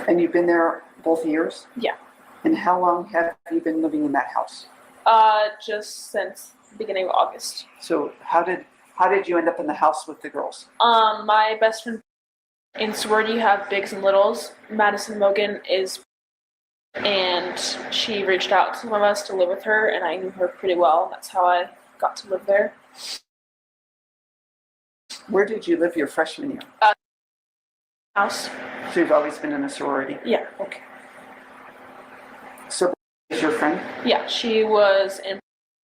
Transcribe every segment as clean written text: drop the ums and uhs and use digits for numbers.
And you've been there both years? Yeah. And how long have you been living in that house? Just since the beginning of August. So how did you end up in the house with the girls? My best friend in sorority have bigs and littles. Madison Mogan and she reached out to some of us to live with her, and I knew her pretty well. That's how I got to live there. Where did you live your freshman year? House. So you've always been in a sorority? Yeah. Okay. So is your friend? Yeah, she was in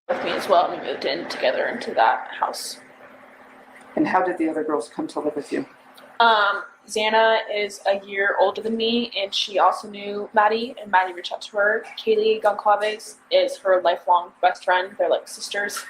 with me as well, and we moved in together into that house. And how did the other girls come to live with you? Xana is a year older than me, and she also knew Maddie, and Maddie reached out to her. Kaylee Goncalves is her lifelong best friend. They're like sisters.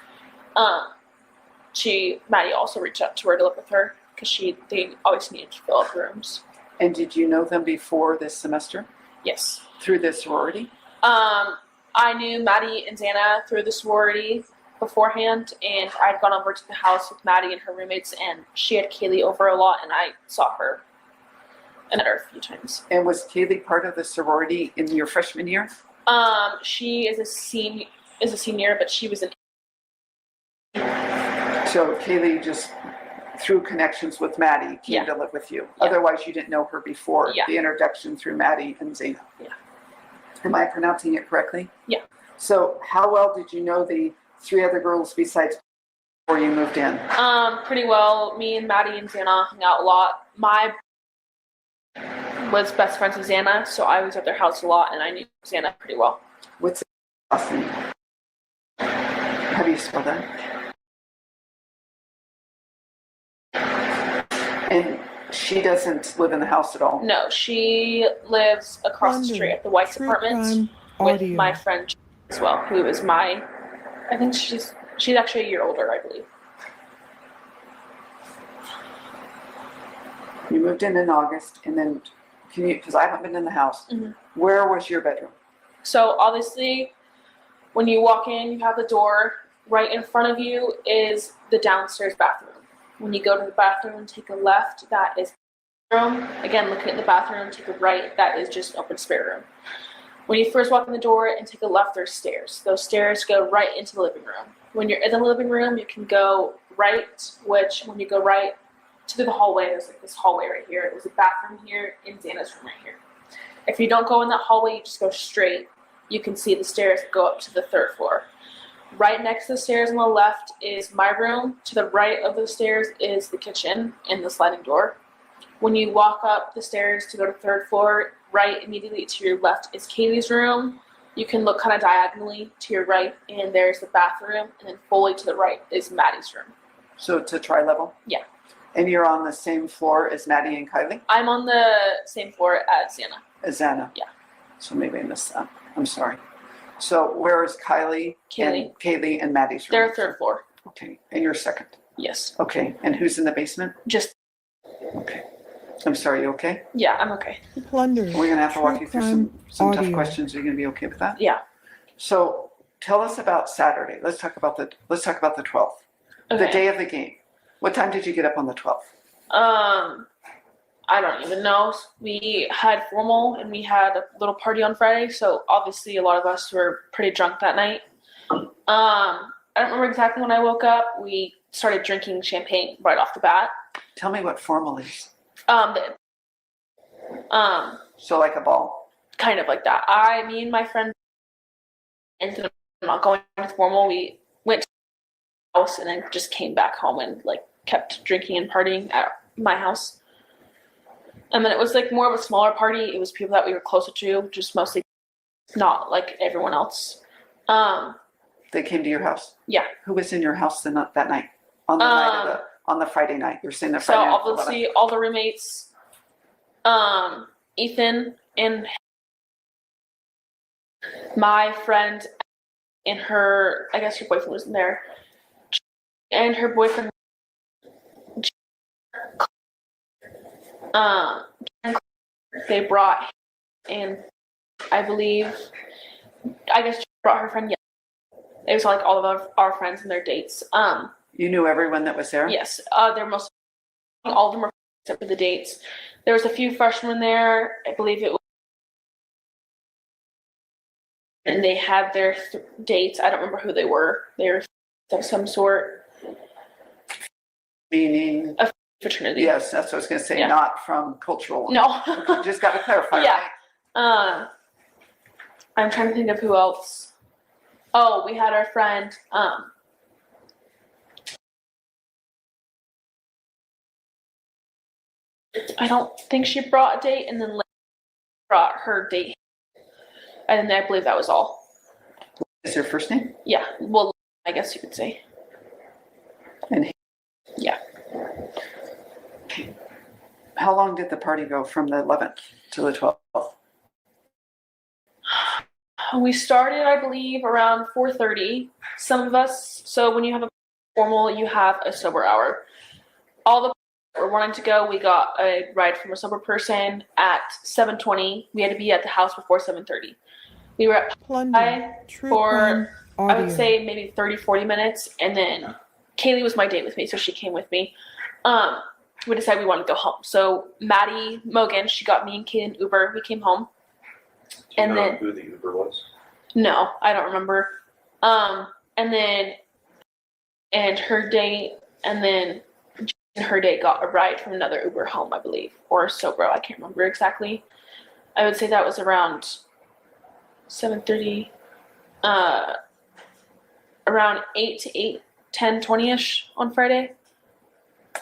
Maddie also reached out to her to live with her because they always needed to fill up rooms. And did you know them before this semester? Yes. Through this sorority? I knew Maddie and Xana through the sorority beforehand, and I'd gone over to the house with Maddie and her roommates, and she had Kaylee over a lot, and I saw her and met her a few times. And was Kaylee part of the sorority in your freshman year? She is a senior, but she was an. So Kaylee just through connections with Maddie came to live with you. Yeah. Otherwise you didn't know her before the introduction through Maddie and Xana. Yeah. Am I pronouncing it correctly? Yeah. So how well did you know the three other girls besides before you moved in? Pretty well. Me and Maddie and Xana hung out a lot. My was best friends with Xana, so I was at their house a lot, and I knew Xana pretty well. What's the last name? How do you spell that? And she doesn't live in the house at all? No, she lives across the street at the White's apartments with my friend as well, who is I think she's actually a year older, I believe. You moved in August, and then because I haven't been in the house, where was your bedroom? So obviously, when you walk in, you have the door. Right in front of you is the downstairs bathroom. When you go to the bathroom and take a left, that is the room. Again, looking at the bathroom, take a right, that is just an open spare room. When you first walk in the door and take a left, there's stairs. Those stairs go right into the living room. When you're in the living room, you can go right, which when you go right to the hallway, there's like this hallway right here. There's a bathroom here and Xana's room right here. If you don't go in that hallway, you just go straight. You can see the stairs go up to the third floor. Right next to the stairs on the left is my room. To the right of the stairs is the kitchen and the sliding door. When you walk up the stairs to go to the third floor, right immediately to your left is Kaylee's room. You can look kind of diagonally to your right, and there's the bathroom, and then fully to the right is Maddie's room. So it's a tri-level? Yeah. And you're on the same floor as Maddie and Kylie? I'm on the same floor as Xana. As Xana? Yeah. So maybe I missed that. I'm sorry. So where is Kaylee and Maddie's room? They're third floor. Okay. And you're second? Yes. Okay. And who's in the basement? Just. Okay. I'm sorry, you okay? Yeah, I'm okay. We're going to have to walk you through some tough questions. Are you going to be okay with that? Yeah. So tell us about Saturday. Let's talk about the 12th. Okay. The day of the game. What time did you get up on the 12th? I don't even know. We had formal and we had a little party on Friday, so obviously a lot of us were pretty drunk that night. I don't remember exactly when I woke up. We started drinking champagne right off the bat. Tell me what formal is. So like a ball? Kind of like that. Me and my friend ended up not going to formal. We went to the house and then just came back home and kept drinking and partying at my house. And then it was more of a smaller party. It was people that we were closer to, just mostly not like everyone else. They came to your house? Yeah. Who was in your house that night? On the Friday night. You're saying the Friday night. So obviously all the roommates, Ethan and my friend and her, I guess her boyfriend was in there, and her boyfriend, they brought, and I guess she brought her friend. It was all of our friends and their dates. You knew everyone that was there? Yes. They're all of them were except for the dates. There was a few freshmen there. I believe it was and they had their dates. I don't remember who they were. They were of some sort. Meaning? A fraternity. Yes, that's what I was going to say, Yeah. not from cultural. No. Okay, just got to clarify, Yeah. right? I'm trying to think of who else. Oh, we had our friend, I don't think she brought a date, and then brought her date. And I believe that was all. Is your first name? Yeah, well, I guess you could say. And yeah. How long did the party go from the 11th to the 12th? We started, I believe, around 4:30. Some of us, so when you have a formal, you have a sober hour. All the that were wanting to go, we got a ride from a sober person at 7:20. We had to be at the house before 7:30. We were at for, I would say, maybe 30, 40 minutes, and then Kaylee was my date with me, so she came with me. We decided we wanted to go home. So Maddie Mogan, she got me and Kaylee an Uber. We came home. Do you know who the Uber was? No, I don't remember. And her date, and then her date got a ride from another Uber home, I believe, or Sobro. I can't remember exactly. I would say that was around 7:30, around 8 to 8:10, 20-ish on Friday.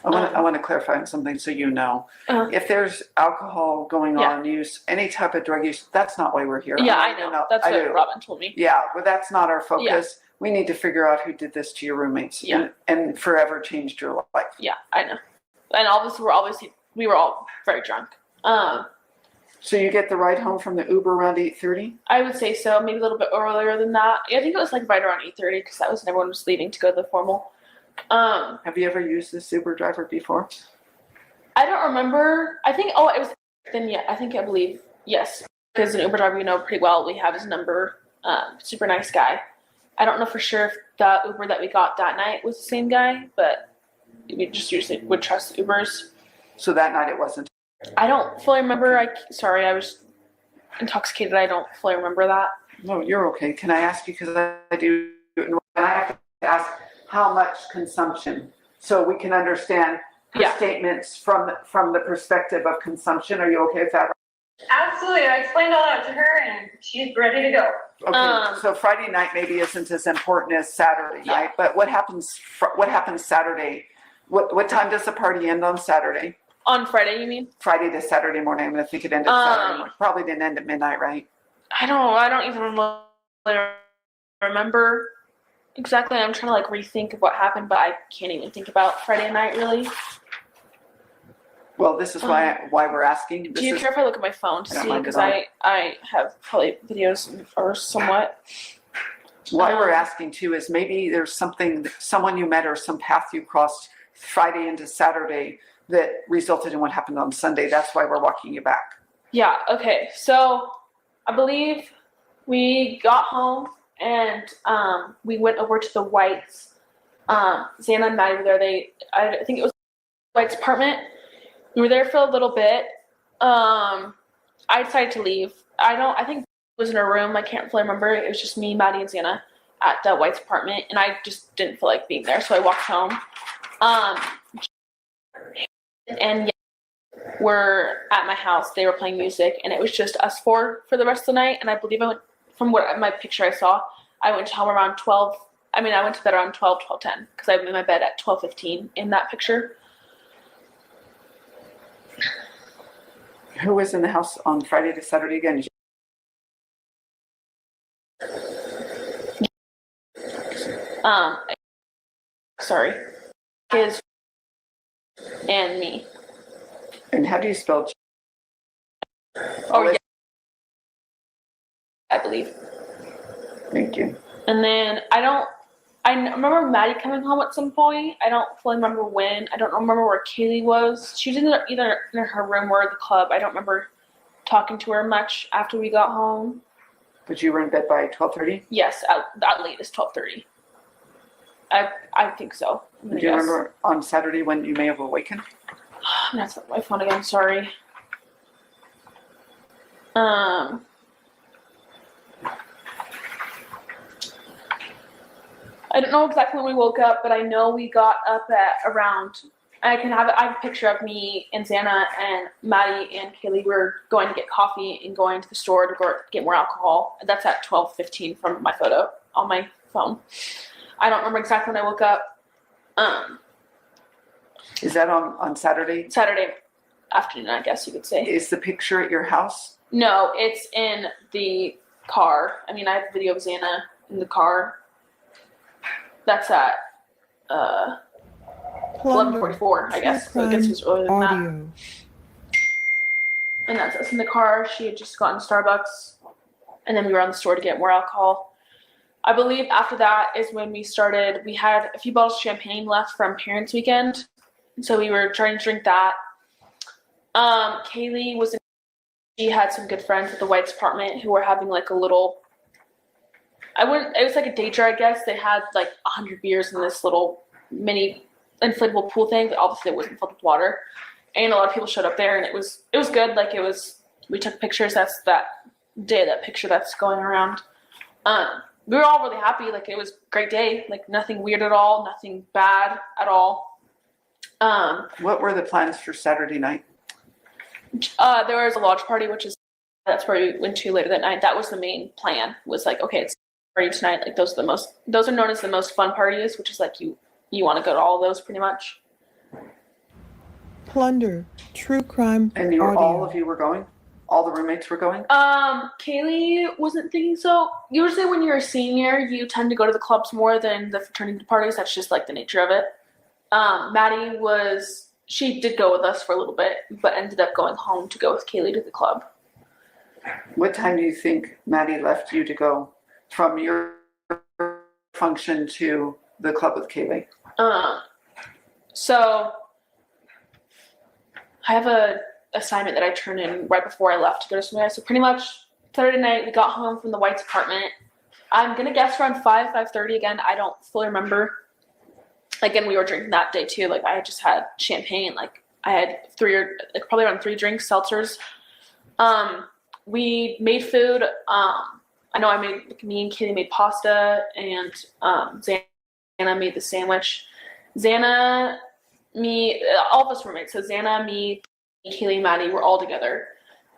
I want to clarify on something so you know. If there's alcohol going on, use, any type of drug use, that's not why we're here. Yeah, I know. That's what Robin told me. Yeah, but that's not our focus. We need to figure out who did this to your roommates and forever changed your life. Yeah, I know. And we were all very drunk. So you get the ride home from the Uber around 8:30? I would say so, maybe a little bit earlier than that. I think it was like right around 8:30 because that was when everyone was leaving to go to the formal. Have you ever used this Uber driver before? I don't remember. I think, it was then, yeah, I believe, yes. Because an Uber driver we know pretty well, we have his number, super nice guy. I don't know for sure if the Uber that we got that night was the same guy, but we just usually would trust Ubers. So that night it wasn't? I don't fully remember. Sorry, I was intoxicated. I don't fully remember that. No, you're okay. Can I ask you, because I do, and I have to ask, how much consumption, so we can understand her statements from the perspective of consumption. Are you okay with that? Absolutely. I explained all that to her, and she's ready to go. Okay, so Friday night maybe isn't as important as Saturday night, but what happens Saturday? What time does the party end on Saturday? On Friday, you mean? Friday to Saturday morning. I'm going to think it ended Saturday morning. Probably didn't end at midnight, right? I don't even really remember exactly. I'm trying to rethink of what happened, but I can't even think about Friday night really. Well, this is why we're asking. Do you care if I look at my phone to see? Because I have probably videos or somewhat. Why we're asking too is maybe there's someone you met or some path you crossed Friday into Saturday that resulted in what happened on Sunday. That's why we're walking you back. Yeah. Okay. So I believe we got home and we went over to the Whites. Xana and Maddie were there. I think it was White's apartment. We were there for a little bit. I decided to leave. I think it was in her room. I can't fully remember. It was just me, Maddie, and Xana at the White's apartment, and I just didn't feel like being there, so I walked home. And were at my house. They were playing music, and it was just us four for the rest of the night. And I believe I went, from what my picture I saw, I went home around 12. I went to bed around 12:10 because I was in my bed at 12:15 in that picture. Who was in the house on Friday to Saturday again? Sorry, his and me. And how do you spell? Yeah, I believe. Thank you. And then I remember Maddie coming home at some point. I don't fully remember when. I don't remember where Kaylee was. She was either in her room or the club. I don't remember talking to her much after we got home. But you were in bed by 12:30? Yes, at latest 12:30. I think so. Do you remember on Saturday when you may have awakened? That's not my phone again, sorry. I don't know exactly when we woke up, but I know we got up at around. I have a picture of me and Xana and Maddie and Kaylee were going to get coffee and going to the store to go get more alcohol. That's at 12:15 from my photo on my phone. I don't remember exactly when I woke up. Is that on Saturday? Saturday afternoon, I guess you could say. Is the picture at your house? No, it's in the car. I mean, I have a video of Xana in the car. That's at 11:44, I guess. So I guess it was earlier than that. Audio. And that's us in the car. She had just gotten Starbucks, and then we were on the store to get more alcohol. I believe after that is when we started. We had a few bottles of champagne left from Parents' Weekend, so we were trying to drink that. Kaylee she had some good friends at the White's apartment who were having like a little. It was like a danger, I guess. They had like 100 beers in this little mini inflatable pool thing, but obviously it wasn't filled with water. And a lot of people showed up there, and it was good. Like we took pictures. That's that picture that's going around. We were all really happy. Like it was a great day. Like nothing weird at all, nothing bad at all. What were the plans for Saturday night? There was a lodge party, that's where we went to later that night. That was the main plan. Was like, okay, it's a party tonight. Like those are known as the most fun parties, which is like you want to go to all of those pretty much. Plunder. True crime. And audio. all of you were going? All the roommates were going? Kaylee wasn't thinking so. Usually when you're a senior, you tend to go to the clubs more than the fraternity parties. That's just like the nature of it. Maddie she did go with us for a little bit, but ended up going home to go with Kaylee to the club. What time do you think Maddie left you to go from your function to the club with Kaylee? So I have a assignment that I turned in right before I left to go to somewhere. So pretty much Saturday night, we got home from the White's apartment. I'm going to guess around 5:30 again. I don't fully remember. Again, we were drinking that day too. Like I just had champagne. Like I had probably around 3 drinks, seltzers. We made food. I know me and Katie made pasta, and Xana made the sandwich. Xana, me, all of us were mates. So Xana, me, Kaylee, and Maddie were all together.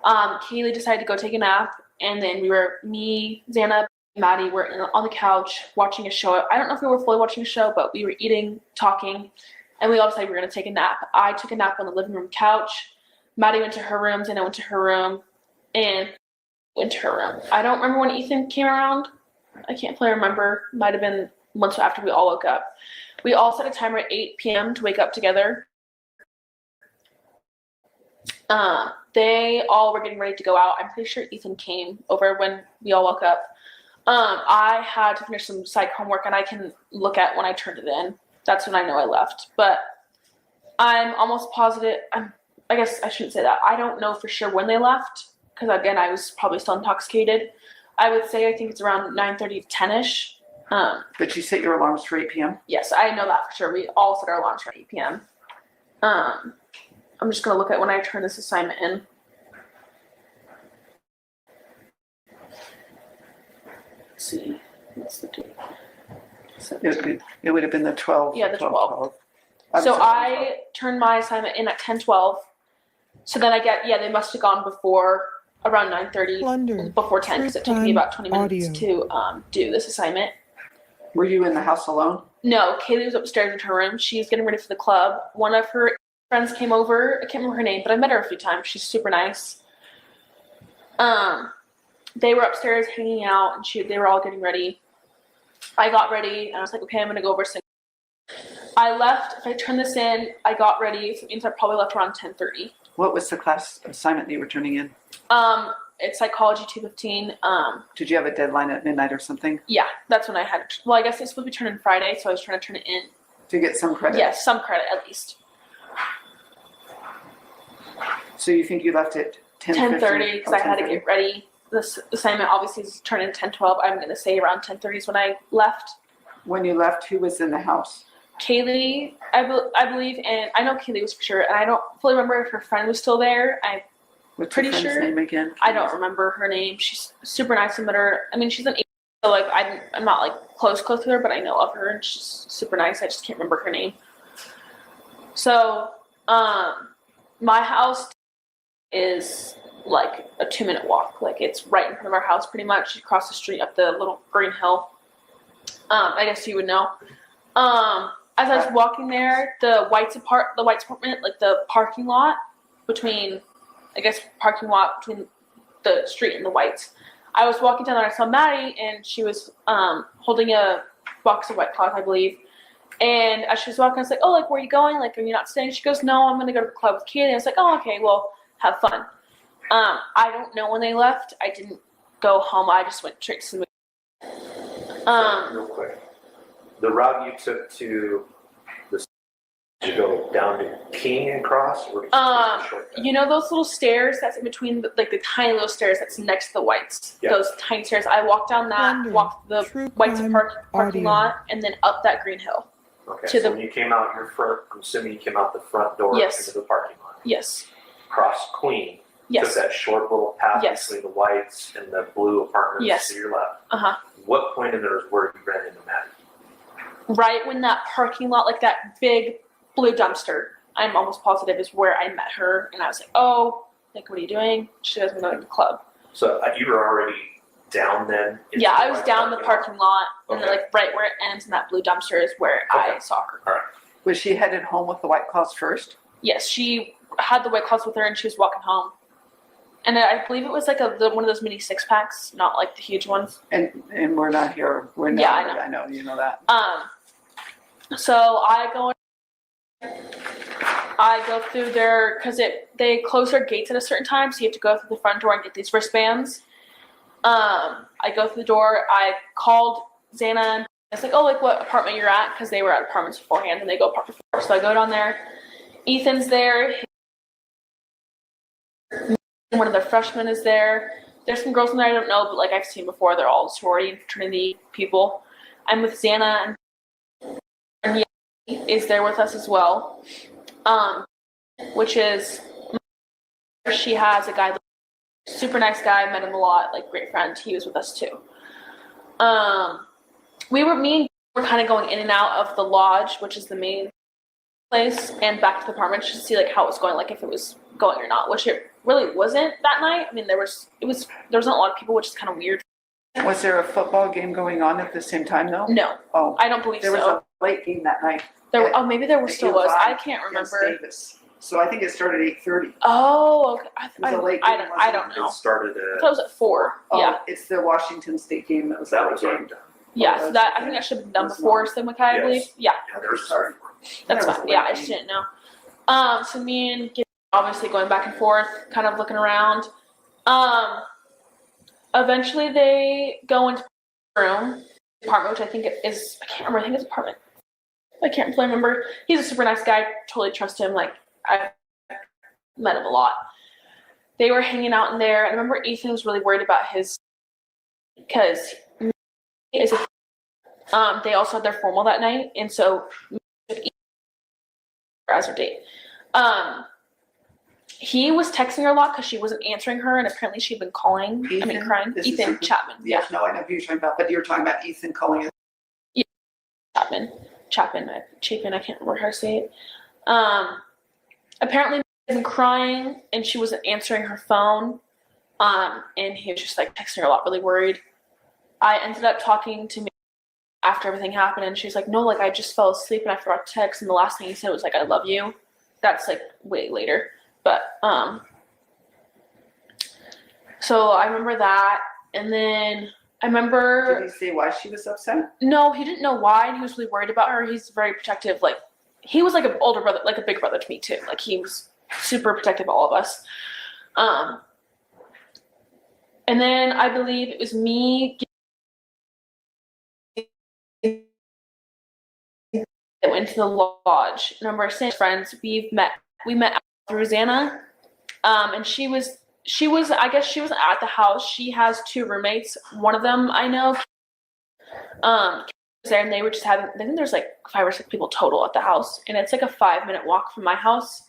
Kaylee decided to go take a nap, and then me, Xana, Maddie were on the couch watching a show. I don't know if we were fully watching a show, but we were eating, talking, and we all decided we were going to take a nap. I took a nap on the living room couch. Maddie went to her room, Xana went to her room, and went to her room. I don't remember when Ethan came around. I can't fully remember. Might have been months after we all woke up. We all set a timer at 8 p.m. to wake up together. They all were getting ready to go out. I'm pretty sure Ethan came over when we all woke up. I had to finish some psych homework, and I can look at when I turned it in. That's when I know I left. But I'm almost positive. I guess I shouldn't say that. I don't know for sure when they left, because again, I was probably still intoxicated. I would say I think it's around 9:30 to 10ish. But you set your alarms for 8 p.m.? Yes, I know that for sure. We all set our alarms for 8 p.m. I'm just going to look at when I turn this assignment in. Let's see. What's the date? It would have been the 12. Yeah, the 12. I'm So sorry, I turned my assignment in at 10:12. So then they must have gone before around 9:30, Plunder. before 10, because it took me about 20 minutes Audio. to do this assignment. Were you in the house alone? No, Kaylee was upstairs in her room. She's getting ready for the club. One of her friends came over. I can't remember her name, but I met her a few times. She's super nice. They were upstairs hanging out, and they were all getting ready. I got ready, and I was like, okay, I'm going to go over sing. I left. If I turn this in, I got ready. So it means I probably left around 10:30. What was the class assignment that you were turning in? It's Psychology 215. Did you have a deadline at midnight or something? Yeah, that's when I had. Well, I guess it's supposed to be turned in Friday, so I was trying to turn it in. To get some credit? Yes, some credit at least. So you think you left at 10:30 because I had to get ready. This assignment obviously is turned in 10:12. I'm going to say around 10:30 is when I left. When you left, who was in the house? Kaylee, I believe, and I know Kaylee was for sure, and I don't fully remember if her friend was still there. I'm What's pretty your friend's sure. name again? I don't remember her name. She's super nice. I met her. I mean, she's an 8, So like I'm not like close with her, but I know of her and she's super nice. I just can't remember her name. So my house is like a 2-minute walk. Like it's right in front of our house pretty much. Across the street up the little green hill. I guess you would know. As I was walking there, the White's apartment, like the parking lot between the street and the Whites. I was walking down there, I saw Maddie, and she was holding a box of White Claws, I believe. And as she was walking, I was like, oh, like, where are you going? Like, are you not staying? She goes, no, I'm going to go to the club with Katie. I was like, oh, okay, well, have fun. I don't know when they left. I didn't go home. I just went straight to the movie. Real quick, the route you took to did you go down to King and cross, or did you take a shortcut? You know those little stairs that's in between, the tiny little stairs that's next to the Whites? Yeah. Those tiny stairs. I walked down that, Wonder, walked the true Whites crime parking audio. lot, and then up that green hill. Okay, to so the- when you came out your front, I'm assuming you came out the front door Yes. into the parking lot. Yes. Crossed Queen. Yes. Took that short little path Yes. between the Whites and the blue apartments Yes. to your left. Uh-huh. What point in there is where you ran into Maddie? Right when that parking lot, like that big blue dumpster, I'm almost positive is where I met her, and I was like, oh, like, what are you doing? She goes, I'm going to the club. So you were already down then? into Yeah, I the was White down the parking lot, and then Okay. like right where it ends in that blue dumpster is where I Okay. saw her. All right. Was she headed home with the White Claws first? Yes, she had the White Claws with her, and she was walking home. And I believe it was like one of those mini 6-packs, not like the huge ones. And we're not here. We're not. Yeah, I know. You know that. So I go through there because they close their gates at a certain time, so you have to go through the front door and get these wristbands. I go through the door. I called Xana. And it's like, oh, like what apartment you're at? Because they were at apartments beforehand, and they go apartment 4. So I go down there. Ethan's there. One of the freshmen is there. There's some girls in there I don't know, but like I've seen before. They're all sorority and fraternity people. I'm with Xana, and is there with us as well. Which is, she has a guy, super nice guy, met him a lot, like great friend. He was with us too. Me and were kind of going in and out of the lodge, which is the main place, and back to the apartment just to see like how it was going, like if it was going or not, which it really wasn't that night. I mean, there wasn't a lot of people, which is kind of weird. Was there a football game going on at the same time though? No, Oh, I don't believe there was so. a late game that night. Maybe there still was. I can't Against remember. Davis. So I think it started at 8:30. Oh, okay. was a late I game, don't It know. started I at, thought it was at 4. Oh, Yeah. it's the Washington State game that was that that was game. already done. Yeah, Oh, so that I think that should have been done before Sim I believe. Yes. Yeah, Yeah, there was Sorry. that's That was fine. a Yeah, late I just game. didn't know. So me and Gib obviously going back and forth, kind of looking around. Eventually they go into the room, apartment, which I think it is, I can't remember, I think it's apartment. I can't fully remember. He's a super nice guy, totally trust him, like I've met him a lot. They were hanging out in there, and I remember Ethan was really worried about his, because they also had their formal that night, and so as her date. He was texting her a lot because she wasn't answering her, and apparently she'd been calling. Ethan? Crying. This is Ethan Ethan? Chapman. Yes, no, I know who you're talking about, but you're talking about Ethan calling it. Chapman. I can't remember how to say it. Apparently she'd been crying, and she wasn't answering her phone. And he was just like texting her a lot, really worried. I ended up talking to me after everything happened, and she's like, no, like I just fell asleep and I forgot to text, and the last thing he said was like, I love you. That's like way later. But so I remember that, and then I remember. Did he say why she was upset? No, he didn't know why, and he was really worried about her. He's very protective. Like he was like an older brother, like a big brother to me too. Like he was super protective of all of us. And then I believe it was me that went to the lodge. And I remember saying friends, we met through Xana. And she was I guess she wasn't at the house. She has 2 roommates. One of them I know was there, and they were just having, I think there's like 5 or 6 people total at the house, and it's like a 5-minute walk from my house.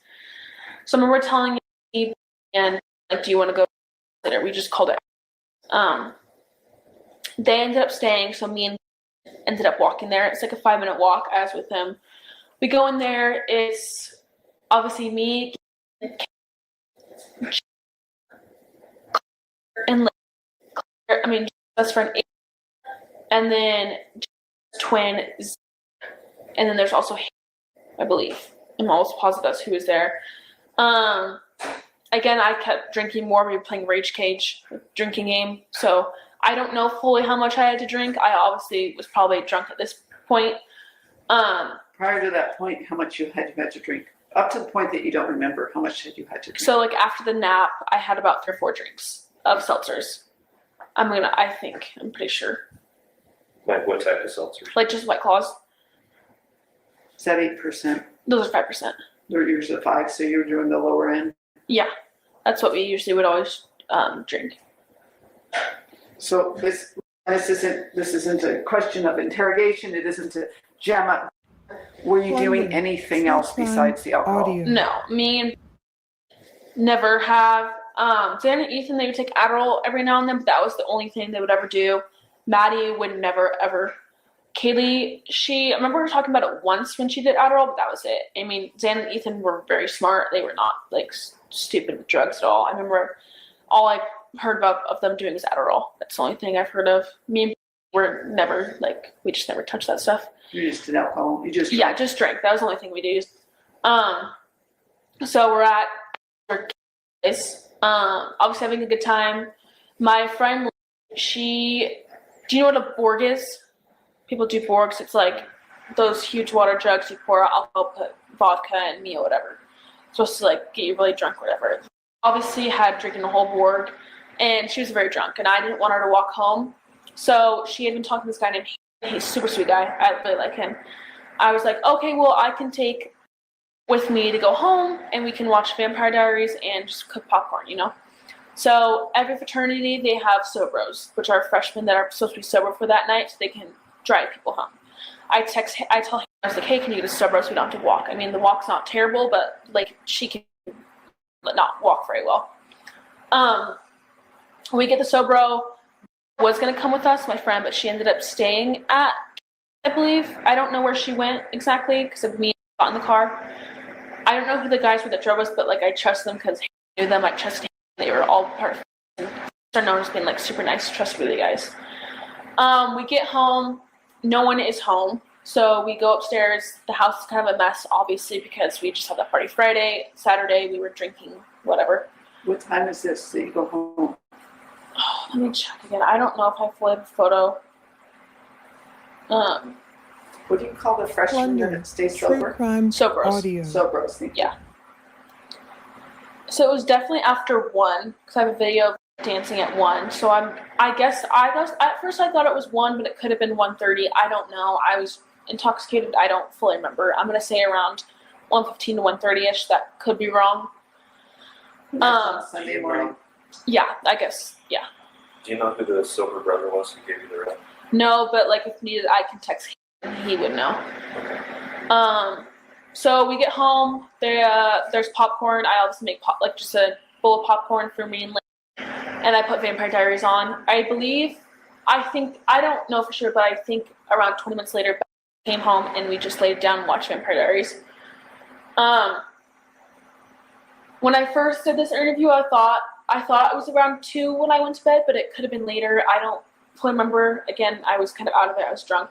So I remember telling me, and like, do you want to go later? We just called it. They ended up staying, so me and ended up walking there. It's like a 5-minute walk. I was with them. We go in there. It's obviously me and best friend, and then twin, and then there's also, I believe, I'm almost positive that's who was there. Again, I kept drinking more. We were playing Rage Cage drinking game, so I don't know fully how much I had to drink. I obviously was probably drunk at this point. Prior to that point, how much you had to drink? Up to the point that you don't remember, how much had you had to drink? So like after the nap, I had about 3 or 4 drinks of seltzers. I'm pretty sure. Like what type of seltzers? Like just White Claws. Is that 8%? Those are 5%. They're usually 5, so you're doing the lower end. Yeah, that's what we usually would always drink. So this isn't a question of interrogation. It isn't a jam up. Were you doing anything else besides the alcohol? Audio. No, me and never have. Dan and Ethan, they would take Adderall every now and then, but that was the only thing they would ever do. Maddie would never ever. Kaylee, I remember her talking about it once when she did Adderall, but that was it. I mean, Dan and Ethan were very smart. They were not like stupid with drugs at all. I remember all I heard of them doing was Adderall. That's the only thing I've heard of. Me and were never we just never touched that stuff. You just did alcohol. You just just drank. That was the only thing we did. So we're at our place, obviously having a good time. My friend, do you know what a Borg is? People do Borgs. It's like those huge water jugs you pour alcohol, put vodka and Mio, whatever. It's supposed to get you really drunk, whatever. Obviously had drinking the whole Borg, and she was very drunk, and I didn't want her to walk home. So she had been talking to this guy named He's a super sweet guy. I really like him. I was like, okay, well, I can take with me to go home, and we can watch Vampire Diaries and just cook popcorn, So every fraternity, they have Sobros, which are freshmen that are supposed to be sober for that night so they can drive people home. I tell him, I was like, hey, can you get a Sobro so we don't have to walk? I mean, the walk's not terrible, but she can not walk very well. We get the Sobro. Was going to come with us, my friend, but she ended up staying at, I believe. I don't know where she went exactly because of me got in the car. I don't know who the guys were that drove us, but I trust them because I knew them. I trusted them. They were all part of it. They're known as being super nice, trustworthy guys. We get home. No one is home. So we go upstairs. The house is kind of a mess, obviously, because we just had that party Friday. Saturday, we were drinking, whatever. What time is this that you go home? Oh, let me check again. I don't know if I fully have a photo. What do you call the freshman that stays True sober? crime Sobros. audio. Sobros. Thank you. Yeah. So it was definitely after 1 because I have a video of dancing at 1. So I guess at first I thought it was 1, but it could have been 1:30. I don't know. I was intoxicated. I don't fully remember. I'm gonna say around 1:15 to 1:30ish. That could be wrong. That's on Sunday morning. Yeah, I guess. Yeah. Do you know who the sober brother was who gave you the ride? No, but if needed, I can text him. He would know. Okay. So we get home. There's popcorn. I obviously make just a bowl of popcorn for me and Lynn, and I put Vampire Diaries on. I don't know for sure, but I think around 20 minutes later, Beth came home and we just laid down and watched Vampire Diaries. When I first did this interview, I thought it was around 2 when I went to bed, but it could have been later. I don't fully remember. Again, I was kind of out of it. I was drunk.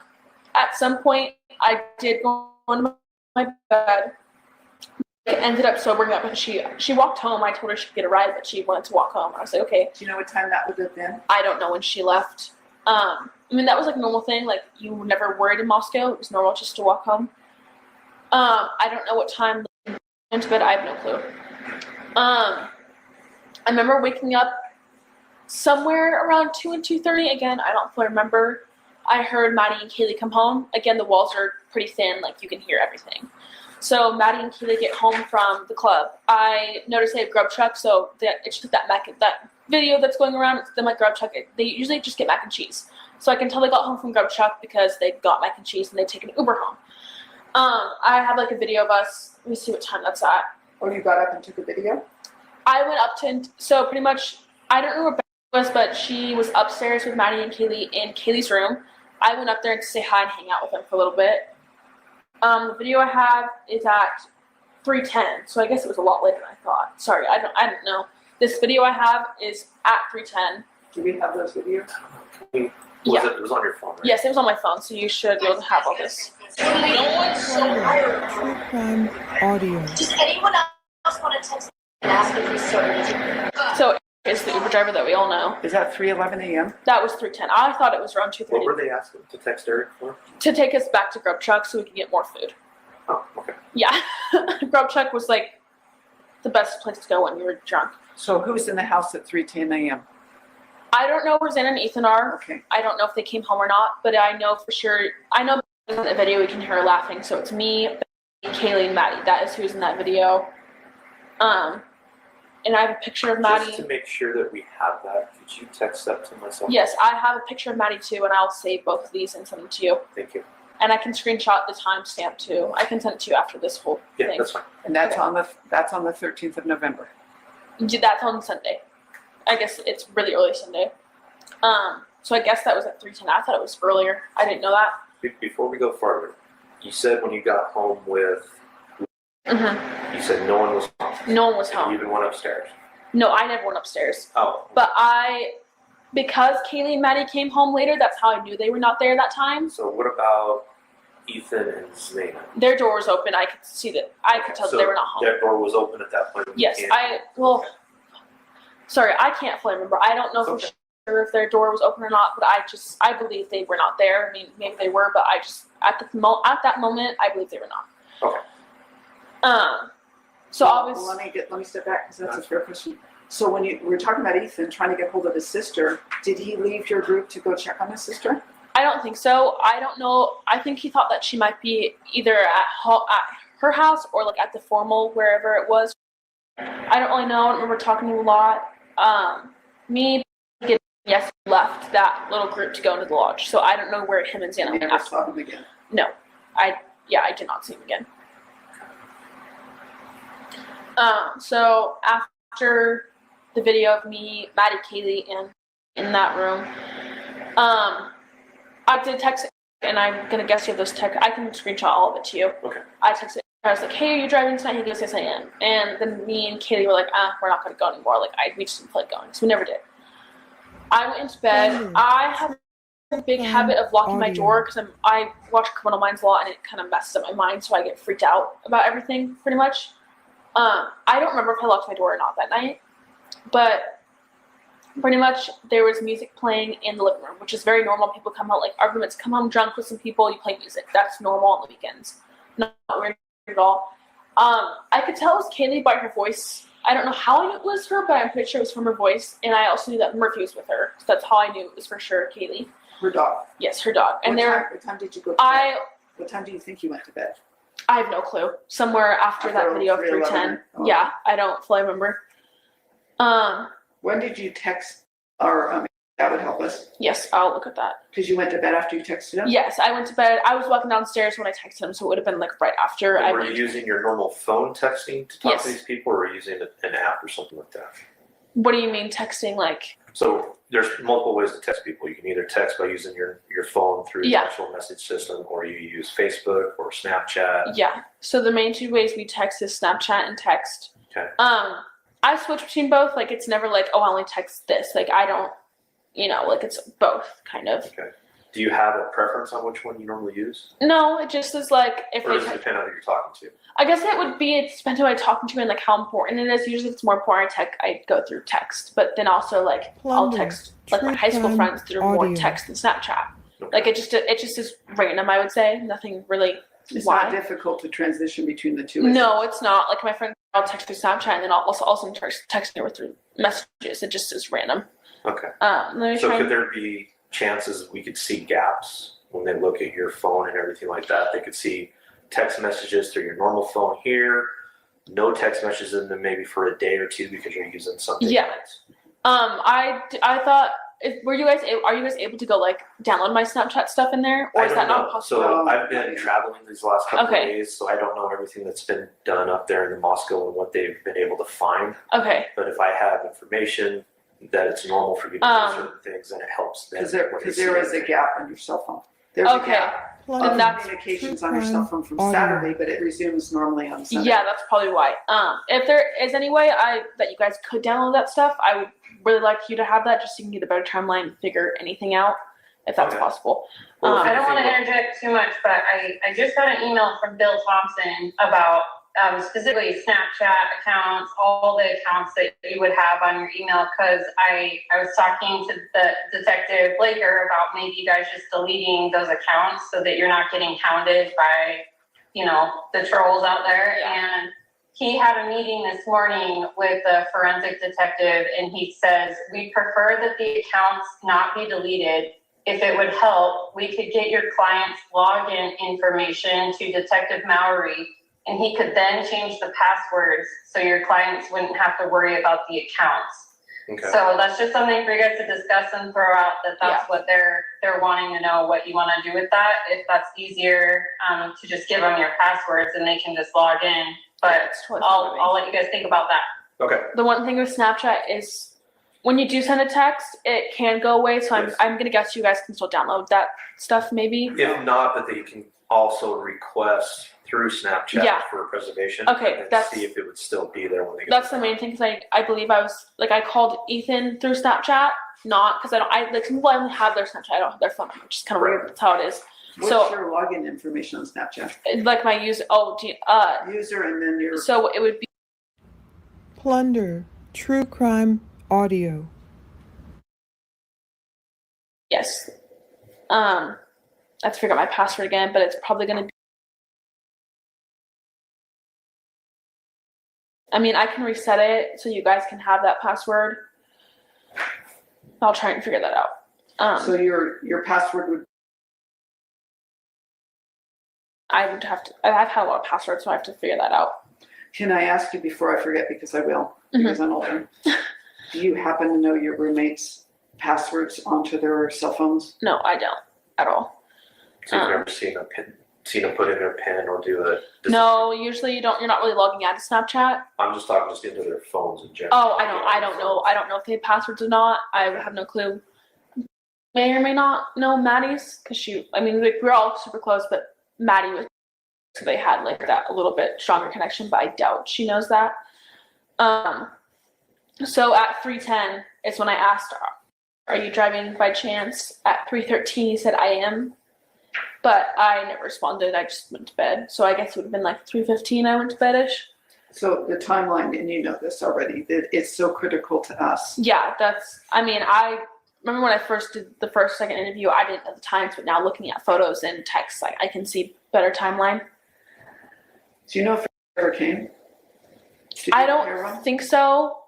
At some point, I did go on my bed. It ended up sobering up, and she walked home. I told her she could get a ride, but she wanted to walk home. I was like, okay. Do you know what time that would have been? I don't know when she left. I mean, that was a normal thing. You were never worried in Moscow. It was normal just to walk home. I don't know what time I went to bed. I have no clue. I remember waking up somewhere around 2 and 2:30. Again, I don't fully remember. I heard Maddie and Kaylee come home. Again, the walls are pretty thin, you can hear everything. So Maddie and Kaylee get home from the club. I noticed they have grub truck, so it's just that video that's going around. It's them grub truck. They usually just get mac and cheese. So I can tell they got home from grub truck because they got mac and cheese and they take an Uber home. I have a video of us. Let me see what time that's at. Or you got up and took a video? I went up to, so pretty much, I don't know where Beth but she was upstairs with Maddie and Kaylee in Kaylee's room. I went up there to say hi and hang out with them for a little bit. The video I have is at 3:10, so I guess it was a lot later than I thought. Sorry, I don't know. This video I have is at 3:10. Do we have those videos? It was on your phone, right? Yes, it was on my phone, so you should be able to have all this. True crime audio. Does anyone else want to text and ask if he's started? So it's the Uber driver that we all know. Is that 3:11 a.m.? That was 3:10. I thought it was around What 2:30 were they asking to text Eric for? to take us back to Grub Chuck so we could get more food. Oh, okay. Yeah, Grub Chuck was like the best place to go when you were drunk. So who's in the house at 3:10 a.m.? I don't know where Zen and Ethan are. Okay. I don't know if they came home or not, but I know for sure. I know in the video we can hear her laughing. So it's me, Kaylee, and Maddie. That is who's in that video. And I have a picture of Maddie. Just to make sure that we have that, could you text that to myself? Yes, I have a picture of Maddie too, and I'll save both of these and send them to you. Thank you. And I can screenshot the timestamp too. I can send it to you after this whole Yeah, thing. that's fine. And that's Okay. on the 13th of November. That's on Sunday. I guess it's really early Sunday. So I guess that was at 3:10. I thought it was earlier. I didn't know that. Before we go farther, you said when you got home with, Mm-hmm. you said no one was home. No one was You home. even went upstairs. No, I never went upstairs. Oh. But because Kaylee and Maddie came home later, that's how I knew they were not there that time. So what about Ethan and Zena? Their door was open. I could see that. I could tell that they were not home. That door was open at that point. Yes, You can't- sorry, I can't fully remember. I don't know for Okay. sure if their door was open or not, but I believe they were not there. I mean, maybe they were, but at that moment, I believe they were not. Okay. So obviously, Let me step back because that's a fair question. So when you were talking about Ethan trying to get hold of his sister, did he leave your group to go check on his sister? I don't think so. I don't know. I think he thought that she might be either at her house or like at the formal, wherever it was. I don't really know. I don't remember talking to him a lot. Left that little group to go into the lodge. So I don't know where him and Xana You went never saw him again. No. I did not see him again. So after the video of me, Maddie, Kaylee, and in that room, I did text, and I'm gonna guess you have those text. I can screenshot all of it to you. Okay. I texted. I was like, "Hey, are you driving tonight?" He goes, "Yes, I am." And then me and Kaylee were like, "We're not gonna go anymore." Like, we just didn't feel like going, so we never did. I went into bed. I have a big habit of locking my door because I watch Criminal Minds a lot, and it kind of messes up my mind, so I get freaked out about everything pretty much. I don't remember if I locked my door or not that night, but pretty much there was music playing in the living room, which is very normal. People come out, like our roommates come home drunk with some people, you play music. That's normal on the weekends. Not weird at all. I could tell it was Kaylee by her voice. I don't know how I knew it was her, but I'm pretty sure it was from her voice. And I also knew that Murphy was with her. So that's how I knew it was for sure Kaylee. Her dog. Yes, her dog. And What time did you go to bed? What time do you think you went to bed? I have no clue. Somewhere after that video of 3:10. Yeah, I don't fully remember. When did you text or that would help us? Yes, I'll look at that. Because you went to bed after you texted him? Yes, I went to bed. I was walking downstairs when I texted him, so it would have been like right after And I were you went. using your normal phone texting to talk Yes. to these people, or were you using an app or something like that? What do you mean texting? Like, So there's multiple ways to text people. You can either text by using your phone through the Yeah. actual message system, or you use Facebook or Snapchat. yeah. So the main two ways we text is Snapchat and text. Okay. I switch between both. Like, it's never like, oh, I only text this. Like, I don't, like it's both kind of. Okay. Do you have a preference on which one you normally use? No, it just is like if Or I does it text. depend on who you're talking to? I guess it would be, it depends who I'm talking to and like how important it is. Usually if it's more important, I go through text. But then also like I'll Plunder. text like my True high school crime friends through more audio. text than Snapchat. Okay. Like it just is random, I would say. Nothing really. It's why. not difficult to transition between the two. No, it's not. Like my friend, I'll text through Snapchat and then I'll also text her through messages. It just is random. Okay. Let me So try. could there be chances we could see gaps when they look at your phone and everything like that? They could see text messages through your normal phone here, no text messages in them maybe for a day or two because you're using something Yeah. else. I thought, are you guys able to go like download my Snapchat stuff in there, or I is don't that not know. possible? So I've been traveling these last couple Okay. of days, so I don't know everything that's been done up there in Moscow and what they've been able to find. Okay. But if I have information that it's normal for you to do certain things, and it helps them. Because there is a gap on your cell phone. There's a Okay. gap Then of that's communications on your cell phone from audio. Saturday, but it resumes normally on Sunday. Yeah, that's probably why. If there is any way that you guys could download that stuff, I would really like you to have that just so you can get a better timeline and figure anything out, if that's Okay. possible. Well, I don't want to interject too much, but I just got an email from Bill Thompson about specifically Snapchat accounts, all the accounts that you would have on your email, because I was talking to the Detective Blaker about maybe you guys just deleting those accounts so that you're not getting hounded by, the trolls out there. Yeah. And he had a meeting this morning with a forensic detective, and he says, we prefer that the accounts not be deleted. If it would help, we could get your client's login information to Detective Mowry, and he could then change the passwords so your clients wouldn't have to worry about the accounts. Okay. So that's just something for you guys to discuss and throw out, that's what they're wanting to know, what you want to do with that. If that's easier to just give them your passwords and they can just log in. But It's totally fine with me. I'll let you guys think about that. Okay. The one thing with Snapchat is when you do send a text, it can go away. So Yes. I'm gonna guess you guys can still download that stuff, maybe. If not, that they can also request through Snapchat Yeah. for preservation. Okay, and then that's- see if it would still be there when they get. That's the main thing, because I believe I called Ethan through Snapchat, not because some people only have their Snapchat, I don't have their phone number, which is kind of weird. That's how it is. What's So your login information on Snapchat? like my user, User and then your. so it would be Plunder, true crime audio. yes. I have to figure out my password again, but it's probably gonna be. I mean, I can reset it so you guys can have that password. I'll try and figure that out. So your password would. I've had a lot of passwords, so I have to figure that out. Can I ask you before I forget, because I will, Mm-hmm. because I'm older. Do you happen to know your roommates' passwords onto their cell phones? No, I don't at all. So you've never seen them put in their PIN or do a. No, usually you're not really logging out of Snapchat. I'm just talking just into their phones in general. Oh, I don't know if they have passwords or not. I have no clue. May or may not know Maddie's, because we're all super close, but Maddie was, so they had like that a little bit stronger connection, but I doubt she knows that. So at 3:10 is when I asked, are you driving by chance? At 3:13 he said I am, but I never responded. I just went to bed. So I guess it would have been like 3:15 I went to bed-ish. So the timeline, and you know this already, that it's so critical to us. Yeah, I remember when I first did the second interview, I didn't at the times, but now looking at photos and text, like I can see better timeline. Do you know if it ever came? Did I you hear don't one? think so.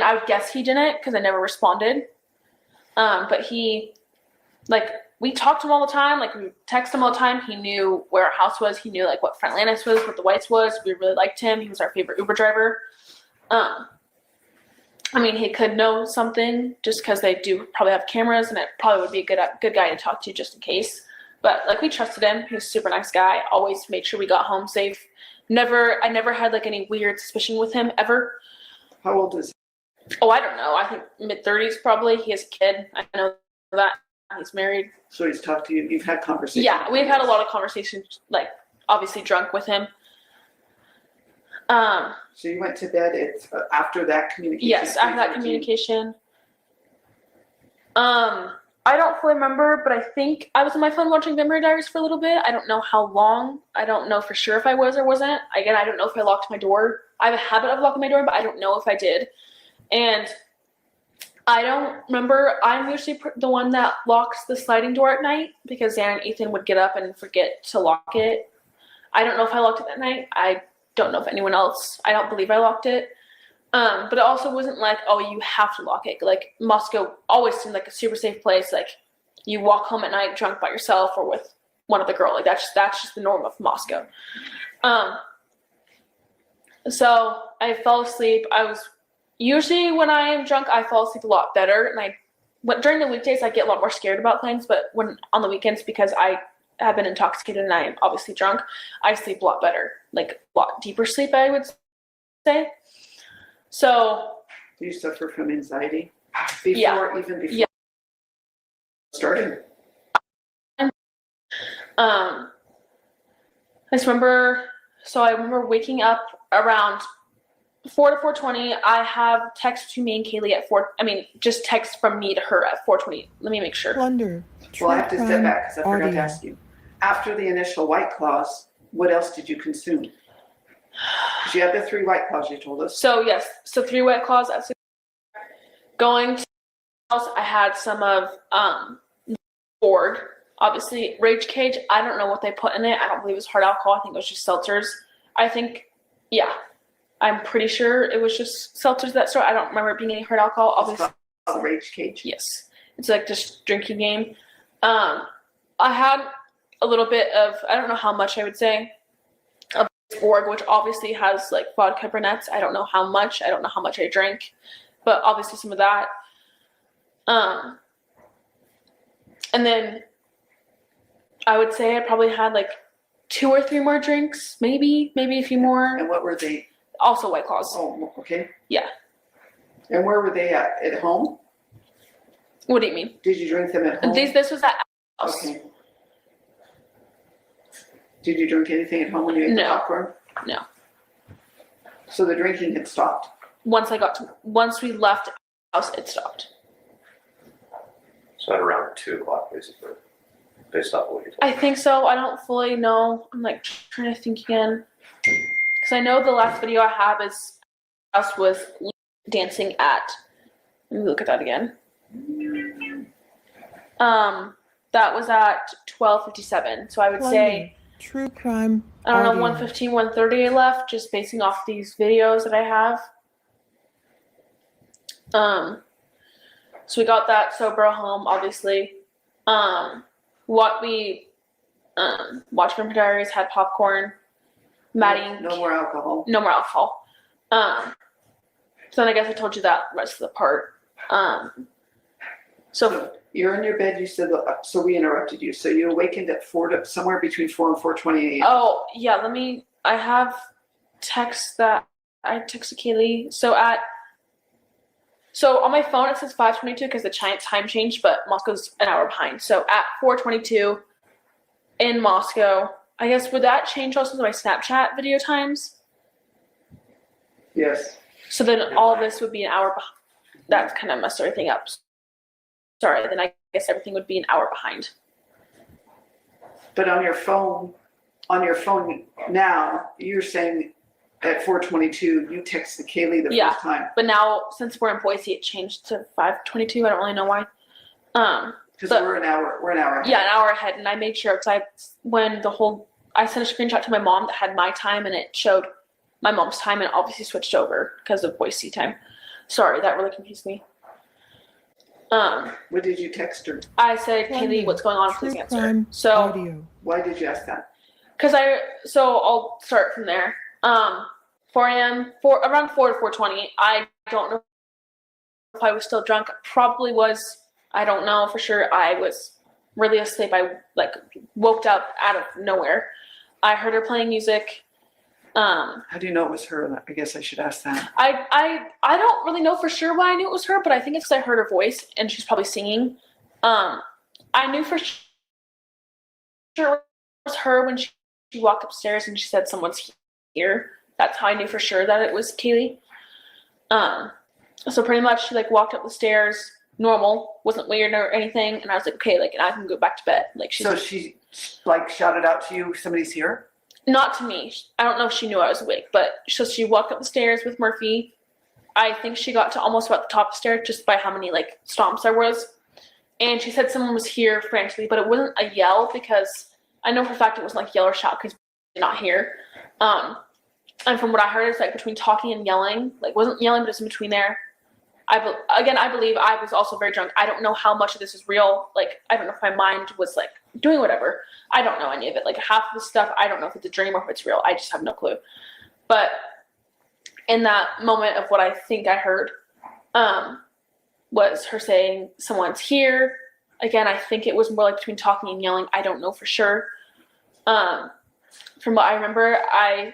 I would guess he didn't because I never responded. But we talked to him all the time, like we text him all the time. He knew where our house was. He knew like what Frontlandis was, what the Whites was. We really liked him. He was our favorite Uber driver. He could know something just because they do probably have cameras, and it probably would be a good guy to talk to just in case. But like we trusted him. He was a super nice guy. Always made sure we got home safe. I never had like any weird suspicion with him ever. How old is he? Oh, I don't know. I think mid-30s probably. He has a kid. I know that. He's married. So he's talked to you, you've had conversations? Yeah, we've had a lot of conversations, like obviously drunk with him. So you went to bed after that communication? Yes, after that 3:13? communication. I don't fully remember, but I think I was on my phone watching Vampire Diaries for a little bit. I don't know how long. I don't know for sure if I was or wasn't. Again, I don't know if I locked my door. I have a habit of locking my door, but I don't know if I did. And I don't remember. I'm usually the one that locks the sliding door at night because Xan and Ethan would get up and forget to lock it. I don't know if I locked it that night. I don't know if anyone else. I don't believe I locked it. But it also wasn't like, oh, you have to lock it. Like Moscow always seemed like a super safe place. Like you walk home at night drunk by yourself or with one other girl. Like that's just the norm of Moscow. So I fell asleep. Usually when I am drunk, I fall asleep a lot better. And during the weekdays, I get a lot more scared about things. But when on the weekends, because I have been intoxicated and I am obviously drunk, I sleep a lot better, like a lot deeper sleep, I would say. So Do you suffer from anxiety? Yeah. Even before Yeah. starting? I just remember, so I remember waking up around 4 to 4:20. I have text between me and Kaylee at 4, just text from me to her at 4:20. Let me make sure. Plunder. True Well, I have to step crime back because I forgot to audio. ask you. After the initial White Claws, what else did you consume? 'Cause you had the 3 White Claws you told us. So yes, so 3 White Claws at 6. Going to the house, I had some of Borg. Obviously, Rage Cage, I don't know what they put in it. I don't believe it was hard alcohol. I think it was just seltzers. I'm pretty sure it was just seltzers at that store. I don't remember it being any hard alcohol. It's Obviously, called the Rage Cage. yes. It's like just drinking game. I had a little bit of, I don't know how much I would say, of Borg, which obviously has like vodka brunettes. I don't know how much. I don't know how much I drank, but obviously some of that. And then I would say I probably had like 2 or 3 more drinks, maybe a few more. And what were they? Also White Claws. Oh, okay. Yeah. And where were they at home? What do you mean? Did you drink them at home? This was at house. Okay. Did you drink anything at home when you ate the No. popcorn? No. So the drinking had stopped. Once we left the house, it stopped. So at around 2 o'clock, basically, based off what you told I think so. I don't fully know. I'm like trying to think again. Because I know the last video I have is us with dancing at. Let me look at that again. That was at 12:57. So I would say, True crime I don't know, audio. 1:15, 1:30 left, just basing off these videos that I have. So we got that sober home, obviously. What we watched Vampire Diaries, had popcorn. Maddie, No more alcohol. no more alcohol. So then I guess I told you that rest of the part. So You're in your bed. You said so. We interrupted you. So you awakened at somewhere between 4 and 4:20 a.m. oh yeah, I have text that I texted Kaylee. So on my phone it says 5:22 because the time changed, but Moscow's an hour behind. So at 4:22 in Moscow, I guess would that change also my Snapchat video times? Yes. So then all of this would be an hour behind. That kind of messed everything up. Sorry, then I guess everything would be an hour behind. But on your phone now, you're saying at 4:22 you texted Kaylee the Yeah. first time. But now since we're in Boise, it changed to 5:22. I don't really know why. Because But- we're an hour ahead. Yeah, an hour ahead, and I made sure because I sent a screenshot to my mom that had my time, and it showed my mom's time, and it obviously switched over because of Boise time. Sorry, that really confused me. What did you text her? I said, Plunder. Kaylee, what's going on? True Please answer. crime So, audio. Why did you ask that? I'll start from there. 4 a.m. Around 4 to 4:20. I don't know if I was still drunk. Probably was. I don't know for sure. I was really asleep. I woke up out of nowhere. I heard her playing music. How do you know it was her? I guess I should ask that. I don't really know for sure why I knew it was her, but I think it's because I heard her voice and she's probably singing. I knew for sure it was her when she walked upstairs and she said someone's here. That's how I knew for sure that it was Kaylee. So pretty much she walked up the stairs, normal, wasn't weird or anything, and I was like, okay, and I can go back to bed. So she shouted out to you, somebody's here? Not to me. I don't know if she knew I was awake, but so she walked up the stairs with Murphy. I think she got to almost about the top of the stairs just by how many stomps there was. And she said someone was here frantically, but it wasn't a yell because I know for a fact it wasn't yell or shout because they're not here. And from what I heard, it's between talking and yelling. Wasn't yelling, but it's in between there. I believe I was also very drunk. I don't know how much of this is real. I don't know if my mind was doing whatever. I don't know any of it. Half of the stuff, I don't know if it's a dream or if it's real. I just have no clue. But in that moment of what I think I heard, was her saying someone's here. Again, I think it was more between talking and yelling. I don't know for sure. From what I remember, I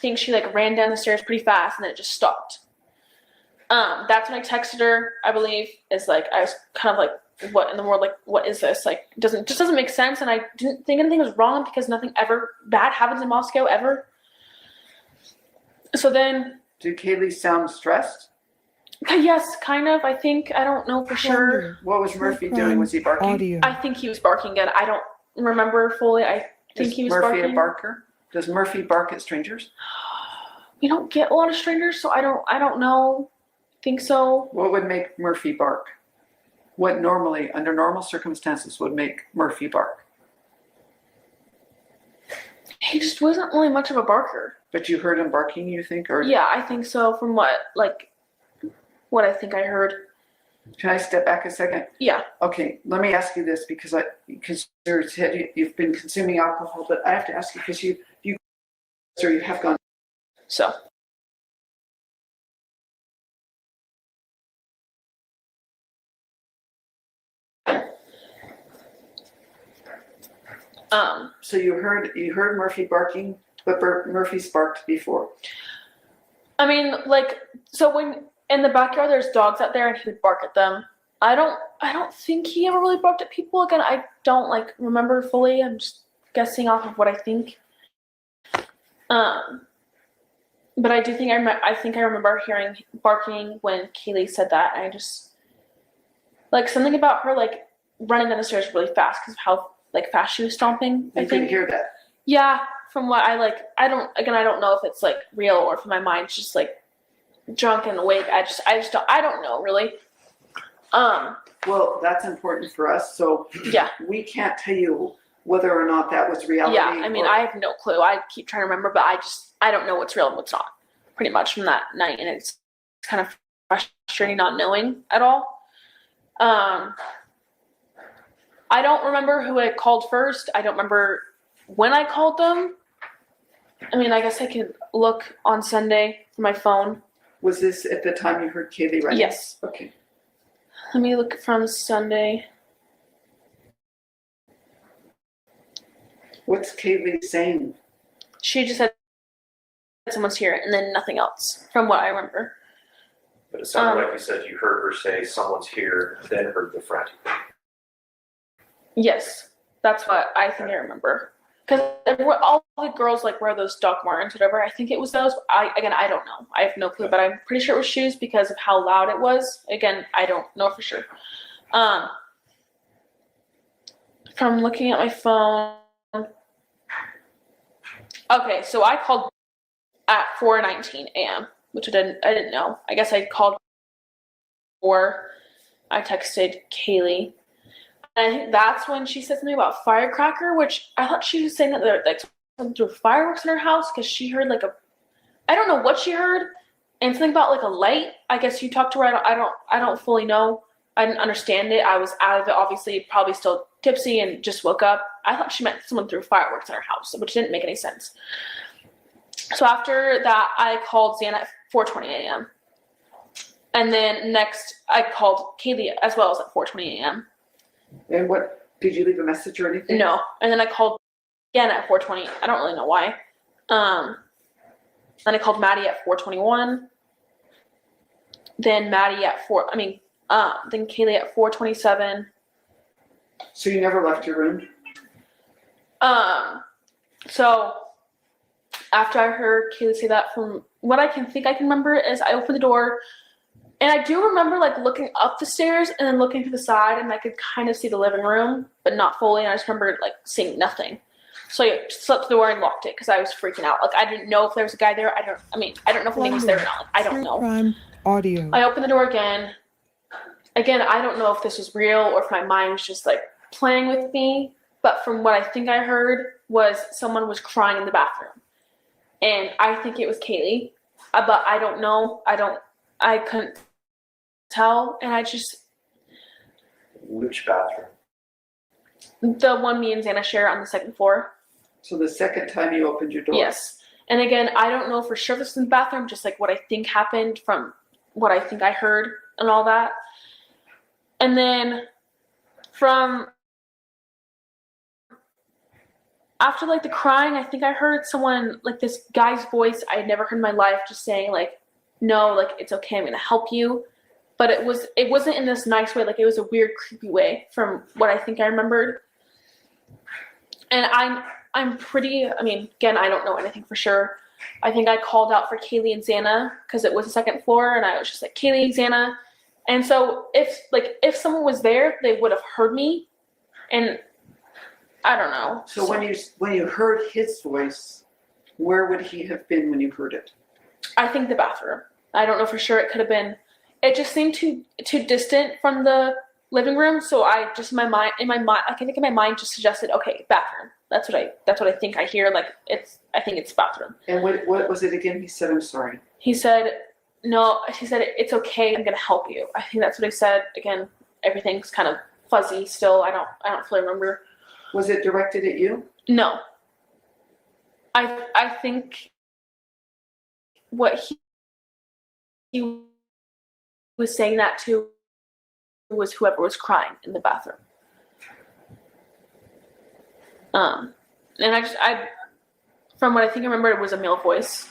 think she ran down the stairs pretty fast and then it just stopped. That's when I texted her, I believe, is like, I was kind of like, what in the world, like, what is this? Like, doesn't make sense. And I didn't think anything was wrong because nothing ever bad happens in Moscow ever. So then. Did Kaylee sound stressed? Yes, kind of. I think, I don't know for sure. Plunder, What was Murphy true doing? Was he crime barking? audio. I think he was barking again. I don't remember fully. I think he was Murphy barking. a barker? Does Murphy bark at strangers? We don't get a lot of strangers, so I don't know. Think so. What would make Murphy bark? What normally, under normal circumstances, would make Murphy bark? He just wasn't really much of a barker. But you heard him barking, you think? Or Yeah, I think so from what I think I heard. can I step back a second? Yeah. Okay, let me ask you this because you've been consuming alcohol, but I have to ask you because you have gone. So. So you heard Murphy barking, but Murphy's barked before. I mean, like, so when in the backyard there's dogs out there and he would bark at them. I don't think he ever really barked at people. Again, I don't like remember fully. I'm just guessing off of what I think. But I do think I think I remember hearing barking when Kaylee said that. I just like something about her like running down the stairs really fast because of how like fast she was stomping. I couldn't hear that. Yeah, from what I don't know if it's like real or if my mind's just like drunk and awake. I don't know really. Well, that's important for us. So Yeah. we can't tell you whether or not that was reality. Yeah, I mean, I have no clue. I keep trying to remember, but I don't know what's real and what's not, pretty much from that night, and it's kind of frustrating not knowing at all. I don't remember who I called first. I don't remember when I called them. I mean, I guess I could look on Sunday for my phone. Was this at the time you heard Kaylee running? Yes. Okay. Let me look from Sunday. What's Kaylee saying? She just said someone's here, and then nothing else, from what I remember. But it sounded like you said you heard her say someone's here, then heard the friend. Yes, that's what I think I remember. Because all the girls like wear those Doc Martens, whatever. I think it was those. I don't know. I have no clue, but I'm pretty sure it was shoes because of how loud it was. Again, I don't know for sure. From looking at my phone. Okay, so I called at 4:19 a.m., which I didn't know. I guess I called before I texted Kaylee. And I think that's when she said something about firecracker, which I thought she was saying that there like someone threw fireworks in her house because she heard like I don't know what she heard, and something about like a light. I guess you talked to her. I don't fully know. I didn't understand it. I was out of it, obviously, probably still tipsy and just woke up. I thought she meant someone threw fireworks in her house, which didn't make any sense. So after that, I called Xana at 4:20 a.m. And then next, I called Kaylee as well as at 4:20 a.m. And what, did you leave a message or anything? No. And then I called again at 4:20. I don't really know why. Then I called Maddie at 4:21. Then Maddie at then Kaylee at 4:27. So you never left your room? So after I heard Kaylee say that, from what I can remember is I opened the door, and I do remember like looking up the stairs and then looking to the side, and I could kind of see the living room, but not fully. And I just remember like seeing nothing. So I slept the door and locked it because I was freaking out. Like I didn't know if there was a guy there. I don't know if the name was there or not. Like, I don't True know. crime audio. I opened the door again. Again, I don't know if this was real or if my mind was just like playing with me. But from what I think I heard was someone was crying in the bathroom. And I think it was Kaylee. But I don't know. I couldn't tell. And I just. Which bathroom? The one me and Xana share on the second floor. So the second time you opened your door? Yes. And again, I don't know for sure if this is in the bathroom, just like what I think happened from what I think I heard and all that. And then from after like the crying, I think I heard someone, like this guy's voice I had never heard in my life, just saying like, no, like, it's okay, I'm gonna help you. But it wasn't in this nice way, like, it was a weird, creepy way from what I think I remembered. And I'm pretty, I mean, again, I don't know anything for sure. I think I called out for Kaylee and Xana because it was the second floor, and I was just like, Kaylee, Xana. And so if someone was there, they would have heard me. And I don't know. So when you heard his voice, where would he have been when you heard it? I think the bathroom. I don't know for sure. It could have been. It just seemed too distant from the living room. So I just in my mind, I think in my mind just suggested, okay, bathroom. That's what I think I hear. Like I think it's bathroom. And what was it again? He said, I'm sorry. He said, no. He said, it's okay. I'm gonna help you. I think that's what he said. Again, everything's kind of fuzzy still. I don't fully remember. Was it directed at you? No. I think what he was saying that to was whoever was crying in the bathroom. And I from what I think I remember, it was a male voice.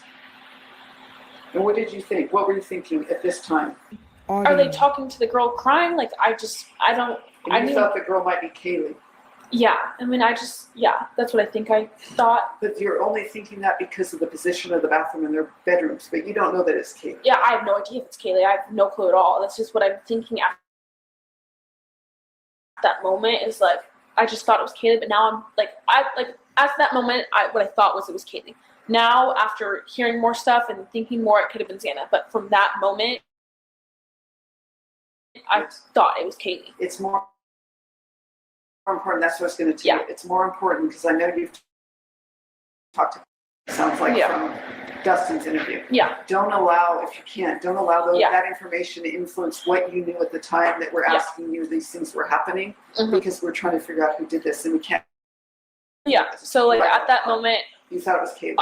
And what did you think? What were you thinking at this time? Audio. Are they talking to the girl crying? Like, I don't. And you thought the girl might be Kaylee. Yeah, I mean, that's what I think I thought. But you're only thinking that because of the position of the bathroom in their bedrooms, but you don't know that it's Kaylee. Yeah, I have no idea if it's Kaylee. I have no clue at all. That's just what I'm thinking at that moment is like, I just thought it was Kaylee, but now I'm like, at that moment, what I thought was it was Kaylee. Now, after hearing more stuff and thinking more, it could have been Xana. But from that moment, I thought it was Kaylee. It's more important. That's what I was going to tell you. It's more important because I know you've talked to, sounds like from Dustin's interview. Yeah. Don't allow, if you can't, that information to influence what you knew at the time that we're asking you these things were happening because we're trying to figure out who did this and we can't. Yeah. So like at that moment, you thought it was Kaylee.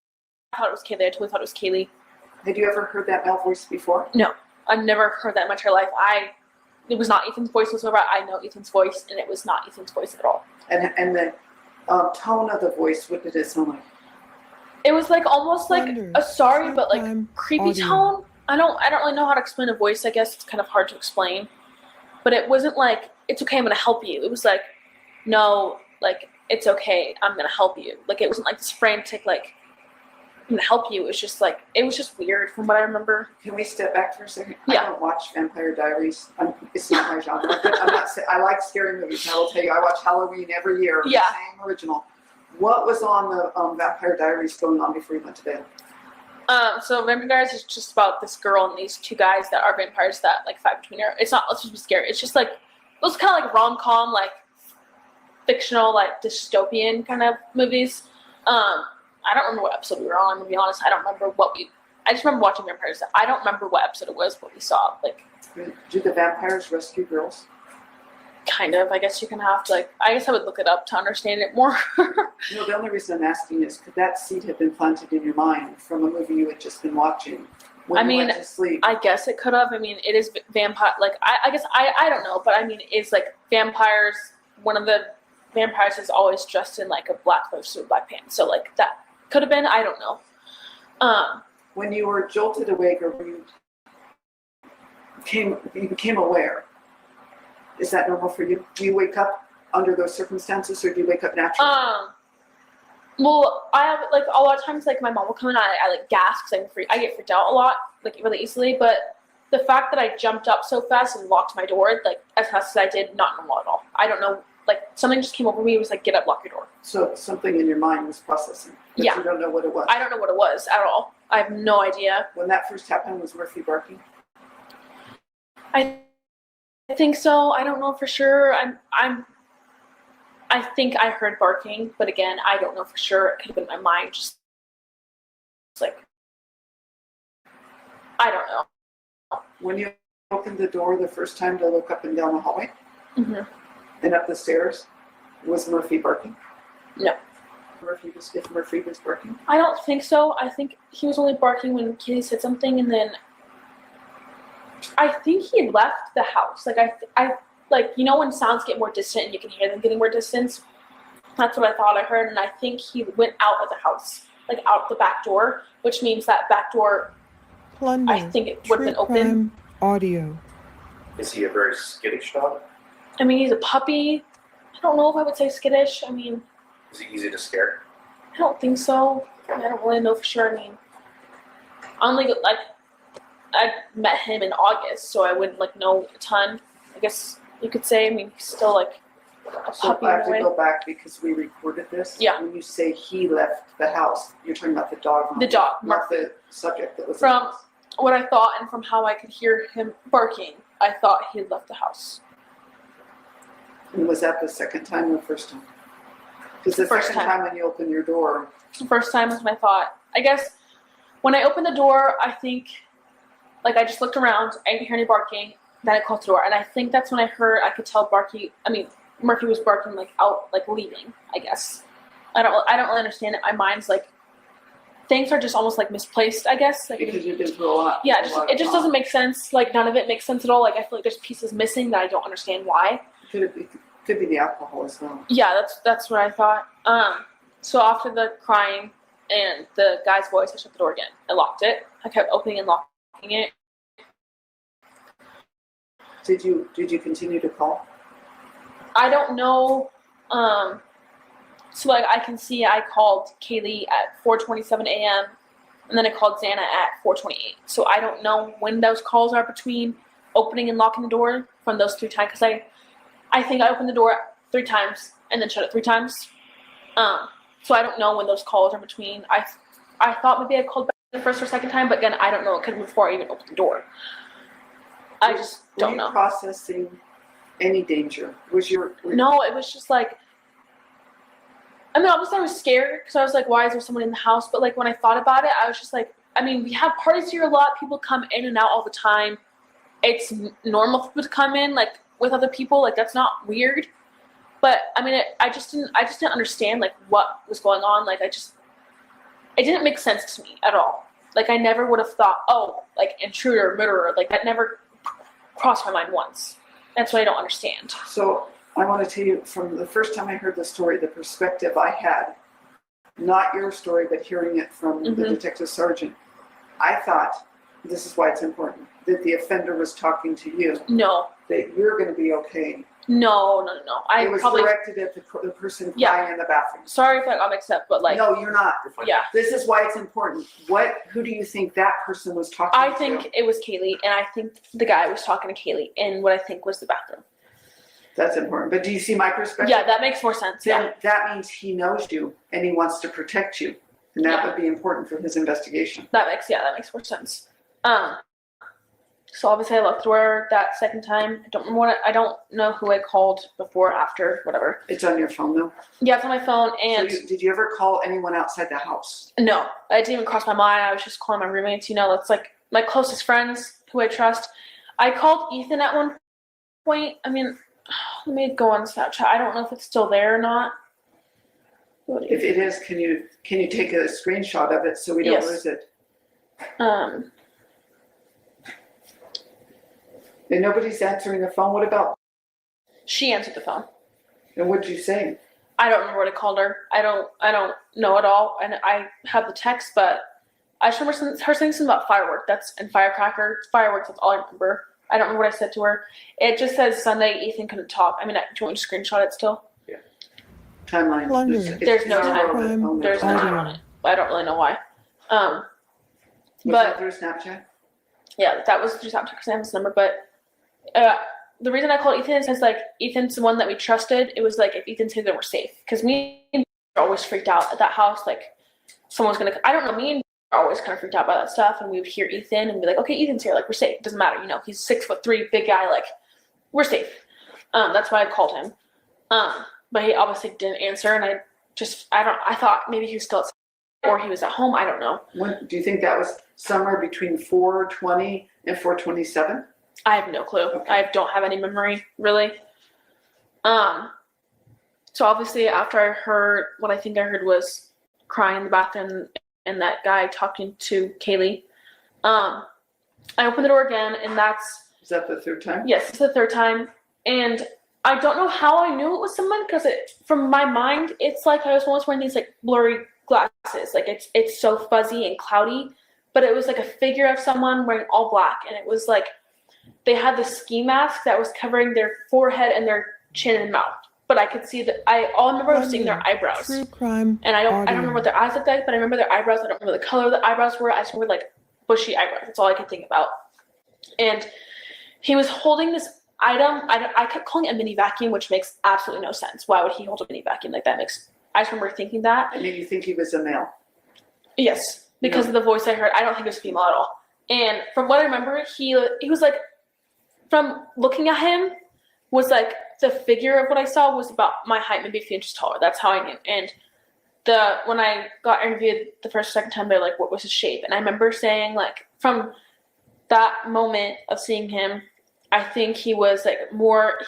I thought it was Kaylee. I totally thought it was Kaylee. Had you ever heard that male voice before? No, I've never heard that in my entire life. It was not Ethan's voice whatsoever. I know Ethan's voice, and it was not Ethan's voice at all. And the tone of the voice, what did it sound like? It was like almost like a sorry but like creepy audio. tone. I don't really know how to explain a voice. I guess it's kind of hard to explain. But it wasn't like, it's okay, I'm gonna help you. It was like, no, like, it's okay, I'm gonna help you. Like, it wasn't like this frantic, like, I'm gonna help you. It was just like, it was just weird from what I remember. Can we step back for a second? Yeah. I don't watch Vampire Diaries. It's not my genre. But I'm not saying, I like scary movies. And I will tell you, I watch Halloween every year. Yeah. The same original. What was on the Vampire Diaries going on before you went to bed? So Vampire Diaries is just about this girl and these two guys that are vampires that like fight between her. It's not, let's just be scary. It's just like, it was kind of like rom-com, like fictional, like dystopian kind of movies. I don't remember what episode we were on, to be honest. I don't remember I just remember watching Vampires. I don't remember what episode it was, what we saw. Like, Do the vampires rescue girls? kind of, I guess you can have to, like, I guess I would look it up to understand it more. No, the only reason I'm asking is could that seed have been planted in your mind from a movie you had just been watching when you went to sleep? I guess it could have. I mean, it is vampire, like, I guess, I don't know, but I mean, it's like vampires, one of the vampires is always dressed in like a black clothes suit, black pants, so like that could have been, I don't know. When you were jolted awake or when you became aware, is that normal for you? Do you wake up under those circumstances or do you wake up naturally? Well, I have, like, a lot of times, like, my mom will come in and I like gasp because I get freaked out a lot, like, really easily, but the fact that I jumped up so fast and locked my door, like, as fast as I did, not normal at all. I don't know, like, something just came over me, it was like, get up, lock your door. So something in your mind was processing, but Yeah. you don't know what it was. I don't know what it was at all. I have no idea. When that first happened, was Murphy barking? I think so. I don't know for sure. I think I heard barking, but again, I don't know for sure. It could have been my mind. Just like, I don't know. When you opened the door the first time to look up and down the hallway Mm-hmm. and up the stairs, was Murphy barking? No. If Murphy was barking? I don't think so. I think he was only barking when Kitty said something, and then I think he left the house. Like I like, you know when sounds get more distant and you can hear them getting more distant? That's what I thought I heard, and I think he went out of the house, like out the back door, which means that back door, Plunder. I think it would have been True open. crime audio. Is he a very skittish dog? I mean, he's a puppy. I don't know if I would say skittish. I mean, Is he easy to scare? I don't think so. I don't really know for sure. I mean, I met him in August, so I wouldn't like know a ton. I guess you could say. I mean, he's still like a So puppy I in have a way. to go back because we recorded this. Yeah. When you say he left the house, you're talking about the dog. The dog, Not the subject that was in From- the house. What I thought, and from how I could hear him barking, I thought he had left the house. And was that the second time or first time? Because the First second time. time when you opened your door, The first time was when I thought. I guess when I opened the door, I think, like I just looked around. I didn't hear any barking. Then I closed the door, and I think that's when I could tell Murphy was barking like out, like leaving. I guess I don't really understand it. My mind's like things are just almost like misplaced. I guess like because you've been through a lot. yeah, a lot it of just trauma. doesn't make sense. Like none of it makes sense at all. Like I feel like there's pieces missing that I don't understand why. Could be the alcohol as well. Yeah, that's what I thought. So after the crying and the guy's voice, I shut the door again. I locked it. I kept opening and locking it. Did you continue to call? I don't know. So like I can see I called Kaylee at 4:27 a.m. and then I called Xana at 4:28. So I don't know when those calls are between opening and locking the door from those 3 times, because I think I opened the door 3 times and then shut it 3 times. So I don't know when those calls are between. I thought maybe I called back the first or second time, but again, I don't know. It could have been before I even opened the door. I just don't Were you know. processing any danger? No, it was just like, I mean, obviously I was scared because I was like, why is there someone in the house? But like when I thought about it, I was just like, I mean, we have parties here a lot. People come in and out all the time. It's normal for people to come in like with other people. Like that's not weird. But I mean, I just didn't understand like what was going on. Like it didn't make sense to me at all. Like I never would have thought, oh, like intruder, murderer. Like that never crossed my mind once. That's what I don't understand. So I want to tell you, from the first time I heard the story, the perspective I had, not your story, but hearing it from the detective sergeant, I thought, this is why it's important, that the offender was talking to you, No. that you're going to be okay. No. It was directed at the person crying in the bathroom. Sorry if I got mixed up, but like, No, you're not. yeah. This is why it's important. Who do you think that person was talking I to? think it was Kaylee, and I think the guy was talking to Kaylee in what I think was the bathroom. That's important. But do you see my perspective? Yeah, that makes more sense. Yeah. Then that means he knows you and he wants to protect you. And that would be important for his investigation. That makes more sense. So obviously I locked the door that second time. I don't know who I called before, after, whatever. It's on your phone though? Yeah, it's on my phone, and Did you ever call anyone outside the house? no, it didn't even cross my mind. I was just calling my roommates, that's like my closest friends who I trust. I called Ethan at one point. I mean, let me go on Snapchat. I don't know if it's still there or not. If it is, can you take a screenshot of it so we don't Yes. lose it? And nobody's answering the phone. What about? She answered the phone. And what'd you say? I don't remember what I called her. I don't know at all. And I have the text, but I just remember her saying something about fireworks. Fireworks. That's all I remember. I don't remember what I said to her. It just says Sunday Ethan couldn't talk. I mean, do you want me to screenshot it still? Timeline. Plunder. There's no it's time. not on the phone. There's no Audio. time on it. I don't really know why. Was But that through Snapchat? yeah, that was through Snapchat because I have his number. But the reason I called Ethan is like Ethan's the one that we trusted. It was like if Ethan said that we're safe, because me and are always freaked out at that house. Like someone's gonna. I don't know. Me and are always kind of freaked out by that stuff, and we would hear Ethan and be like, "Okay, Ethan's here. Like we're safe. It doesn't matter. He's 6'3", big guy. Like we're safe. That's why I called him. But he obviously didn't answer, and I thought maybe he was still at or he was at home. I don't know. When, do you think that was somewhere between 4:20 and 4:27? I have no clue. Okay. I don't have any memory, really. So obviously after I heard, what I think I heard was crying in the bathroom and that guy talking to Kaylee, I opened the door again, and Is that the third time? yes, it's the third time. And I don't know how I knew it was someone, because from my mind, it's like I was almost wearing these like blurry glasses. Like it's so fuzzy and cloudy, but it was like a figure of someone wearing all black, and it was like they had the ski mask that was covering their forehead and their chin and mouth. But I could see that all I remember was seeing their eyebrows. True crime. And I don't audio. remember what their eyes looked like, but I remember their eyebrows. I don't remember the color of the eyebrows were. I just remember like bushy eyebrows. That's all I could think about. And he was holding this item. I kept calling it a mini vacuum, which makes absolutely no sense. Why would he hold a mini vacuum? Like that makes, I just remember thinking that. And then you think he was a male? Yes, because of the voice I heard. I don't think it was female at all. And from what I remember, he was like, from looking at him, was like the figure of what I saw was about my height, maybe a few inches taller. That's how I knew. And when I got interviewed the first or second time, they're like, what was his shape? And I remember saying, like, from that moment of seeing him, I think he was like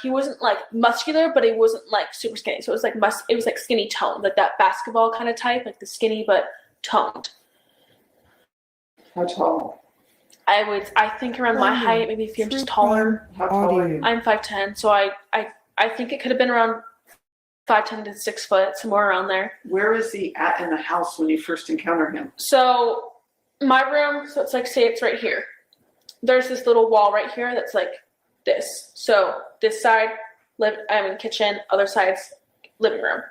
he wasn't like muscular, but he wasn't like super skinny. So it was like it was like skinny toned, like that basketball kind of type, like the skinny but toned. How tall? I think around my height, maybe a few inches taller. How tall are you? I'm 5'10", so I think it could have been around 5'10" to 6 foot, somewhere around there. Where is he at in the house when you first encounter him? So my room, so it's like, say it's right here. There's this little wall right here that's like this. So this side, kitchen, other side's living room.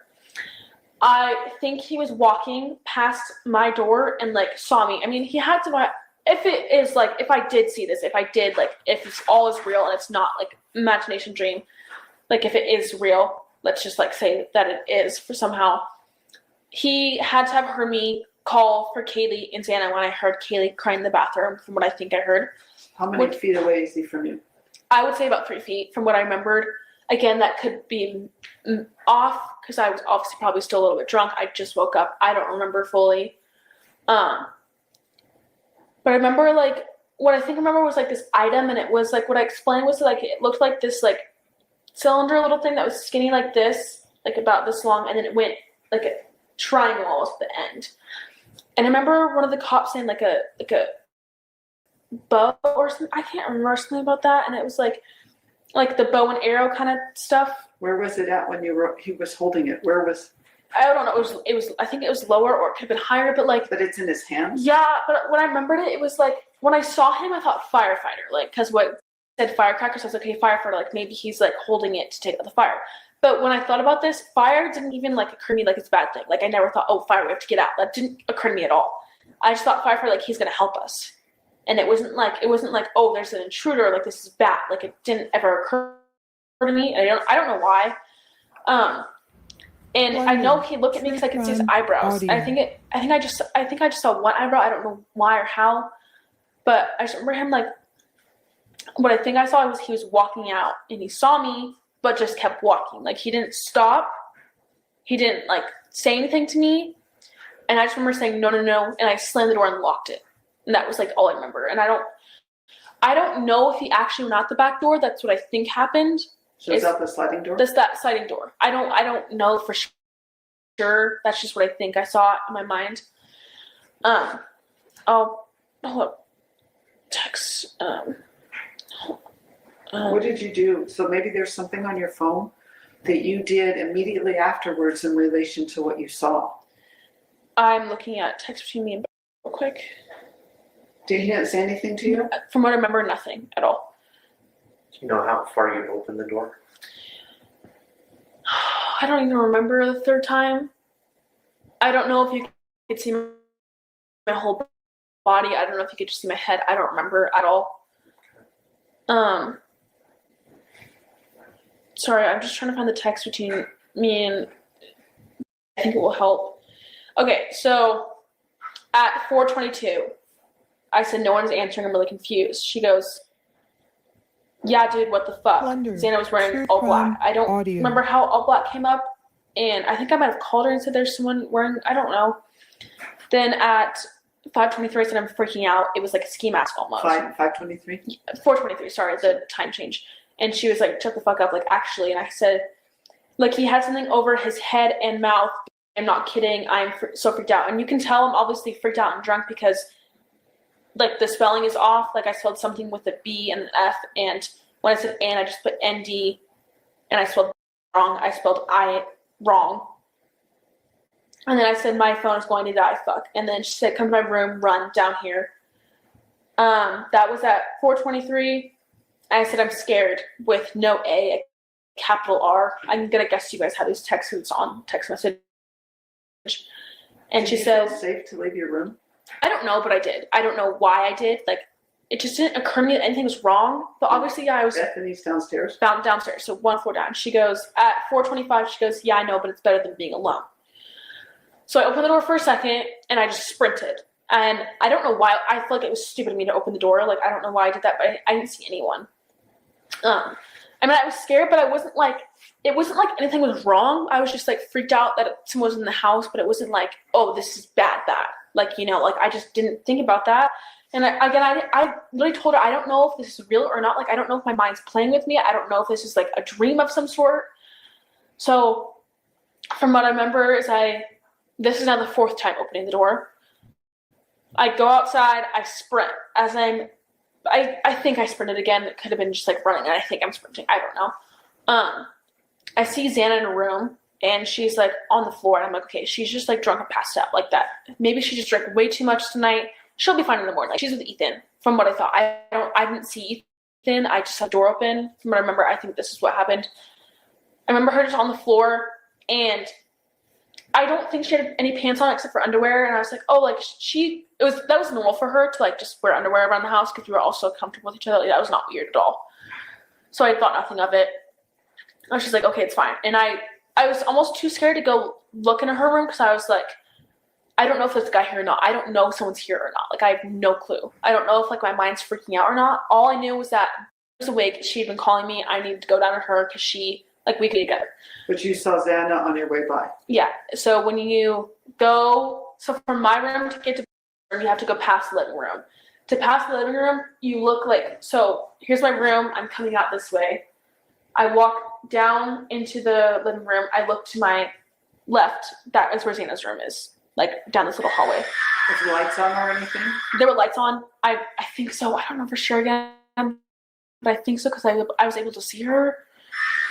I think he was walking past my door and like saw me. I mean, he had to. If I did see this, if it's all is real and it's not like imagination dream, like if it is real, let's just like say that it is for somehow. He had to have heard me call for Kaylee and Xana when I heard Kaylee crying in the bathroom, from what I think I heard. How many feet away is he from you? I would say about 3 feet from what I remembered. Again, that could be off because I was obviously probably still a little bit drunk. I just woke up. I don't remember fully. But I remember like what I think I remember was like this item, and it was like what I explained was like it looked like this like cylinder little thing that was skinny like this, like about this long, and then it went like a triangle almost at the end. And I remember one of the cops saying like a bow or something. I can't remember something about that, and it was like the bow and arrow kind of stuff. Where was it at when he was holding it? Where was? I don't know. It was. I think it was lower, or it could have been higher. But like. But it's in his hands. Yeah, but when I remembered it, it was like when I saw him, I thought firefighter. Like, because what said firecracker, so I was like, okay, firefighter. Like maybe he's like holding it to take out the fire. But when I thought about this, fire didn't even like occur to me like it's a bad thing. Like I never thought, oh, fire, we have to get out. That didn't occur to me at all. I just thought firefighter, like he's gonna help us. And it wasn't like oh, there's an intruder, like this is bad. Like it didn't ever occur to me. I don't know why. And I know he looked at me because I could see his eyebrows. I think I just saw one eyebrow. I don't know why or how, but I just remember him like. What I think I saw was he was walking out and he saw me, but just kept walking. Like he didn't stop. He didn't like say anything to me, and I just remember saying no, and I slammed the door and locked it. And that was like all I remember. And I don't know if he actually went out the back door. That's what I think happened. So is that the sliding door? That's that sliding door. I don't know for sure. That's just what I think I saw in my mind. I'll hold up. Text. What did you do? So maybe there's something on your phone that you did immediately afterwards in relation to what you saw. I'm looking at text between me and real quick. Did he say anything to you? From what I remember, nothing at all. Do you know how far you opened the door? I don't even remember the third time. I don't know if you could see my whole body. I don't know if you could just see my head. I don't remember at all. Sorry, I'm just trying to find the text between me and I think it will help. Okay, so at 4:22, I said no one's answering. I'm really confused. She goes, Yeah, dude, what the fuck? Plunder, Xana was wearing true all black. crime I don't audio. remember how all black came up, and I think I might have called her and said there's someone wearing, I don't know. Then at 5:23, I said I'm freaking out. It was like a ski mask almost. 5:23. 4:23, sorry, the time change. And she was like, shut the fuck up, like, actually. And I said, like, he had something over his head and mouth. I'm not kidding. I'm so freaked out. And you can tell I'm obviously freaked out and drunk because, like, the spelling is off. Like, I spelled something with a B and an F. And when I said and, I just put ND. And I spelled wrong. I spelled I wrong. And then I said, my phone is going to die, fuck. And then she said, come to my room, run down here. That was at 4:23. I said, I'm scared with no A, capital R. I'm going to guess you guys have these texts on text message. And she said, safe to leave your room? I don't know, but I did. I don't know why I did. Like, it just didn't occur to me that anything was wrong. But obviously, yeah, I was Bethany's downstairs? downstairs, so 1 floor down. She goes, at 4:25, she goes, yeah, I know, but it's better than being alone. So I opened the door for a second, and I just sprinted. And I don't know why. I feel like it was stupid of me to open the door. Like, I don't know why I did that, but I didn't see anyone. I mean, I was scared, but it wasn't like anything was wrong. I was just like freaked out that someone was in the house, but it wasn't like, oh, this is bad. Like, you know, like I just didn't think about that. And I literally told her, I don't know if this is real or not. Like, I don't know if my mind's playing with me. I don't know if this is like a dream of some sort. So from what I remember is this is now the 4th time opening the door. I go outside, I sprint I think I sprinted again. It could have been just like running, and I think I'm sprinting. I don't know. I see Xana in a room, and she's like on the floor, and I'm like, okay, she's just like drunk and passed out like that. Maybe she just drank way too much tonight. She'll be fine in the morning. Like, she's with Ethan, from what I thought. I didn't see Ethan. I just had the door open. From what I remember, I think this is what happened. I remember her just on the floor, and I don't think she had any pants on except for underwear, and I was like, oh, like that was normal for her to like just wear underwear around the house because we were all so comfortable with each other. Like, that was not weird at all. So I thought nothing of it. I was just like, okay, it's fine. And I was almost too scared to go look into her room because I was like, I don't know if there's a guy here or not. I don't know if someone's here or not. Like, I have no clue. I don't know if like my mind's freaking out or not. All I knew was that I was awake. She had been calling me. I needed to go down to her because we could be together. But you saw Xana on your way by. Yeah. So when you go, from my room to get to the room, you have to go past the living room. To pass the living room, you look like, so here's my room. I'm coming out this way. I walk down into the living room. I look to my left. That is where Xana's room is. Like, down this little hallway. Was the lights on or anything? There were lights on. I think so. I don't know for sure again. But I think so because I was able to see her.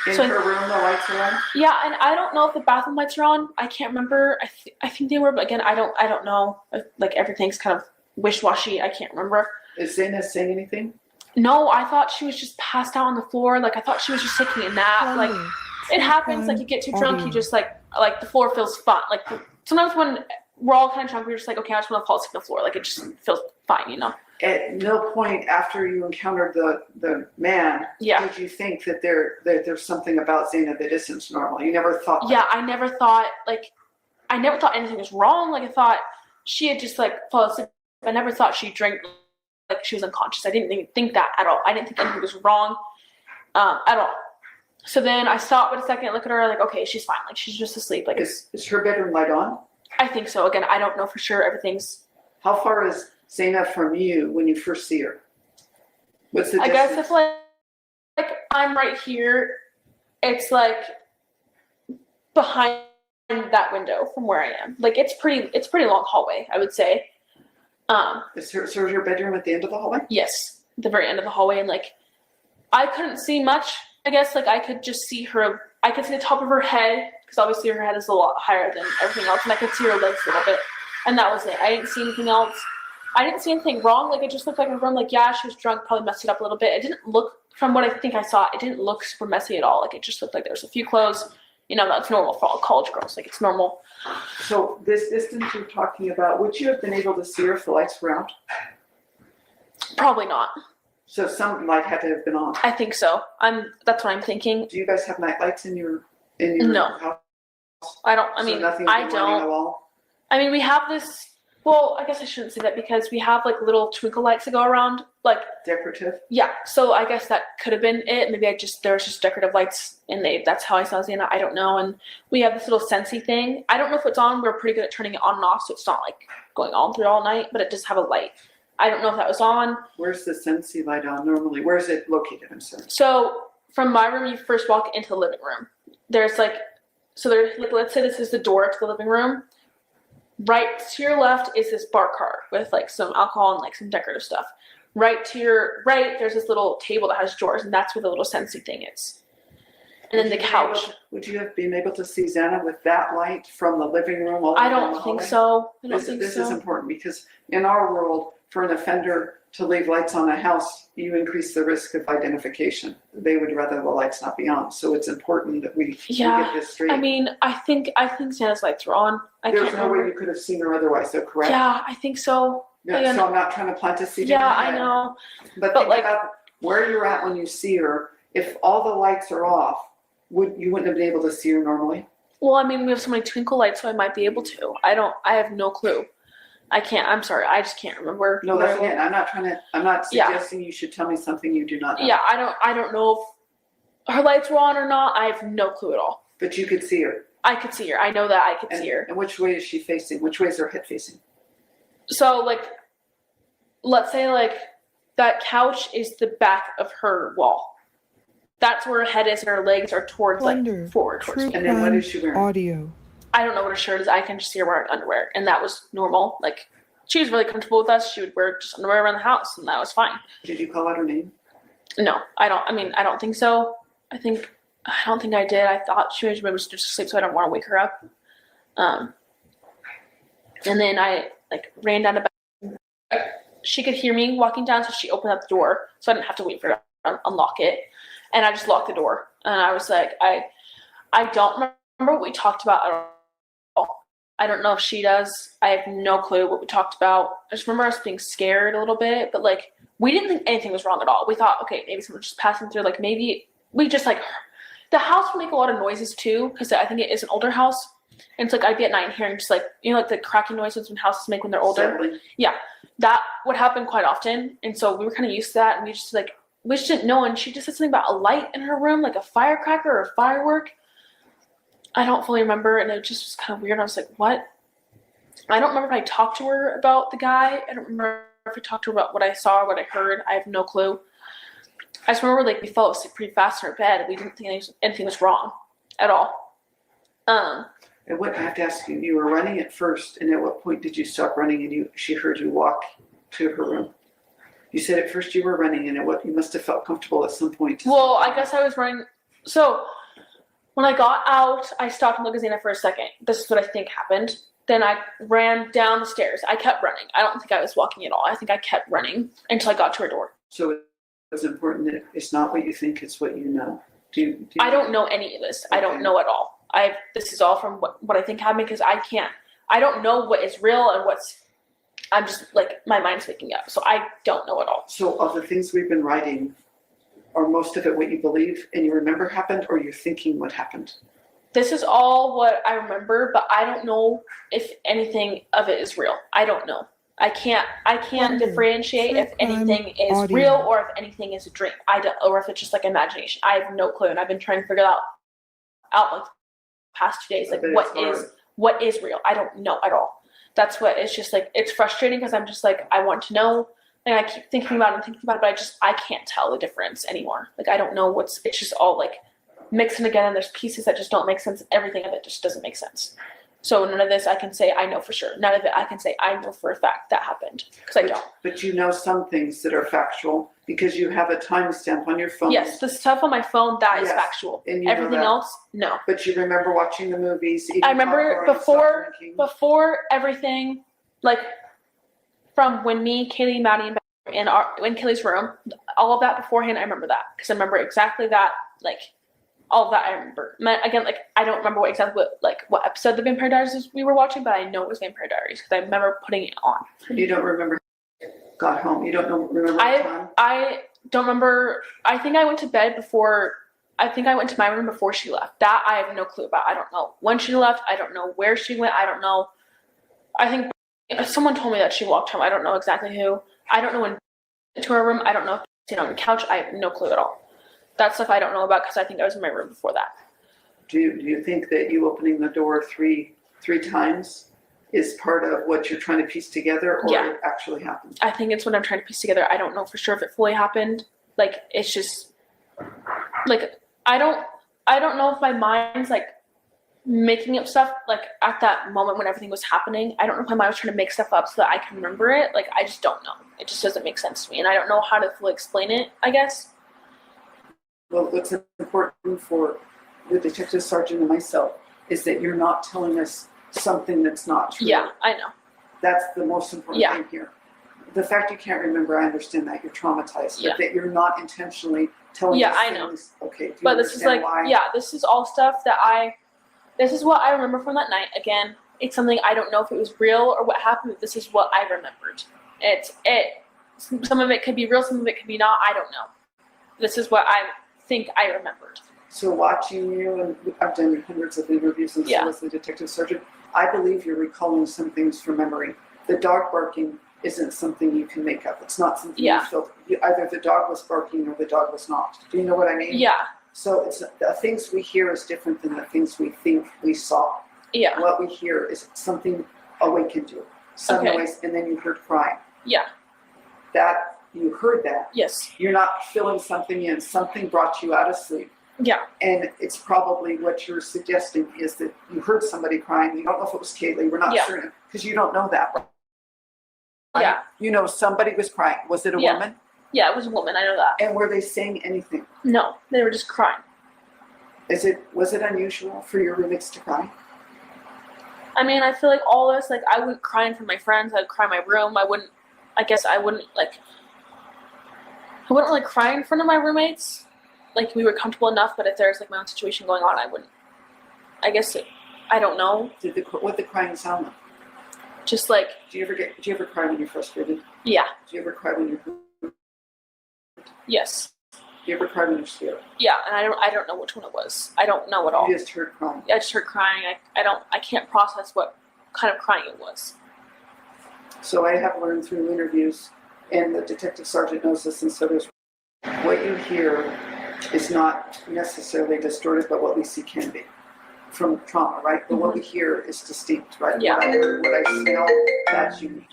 In her room, the lights are on? Yeah, and I don't know if the bathroom lights are on. I can't remember. I think they were, but again, I don't know. Like, everything's kind of wish-washy. I can't remember. Is Xana saying anything? No, I thought she was just passed out on the floor. Like, I thought she was just taking a nap. Like, it happens. Like, you get too drunk, you just like the floor feels fun. Like, sometimes when we're all kind of drunk, we're just like, okay, I just want to fall asleep on the floor. Like, it just feels fine, you know? At no point after you encountered the man, did you think that there's something about Xana that isn't normal? You never thought that? Yeah, I never thought anything was wrong. Like, I thought she had just like fallen asleep. I never thought she drank, like she was unconscious. I didn't even think that at all. I didn't think anything was wrong at all. So then I stopped for a second, look at her, like, okay, she's fine. Like, she's just asleep. Like, is her bedroom light on? I think so. Again, I don't know for sure. Everything's. How far is Xana from you when you first see her? What's the distance? I guess if like I'm right here, it's like behind that window from where I am. Like, it's pretty long hallway, I would say. Is her bedroom at the end of the hallway? Yes, the very end of the hallway, and like I couldn't see much. I guess like I could just see her. I could see the top of her head because obviously her head is a lot higher than everything else, and I could see her legs a little bit, and that was it. I didn't see anything else. I didn't see anything wrong. Like, it just looked like a room. Like, yeah, she was drunk, probably messed it up a little bit. It didn't look, from what I think I saw, it didn't look super messy at all. Like, it just looked like there was a few clothes. You know, that's normal for all college girls. Like, it's normal. So this distance you're talking about, would you have been able to see her if the lights were out? Probably not. So some light had to have been on. I think so. That's what I'm thinking. Do you guys have night lights in your No. house? I don't. I So mean, nothing I would be running at don't. all? I mean, we have this Well, I guess I shouldn't say that because we have like little twinkle lights that go around. Like, Decorative? yeah. So I guess that could have been it. Maybe there was just decorative lights and that's how I saw Xana. I don't know. And we have this little Scentsy thing. I don't know if it's on. We're pretty good at turning it on and off, so it's not like going on through all night, but it does have a light. I don't know if that was on. Where's the Scentsy light on normally? Where is it located? I'm sorry. So from my room, you first walk into the living room. There's like, let's say this is the door to the living room. Right to your left is this bar cart with like some alcohol and like some decorative stuff. Right to your right, there's this little table that has drawers, and that's where the little Scentsy thing is. And then the couch. Would you have been able to see Xana with that light from the living room? I don't think so. This is important because in our world, for an offender to leave lights on a house, you increase the risk of identification. They would rather the lights not be on. So it's important that we get this straight. I mean, I think Xana's lights were on. There's no way you could have seen her otherwise, though, correct? Yeah, I think so. Yeah, so I'm not trying to plant a seed. Yeah, I know. But think about where you're at when you see her. If all the lights are off, you wouldn't have been able to see her normally? Well, I mean, we have so many twinkle lights, so I might be able to. I have no clue. I can't. I'm sorry. I just can't remember. No, that's again. I'm not suggesting you should tell me something you do not know. Yeah, I don't know if her lights were on or not. I have no clue at all. But you could see her. I could see her. I know that I could see her. And which way is she facing? Which way is her head facing? So, like, let's say, like, that couch is the back of her wall. That's where her head is, and her legs are towards, like, forward. True and then what is she wearing? Audio. I don't know what her shirt is. I can just see her wearing underwear, and that was normal. Like, she was really comfortable with us. She would wear just underwear around the house, and that was fine. Did you call out her name? No, I don't think so. I don't think I did. I thought she was maybe just asleep, so I don't want to wake her up. And then I, like, ran down the back. She could hear me walking down, so she opened up the door, so I didn't have to wait for her to unlock it. And I just locked the door. And I was like, I don't remember what we talked about at all. I don't know if she does. I have no clue what we talked about. I just remember us being scared a little bit, but, like, we didn't think anything was wrong at all. We thought, okay, maybe someone's just passing through. Like, maybe we just, like, the house would make a lot of noises too, because I think it is an older house. And it's like I'd be at night hearing just, like, you know, like the cracking noises when houses make when they're older. Settling. Yeah, that would happen quite often. And so we were kind of used to that, and we just didn't know. And she just said something about a light in her room, like a firecracker or a firework. I don't fully remember, and it just was kind of weird. I was like, what? I don't remember if I talked to her about the guy. I don't remember if I talked to her about what I saw or what I heard. I have no clue. I just remember, like, we fell asleep pretty fast in our bed. We didn't think anything was wrong at all. And what I have to ask you, you were running at first, and at what point did you stop running and she heard you walk to her room? You said at first you were running, and you must have felt comfortable at some point. Well, I guess I was running. So when I got out, I stopped and looked at Xana for a second. This is what I think happened. Then I ran down the stairs. I kept running. I don't think I was walking at all. I think I kept running until I got to her door. So it's important that it's not what you think, it's what you know. I don't know any of this. Okay. I don't know at all. This is all from what I think happened, because I don't know what is real and I'm just, like, my mind's waking up. So I don't know at all. So of the things we've been writing, are most of it what you believe and you remember happened, or you're thinking what happened? This is all what I remember, but I don't know if anything of it is real. I don't know. I can't differentiate if anything is real or if anything is a dream. Or if it's just, like, imagination. I have no clue, and I've been trying to figure out like past 2 days, like, what is real. I don't know at all. That's what it's just, like, it's frustrating because I'm just like, I want to know, and I keep thinking about it, but I can't tell the difference anymore. Like, I don't know it's just all, like, mixing together, and there's pieces that just don't make sense. Everything of it just doesn't make sense. So none of this I can say I know for sure. None of it I can say I know for a fact that happened, because I don't. But you know some things that are factual because you have a timestamp on your phone. Yes, the stuff on my phone, that is factual. And everything else, no. But you remember watching the movies. I remember before everything, like, from when me, Kaylee, Maddie, and in Kaylee's room, all of that beforehand, I remember that, because I remember exactly that, like, all of that I remember. Again, like, I don't remember what episode of the Vampire Diaries we were watching, but I know it was Vampire Diaries because I remember putting it on. You don't remember got home? You don't remember the time? I don't remember. I think I went to bed before. I think I went to my room before she left. That I have no clue about. I don't know when she left. I don't know where she went. I don't know. I think someone told me that she walked home. I don't know exactly who. I don't know when to her room. I don't know if she's on the couch. I have no clue at all. That stuff I don't know about because I think I was in my room before that. Do you think that you opening the door three times is part of what you're trying to piece together, or Yeah. it actually happened? I think it's what I'm trying to piece together. I don't know for sure if it fully happened. Like, it's just, like, I don't know if my mind's, like, making up stuff, like, at that moment when everything was happening. I don't know if my mind was trying to make stuff up so that I can remember it. Like, I just don't know. It just doesn't make sense to me, and I don't know how to fully explain it, I guess. Well, what's important for the detective sergeant and myself is that you're not telling us something that's not true. Yeah, I know. That's the most important Yeah. thing here. The fact you can't remember, I understand that, you're traumatized, Yeah. but that you're not intentionally telling Yeah, us I know. things. Okay, do you But this is understand like, why? yeah, this is all stuff that this is what I remember from that night. Again, it's something I don't know if it was real or what happened, but this is what I remembered. Some of it could be real, some of it could be not, I don't know. This is what I think I remembered. So watching you, and I've done hundreds of interviews and so Yeah. as the detective sergeant, I believe you're recalling some things from memory. The dog barking isn't something you can make up. It's not something Yeah. you feel. Either the dog was barking or the dog was not. Do you know what I mean? Yeah, So it's the things we hear is different than the things we think we saw. yeah, What we hear is something awakened you, some Okay. noise, and then you heard crying. yeah, That you heard that. yes, You're not filling something in. Something brought you out of sleep. yeah, And it's probably what you're suggesting is that you heard somebody crying. You don't know if it was Kaylee. We're not Yeah. certain because you don't know that. Right? yeah, You know somebody was crying. Was it a Yeah. woman? yeah, it was a woman, I know that. And were they saying anything? No, they were just crying. Was it unusual for your roommates to cry? I mean, I feel like all this, like, I wouldn't cry in front of my friends, I'd cry in my room, I wouldn't really cry in front of my roommates. Like, we were comfortable enough, but if there's, like, my own situation going on, I wouldn't. I guess, I don't know, What the crying sound like? just like, Do you ever cry when you're frustrated? yeah, Do you ever cry when you're? yes, Do you ever cry when you're scared? yeah, and I don't know which one it was. I don't know at all. You just heard crying. I just heard crying. I can't process what kind of crying it was. So I have learned through interviews, and the detective sergeant knows this, and so does. What you hear is not necessarily distorted, but what we see can be from trauma, right? But what we hear is distinct, right? Yeah. What I hear, what I smell, that's unique.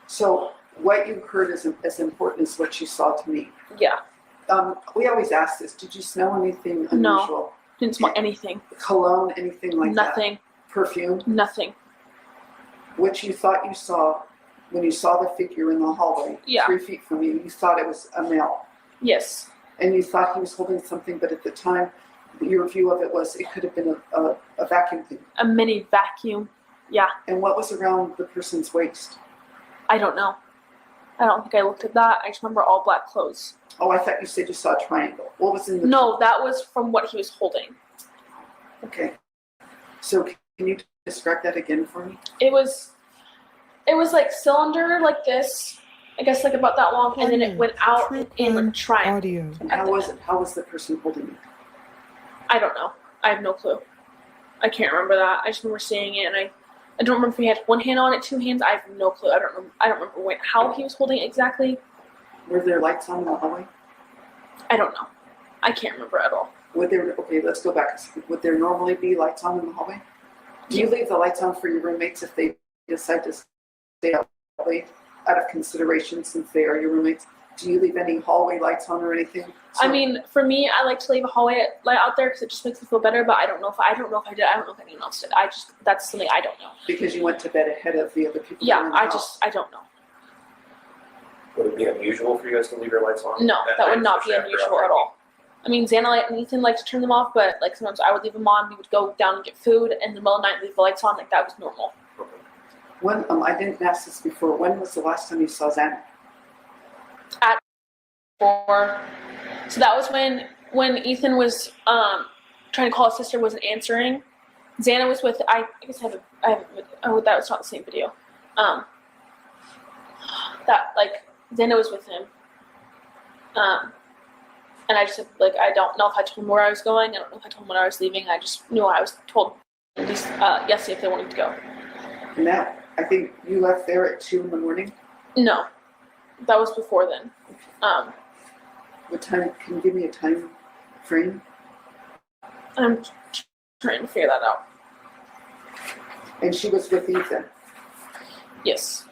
So what you heard is as important as what you saw to me. Yeah, We always ask this, did you smell anything No. unusual? didn't smell anything. Cologne, anything like that? Nothing. Perfume? Nothing. What you thought you saw when you saw the figure in the hallway, Yeah. 3 feet from you, you thought it was a male. Yes. And you thought he was holding something, but at the time, your view of it was it could have been a vacuum cleaner. A mini vacuum. Yeah. And what was around the person's waist? I don't know. I don't think I looked at that. I just remember all black clothes. Oh, I thought you said you saw a triangle. What was in the? No, that was from what he was holding. Okay. So can you describe that again for me? It was like cylinder like this. I guess like about that long, and then it went out True in crime like triangle. audio. And how was it? How was the person holding it? I don't know. I have no clue. I can't remember that. I just remember seeing it, and I don't remember if he had one hand on it, two hands. I have no clue. I don't remember how he was holding it exactly. Were there lights on in the hallway? I don't know. I can't remember at all. Okay, let's go back a second. Would there normally be lights on in the hallway? Do you leave the lights on for your roommates if they decide to stay out late out of consideration since they are your roommates? Do you leave any hallway lights on or anything? I mean, for me, I like to leave a hallway light out there because it just makes me feel better. But I don't know if I did. I don't know if anyone else did. That's something I don't know. Because you went to bed ahead of the other people. Yeah, in the house. I don't know. Would it be unusual for you guys to leave your lights on? No, that would not be especially after unusual a at all. I mean, Xana and Ethan like to turn them off, but like sometimes I would leave them on. We would go down and get food, and in the middle of the night leave the lights on. Like that was normal. Okay. When I didn't ask this before. When was the last time you saw Xana? So that was when Ethan was trying to call his sister, wasn't answering. Xana was with I guess I have oh, that was not the same video. That like Xana was with him. And I just like I don't know if I told him where I was going. I don't know if I told him when I was leaving. I just knew I was told yesterday if they wanted to go. And that, I think you left there at 2 in the morning. No, that was before then. What time, can you give me a time frame? I'm trying to figure that out. And she was with Ethan. Yes.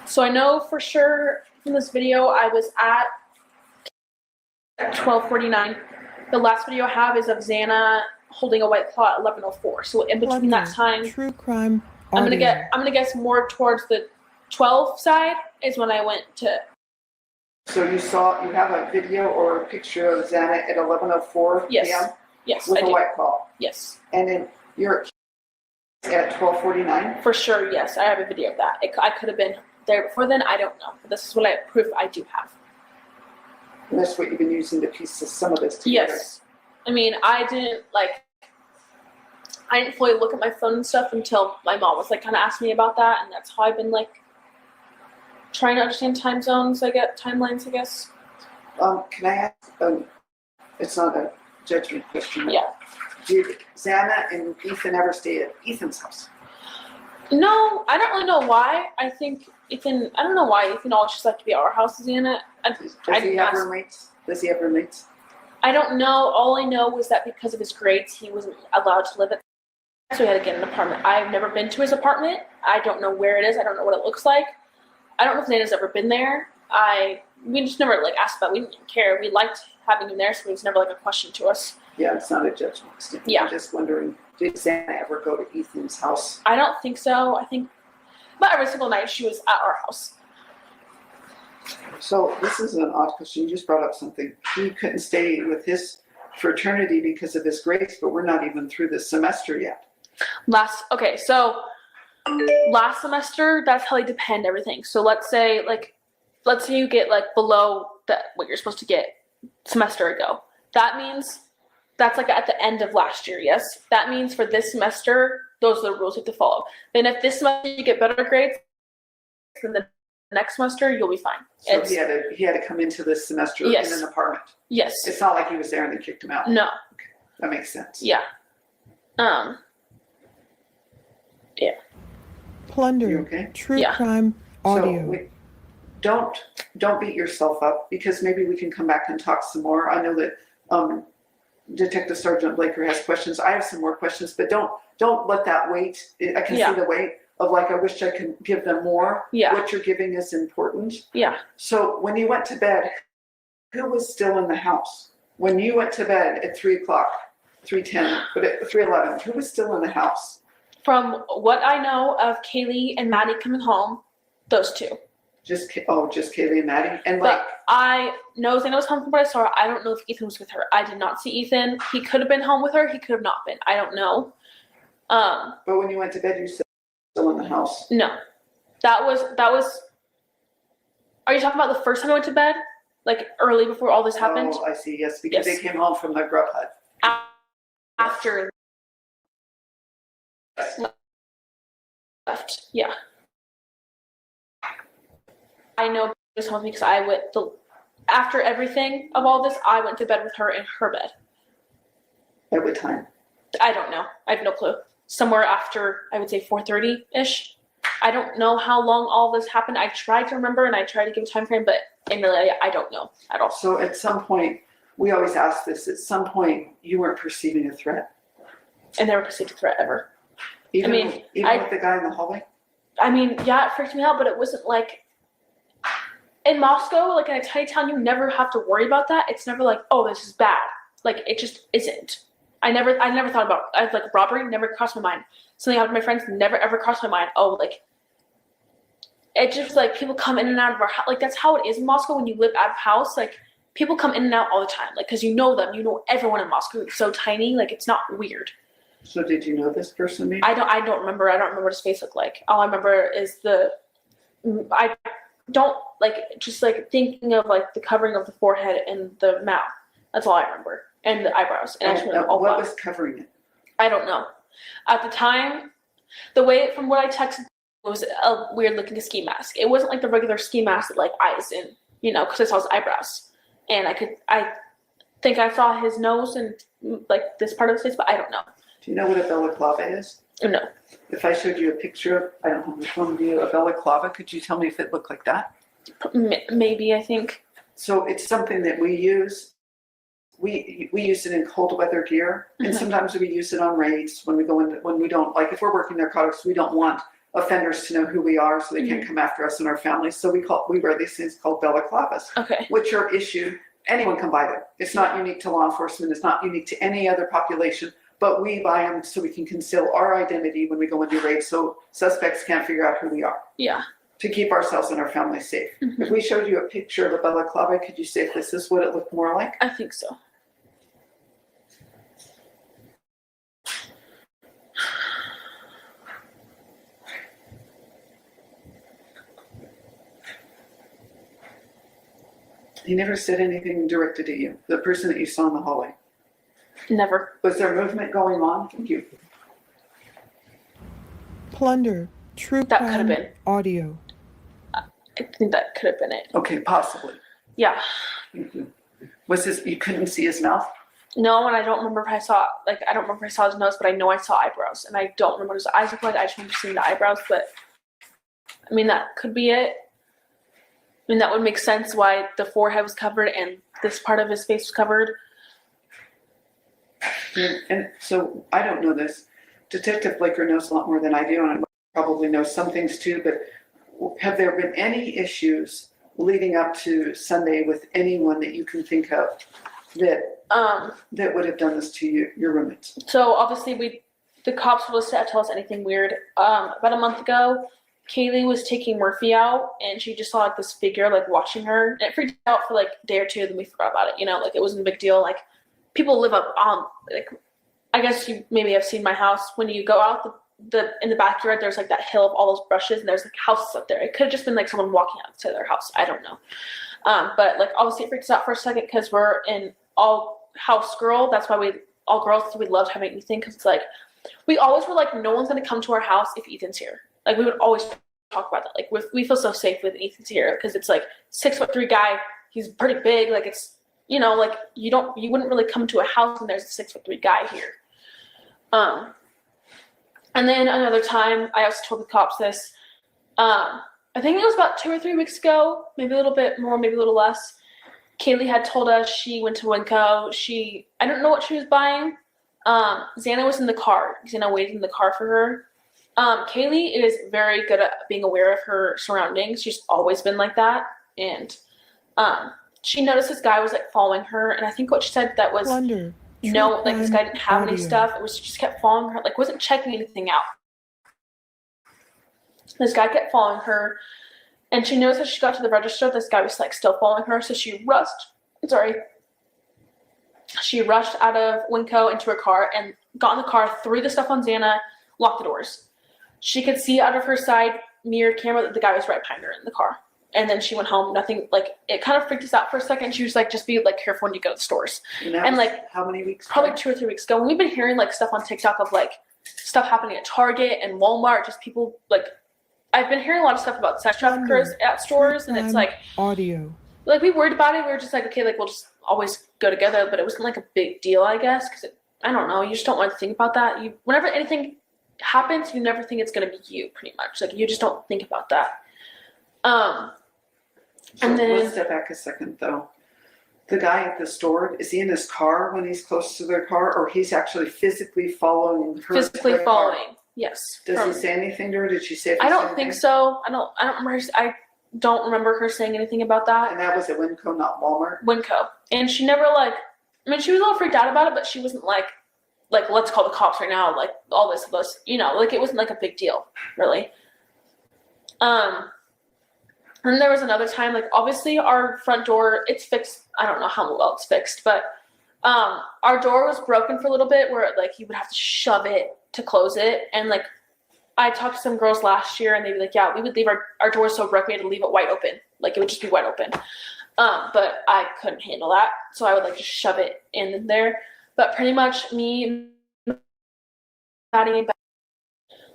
So I know for sure from this video I was at 12:49. The last video I have is of Xana holding a white claw at 11:04. So in between that time, True crime I'm audio. gonna guess more towards the 12 side is when I went to. So you have a video or a picture of Xana at 11:04 Yes. p.m. Yes, with I a do. white claw. Yes, And then you're at 12:49. for sure. Yes, I have a video of that. I could have been there before then. I don't know. But this is what proof I do have. And that's what you've been using to piece some of this together. Yes. I mean, I didn't fully look at my phone and stuff until my mom was kind of asking me about that, and that's how I've been trying to understand time zones. Timelines, I guess. Can I ask? It's not a judgment question. Yeah. Did Xana and Ethan ever stay at Ethan's house? No, I don't really know why. I think Ethan. I don't know why Ethan always just liked to be at our house, Xana. Does he have roommates? Does he have roommates? I don't know. All I know was that because of his grades, he wasn't allowed to live at. So he had to get an apartment. I've never been to his apartment. I don't know where it is. I don't know what it looks like. I don't know if Xana's ever been there. We just never asked about it. We didn't care. We liked having him there, so it was never a question to us. Yeah, it's not a judgment. Yeah. I'm just wondering, did Xana ever go to Ethan's house? I don't think so. I think about every single night she was at our house. So this is an odd question. You just brought up something. He couldn't stay with his fraternity because of his grades, but we're not even through this semester yet. So last semester, that's how they depend everything. So let's say you get below what you're supposed to get semester ago. That means that's at the end of last year, yes? That means for this semester, those are the rules you have to follow. Then if this semester you get better grades, then the next semester you'll be fine. So he had to come into this semester Yes. in an apartment. Yes. It's not like he was there and they kicked him out. No. Okay. That makes sense. Yeah. Yeah. Plunder. You okay? True Yeah. crime audio. So don't beat yourself up, because maybe we can come back and talk some more. I know that Detective Sergeant Blaker has questions. I have some more questions, but don't let that wait. I can see the weight of I wish I could give them more. Yeah. What you're giving is important. Yeah. So when you went to bed, who was still in the house? When you went to bed at 3 o'clock, 3:10, but at 3:11, who was still in the house? From what I know of Kaylee and Maddie coming home, those two. Just Kaylee and Maddie? And But I know Xana was home from what I saw. I don't know if Ethan was with her. I did not see Ethan. He could have been home with her. He could have not been. I don't know. but when you went to bed, you said still in the house. No. That was. Are you talking about the first time I went to bed? Early before all this happened? Oh, I see. Yes, because Yes. they came home from the grub hut. After left. Yeah. I know this home because I went after everything of all this, I went to bed with her in her bed. At what time? I don't know. I have no clue. Somewhere after, I would say 4:30-ish. I don't know how long all this happened. I tried to remember and I tried to give a time frame, but in reality, I don't know at all. So at some point, we always ask this, at some point, you weren't perceiving a threat? I never perceived a threat ever. Even with the guy in the hallway? I mean, yeah, it freaked me out, but it wasn't in Moscow, in a tiny town, you never have to worry about that. It's never oh, this is bad. It just isn't. I never thought about robbery, never crossed my mind. Something happened to my friends, never ever crossed my mind. Oh, it just people come in and out of our house. That's how it is in Moscow when you live out of house. People come in and out all the time. Because you know them, you know everyone in Moscow. It's so tiny, it's not weird. So did you know this person maybe? I don't remember. I don't remember what his face looked like. All I remember is I don't just thinking of the covering of the forehead and the mouth. That's all I remember. And the eyebrows. And what was covering it? I don't know. At the time, the way from what I texted was a weird looking ski mask. It wasn't the regular ski mask that eyes and because I saw his eyebrows, and I think I saw his nose and like this part of his face, but I don't know. Do you know what a balaclava is? No. If I showed you a picture of, I don't know which one of you, a balaclava, could you tell me if it looked like that? Maybe, I think. So it's something that we use. We use it in cold weather gear, and sometimes we use it on raids when we go into, when we don't, like if we're working narcotics, we don't want offenders to know who we are so they can't come after us and our families. So we wear these things called balaclavas, Okay. which are issued, anyone can buy them. It's not unique to law enforcement, it's not unique to any other population, but we buy them so we can conceal our identity when we go into raids so suspects can't figure out who we are. Yeah. To keep ourselves and our families safe. If we showed you a picture of a balaclava, could you say if this is what it looked more like? I think so. He never said anything directed at you, the person that you saw in the hallway. Never. Was there movement going on? Thank you. Plunder. True That could have crime been. audio. I think that could have been it. Okay, possibly. Yeah. Thank you. Was this, you couldn't see his mouth? No, and I don't remember if I saw his nose, but I know I saw eyebrows, and I don't remember what his eyes looked like. I just remember seeing the eyebrows, but I mean, that could be it. I mean, that would make sense why the forehead was covered and this part of his face was covered. And so I don't know this. Detective Blaker knows a lot more than I do, and I probably know some things too, but have there been any issues leading up to Sunday with anyone that you can think of that would have done this to you, your roommates? So obviously the cops will tell us anything weird. About a month ago, Kaylee was taking Murphy out, and she just saw like this figure like watching her, and it freaked out for like a day or two. Then we forgot about it. Like it wasn't a big deal. Like people live up like I guess you maybe have seen my house. When you go out in the backyard, there's like that hill of all those brushes, and there's like houses up there. It could have just been like someone walking out to their house. I don't know. But like obviously it freaked us out for a second because we're an all house girl. That's why we loved having Ethan, because it's like we always were like, no one's gonna come to our house if Ethan's here. Like we would always talk about that. Like we feel so safe with Ethan's here because it's like 6'3" guy. He's pretty big. Like it's like you wouldn't really come to a house and there's a 6'3" guy here. And then another time, I also told the cops this. I think it was about 2 or 3 weeks ago, maybe a little bit more, maybe a little less. Kaylee had told us she went to Winco. I don't know what she was buying. Xana was in the car. Xana waited in the car for her. Kaylee is very good at being aware of her surroundings. She's always been like that. And she noticed this guy was like following her. And I think what she said that was Plunder. no, like this guy didn't have any audio. stuff. It was just kept following her, like wasn't checking anything out. This guy kept following her, and she noticed as she got to the register, this guy was like still following her. So she rushed out of Winco into her car and got in the car, threw the stuff on Xana, locked the doors. She could see out of her side mirror camera that the guy was right behind her in the car. And then she went home. Nothing, like it kind of freaked us out for a second. She was like, just be like careful when you go to the stores. And like how many weeks? Probably 2 or 3 weeks ago. And we've been hearing like stuff on TikTok of like stuff happening at Target and Walmart. Just people like, I've been hearing a lot of stuff about sex traffickers at stores, and it's like audio. Like we worried about it. We were just like, okay, like we'll just always go together. But it wasn't like a big deal, I guess, because I don't know. You just don't want to think about that. Whenever anything happens, you never think it's gonna be you. Pretty much, like you just don't think about that. And then let's step back a second though. The guy at the store, is he in his car when he's close to their car, or he's actually physically following her? Physically their following, car? Yes. Does he say anything to her? Did she say? I don't think so. I don't remember. I don't remember her saying anything about that. And that was at Winco, not Walmart. Winco, and she never like. I mean, she was a little freaked out about it, but she wasn't like let's call the cops right now. Like all this, like it wasn't like a big deal, really. And there was another time, like obviously our front door, it's fixed. I don't know how well it's fixed, but our door was broken for a little bit where like you would have to shove it to close it. And like I talked to some girls last year and they'd be like, yeah, we would leave our doors so broken, we had to leave it wide open. Like it would just be wide open. But I couldn't handle that. So I would like just shove it in there. But pretty much me, Maddie,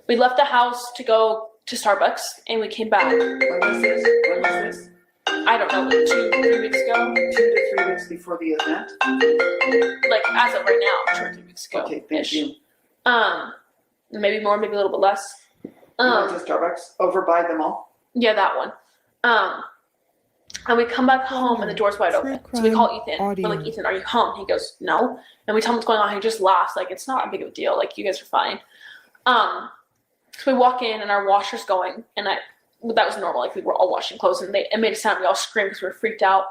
we left the house to go to Starbucks and we came back. When was this? I don't know, like 2-3 weeks ago. 2 to 3 weeks before the event? Like as of right now, 2 or 3 weeks ago. Okay, thank you. Maybe more, maybe a little bit less. You went to Starbucks over by them all? Yeah, that one. And we come back home and the door's wide open. So we call Ethan. We're like, Ethan, are you home? He goes, no. And we tell him what's going on. He just laughs. Like, it's not a big of a deal. Like, you guys are fine. So we walk in and our washer's going. And that was normal. Like, we were all washing clothes. And it made a sound. We all screamed because we were freaked out.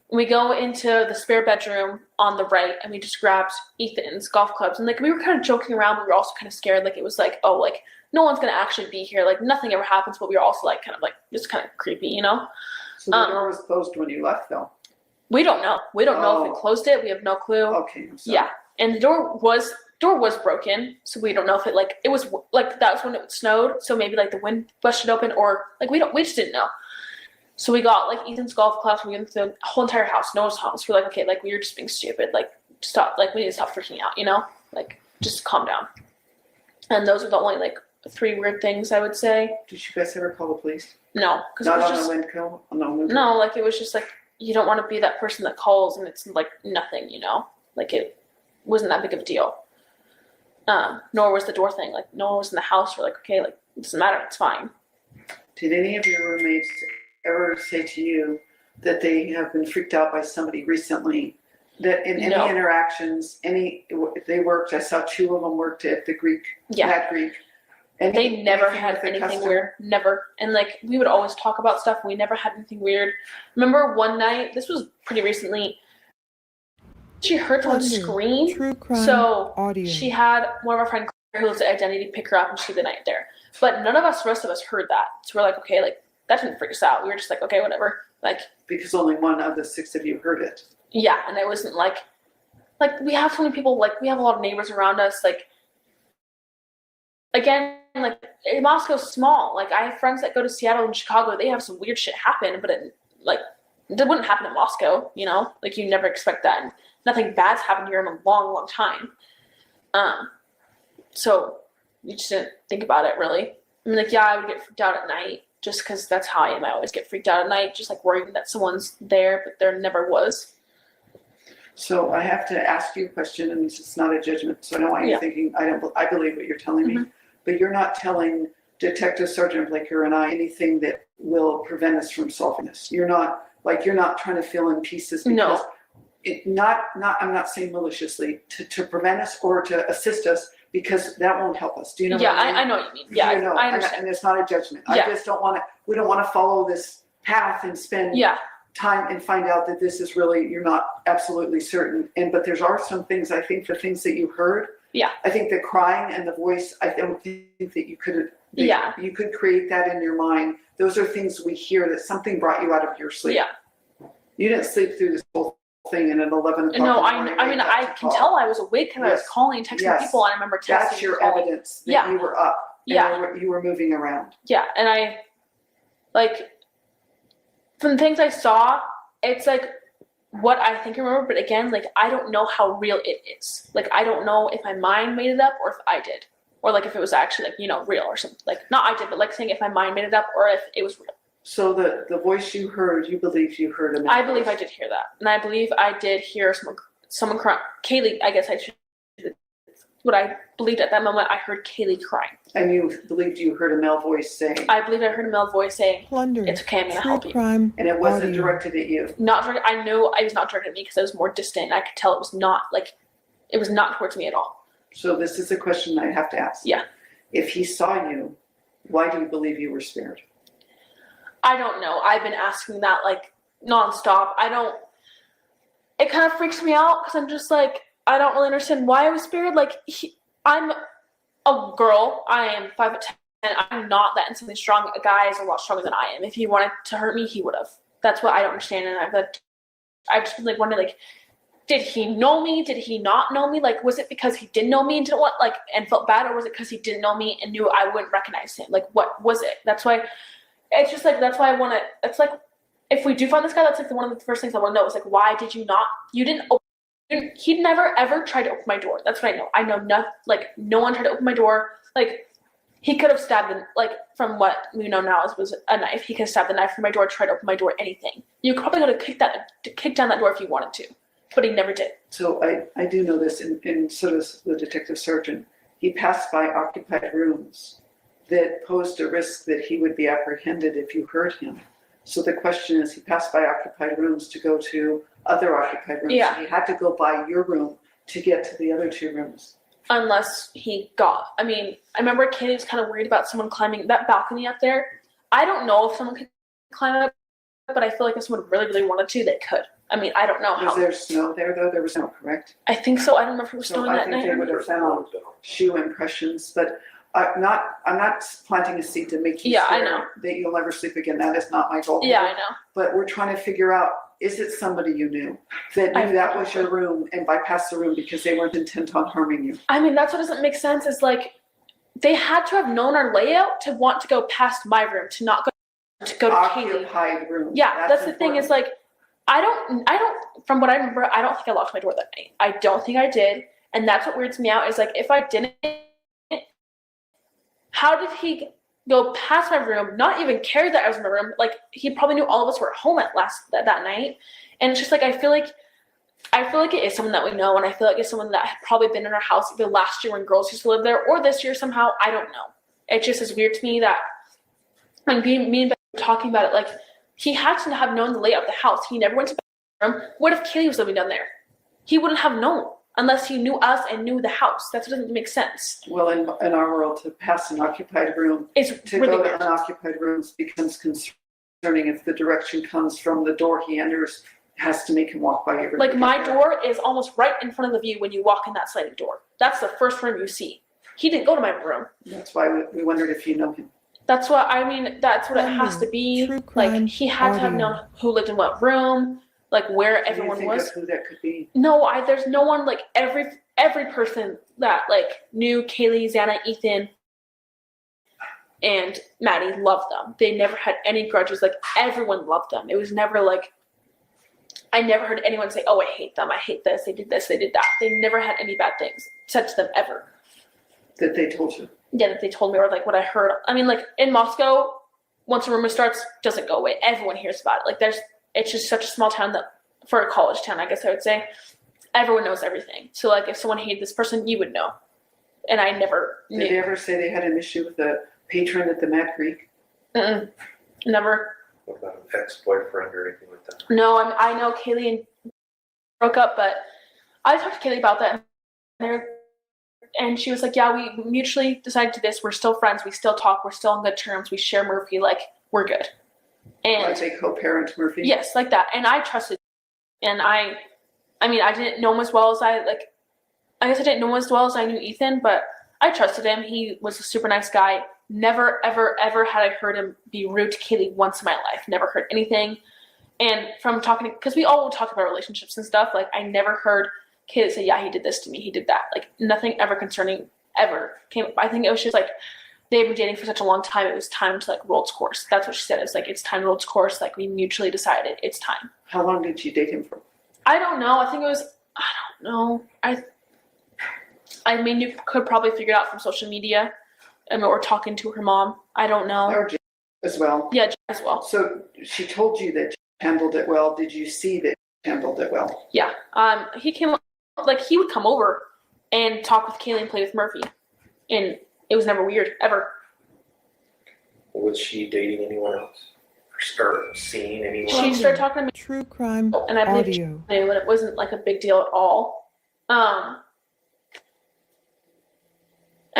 And we go into the spare bedroom on the right. And we just grabbed Ethan's golf clubs. And, like, we were kind of joking around. But we were also kind of scared. Like, it was like, oh, like, no one's going to actually be here. Like, nothing ever happens. But we were also, like, kind of, like, just kind of creepy, you know? So the door was closed when you left, though? We don't know. We don't know if it closed it. We have no clue. Okay. I'm sorry. Yeah. And the door was broken. So we don't know if it was like, that was when it snowed. So maybe like the wind busted open or like, we just didn't know. So we got like Ethan's golf clubs. We went through the whole entire house. No one's home. So we're like, okay, like we were just being stupid. Like stop. Like we need to stop freaking out, you know, like just calm down. And those are the only like 3 weird things I would say. Did you guys ever call the police? No, because Not it was on just the wind kill? no, like it was just like you don't want to be that person that calls and it's like nothing, you know, like it wasn't that big of a deal. Nor was the door thing. Like no one was in the house. We're like, okay, like it doesn't matter, it's fine. Did any of your roommates ever say to you that they have been freaked out by somebody recently? That in any interactions, they worked, I saw 2 of them worked at the Greek, Mad Greek. They never had anything weird. Never. And like we would always talk about stuff. We never had anything weird. Remember one night, this was pretty recently, she heard someone scream. True crime so audio. she had one of our friends who lives at Identity pick her up and stay the night there. But none of us, the rest of us heard that. So we're like, okay, like that didn't freak us out. We were just like, okay, whatever. Like because only 1 of the 6 of you heard it. Yeah, and it wasn't like we have so many people, like we have a lot of neighbors around us, like again, like Moscow's small. Like I have friends that go to Seattle and Chicago, they have some weird shit happen, but it wouldn't happen in Moscow, you know? Like you never expect that. And nothing bad's happened here in a long, long time. So you just didn't think about it really. I mean, like, yeah, I would get freaked out at night just because that's how I am. I always get freaked out at night, just like worrying that someone's there, but there never was. So I have to ask you a question, and it's not a judgment. So I know why you're thinking, I believe what you're telling me, but you're not telling Detective Sergeant Blaker and I anything that will prevent us from solving this. You're not trying to fill in pieces because I'm not saying maliciously to prevent us or to assist us because that won't help us. Do you know what I mean? I know what you mean. Yeah, you know, I understand. And it's not a judgment. Yeah. I just we don't want to follow this path and spend time and find out that this is really, you're not absolutely certain. But there are some things, I think the things that you heard, I think the crying and the voice, I don't think that you could, you could create that in your mind. Those are things we hear that something brought you out of your sleep. Yeah. You didn't sleep through this whole thing and at 11 o'clock. No, I mean, I can tell I was awake because I was calling and texting people, and I remember texting. That's your evidence that you were up and you were moving around. Yeah, and I, like, from the things I saw, it's like what I think I remember, but again, like, I don't know how real it is. Like, I don't know if my mind made it up or if I did. Or, like, if it was actually, like, you know, real or something. Like, not I did, but, like, saying if my mind made it up or if it was real. So the voice you heard, you believe you heard a I believe I did hear that. And I believe I did hear someone crying. Kaylee, I guess I should. What I believed at that moment, I heard Kaylee crying. And you believed you heard a male voice saying? I believed I heard a male voice saying, Plunder. It's okay, I'm going to help you. Crime and it wasn't audio. directed at you? Not directed. I know it was not directed at me because I was more distant. And I could tell it was not, like, it was not towards me at all. So this is a question I have to ask. Yeah. If he saw you, why do you believe you were spared? I don't know. I've been asking that, like, nonstop. It kind of freaks me out because I'm just like, I don't really understand why I was spared. Like, I'm a girl. I am 5'10". I'm not that insanely strong. A guy is a lot stronger than I am. If he wanted to hurt me, he would have. That's what I don't understand. And I've just been, like, wondering, like, did he know me? Did he not know me? Like, was it because he didn't know me and didn't want, like, and felt bad? Or was it because he didn't know me and knew I wouldn't recognize him? Like, what was it? That's why... It's just like, that's why I want to, it's like, if we do find this guy, that's like one of the first things I want to know is like, why did you not, he never ever tried to open my door. That's what I know. I know nothing, like, no one tried to open my door. Like, He could have stabbed the, like, from what we know now was a knife. He could have stabbed the knife through my door, tried to open my door, anything. You probably could have kicked down that door if you wanted to, but he never did. So I do know this, and so does the detective sergeant. He passed by occupied rooms that posed a risk that he would be apprehended if you heard him. So the question is, he passed by occupied rooms to go to other occupied rooms. Yeah. He had to go by your room to get to the other 2 rooms. Unless he got, I mean, I remember Katie was kind of worried about someone climbing that balcony up there. I don't know if someone could climb up, but I feel like if someone really, really wanted to, they could. I mean, I don't know how. Was there snow there, though? There was snow, correct? I think so. I don't know if it was So snowing I that think night. they would have found shoe impressions, but I'm not planting a seed to make you Yeah, I scared know. that you'll never sleep again. That is not my goal. Yeah, I know. But we're trying to figure out, is it somebody you knew that knew that was your room and bypassed the room because they weren't intent on harming you? I mean, that's what doesn't make sense is like, they had to have known our layout to want to go past my room, to not go to Katie. Occupied room. Yeah, that's the thing important. is like, I don't, from what I remember, I don't think I locked my door that night. I don't think I did. And that's what weirds me out is like, if I didn't, how did he go past my room, not even care that I was in my room? Like, he probably knew all of us were at home that night. And it's just like, I feel like it is someone that we know. And I feel like it's someone that had probably been in our house either last year when girls used to live there or this year somehow. I don't know. It just is weird to me that when me and Ben were talking about it, like, he had to have known the layout of the house. He never went to the bathroom. What if Kaylee was living down there? He wouldn't have known unless he knew us and knew the house. That doesn't make sense. Well, in our world, to pass an occupied room, It's to really go weird. to unoccupied rooms becomes concerning if the direction comes from the door he enters, has to make him walk by your room. Like, my door is almost right in front of the view when you walk in that sliding door. That's the first room you see. He didn't go to my room. That's why we wondered if you know him. That's what I mean. That's what it has to be. True Like, crime he had to have audio. known who lived in what room, like where What do you everyone think was. of who that could be? No, there's no one, like, every person that, like, knew Kaylee, Xana, Ethan, and Maddie loved them. They never had any grudges. Like, everyone loved them. It was never like, I never heard anyone say, oh, I hate them. I hate this. They did this. They did that. They never had any bad things said to them ever. That they told you? Yeah, that they told me, or like what I heard. I mean, like, in Moscow, once a rumor starts, doesn't go away. Everyone hears about it. Like, it's just such a small town that, for a college town, I guess I would say, everyone knows everything. So, like, if someone hated this person, you would know. And I never Did they knew. ever say they had an issue with a patron at the Mad Creek? Never. What about an ex-boyfriend or anything like that? No, I know Kaylee broke up, but I talked to Kaylee about that, and she was like, yeah, we mutually decided to do this. We're still friends. We still talk. We're still on good terms. We share Murphy. Like, we're good. And Like they co-parent Murphy? yes, like that. And I trusted, and I mean, I didn't know him as well as I didn't know him as well as I knew Ethan, but I trusted him. He was a super nice guy. Never, ever, ever had I heard him be rude to Kaylee once in my life. Never heard anything. And from talking to, because we all talk about relationships and stuff, like, I never heard Kaylee say, yeah, he did this to me, he did that. Like, nothing ever concerning ever came up. I think it was just like, they've been dating for such a long time, it was time to, like, roll its course. That's what she said. It's like, it's time to roll its course. Like, we mutually decided it's time. How long did you date him for? I don't know. I think it was, I don't know. I mean, you could probably figure it out from social media. I mean, or talking to her mom. I don't know. Or Jane as well? Yeah, as well. So she told you that she handled it well. Did you see that she handled it well? Yeah. He came, like, he would come over and talk with Kaylee and play with Murphy. And it was never weird, ever. Was she dating anyone else? Or seeing anyone She else? started talking to me, True crime and I believe she audio. knew, and it wasn't, like, a big deal at all. I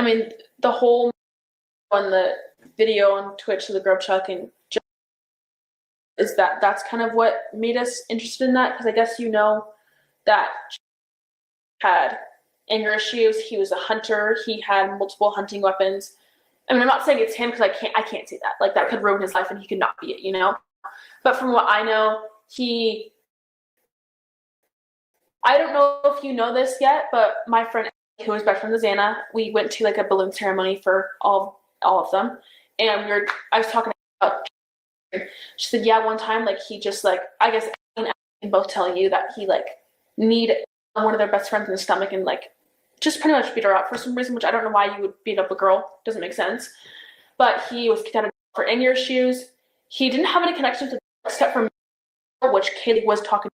mean, the whole on the video on Twitch of the grub chuck and is that's kind of what made us interested in that, because I guess you know that had anger issues. He was a hunter. He had multiple hunting weapons. I mean, I'm not saying it's him because I can't say that. Like, that could ruin his life and he could not be it, you know? But from what I know, I don't know if you know this yet, but my friend who was best friend with Xana, we went to, like, a balloon ceremony for all of them. And I was talking about, she said, yeah, one time, like, he just, like, I guess I can both tell you that he, like, kneed one of their best friends in the stomach and, like, just pretty much beat her up for some reason, which I don't know why you would beat up a girl. Doesn't make sense. But he was kicked out of for in your shoes. He didn't have any connections except for which Kaylee was talking,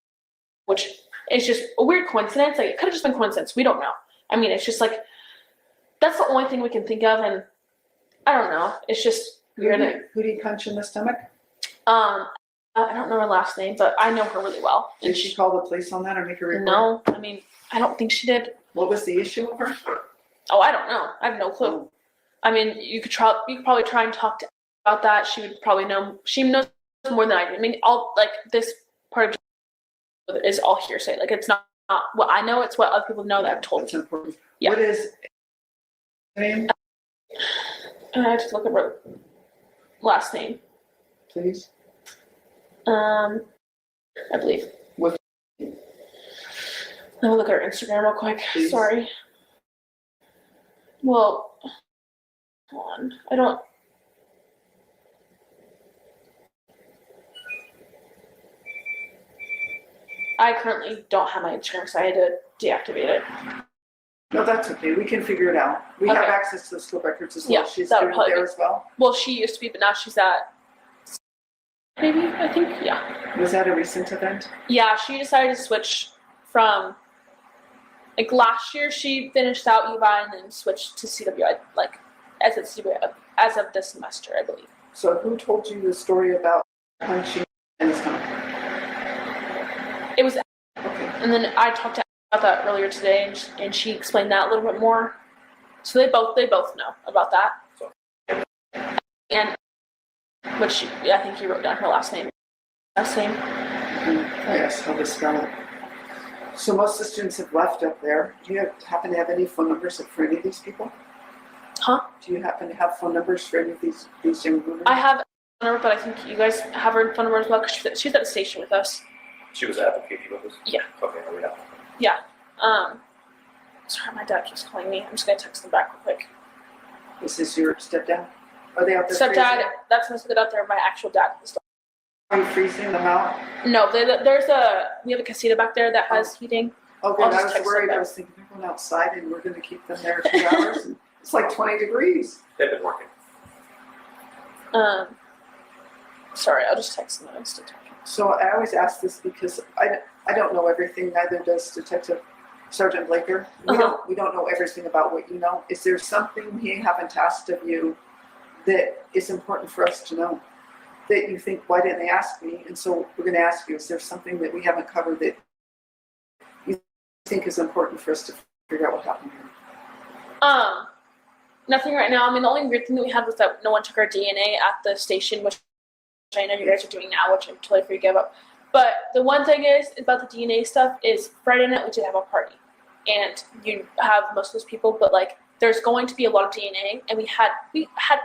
which is just a weird coincidence. Like, it could have just been coincidence. We don't know. I mean, it's just like, that's the only thing we can think of, and I don't know. It's just weird. Who did he punch in the stomach? I don't know her last name, but I know her really well. Did she call the police on that or make a report? No, I mean, I don't think she did. What was the issue with her? Oh, I don't know. I have no clue. I mean, you could probably try and talk to her about that. She would probably know. She knows more than I do. I mean, all like this part of it is all hearsay. Like, it's not what I know. It's what other people know that have told That's me. important. Yeah. What is name? I have to look at her last name. Please. I believe. What? Let me look at her Instagram real quick. Please. Sorry. Well, hold on. I don't. I currently don't have my Instagram, so I had to deactivate it. No, that's okay. We can figure it out. We have Okay. access to the school records as well. Yeah, She's that would doing probably there be- as well. Well, she used to be, but now she's at. Maybe, I think, yeah. Was that a recent event? Yeah, she decided to switch from. Like, last year, she finished out UBI and then switched to CWI, like, as of this semester, I believe. So who told you the story about punching in the stomach? It was, Okay. and then I talked to her about that earlier today, and she explained that a little bit more. So they both know about that. And, which I think you wrote down her last name. Yes, how to spell it. So most of the students have left up there. Do you happen to have any phone numbers for any of these people? Huh? Do you happen to have phone numbers for any of these young women? I have a number, but I think you guys have her phone number as well, because she's at the station with us. She was at the PD with us? Yeah. Okay, we have. Yeah. Sorry, my dad keeps calling me. I'm just gonna text them back real quick. This is your stepdad? Are they out there Stepdad, freezing? that's supposed to get out there. My actual dad. Are you freezing them out? No, we have a casita back there that has heating. Okay, I'll I just was text worried. them I was thinking they're going outside and we're going to keep them there 2 hours. And it's like 20 degrees. They've been working. Sorry, I'll just text them. I'm still talking. So I always ask this because I don't know everything. Neither does Detective Sergeant Blaker. We don't know everything about what you know. Is there something he haven't asked of you that is important for us to know? That you think, why didn't they ask me? And so we're going to ask you, is there something that we haven't covered that you think is important for us to figure out what happened here? Nothing right now. I mean, the only weird thing that we had was that no one took our DNA at the station, which I know you guys are doing now, which I'm totally free to give up. But the one thing is about the DNA stuff is Friday night we did have a party, and you have most of those people, but like there's going to be a lot of DNA, and we had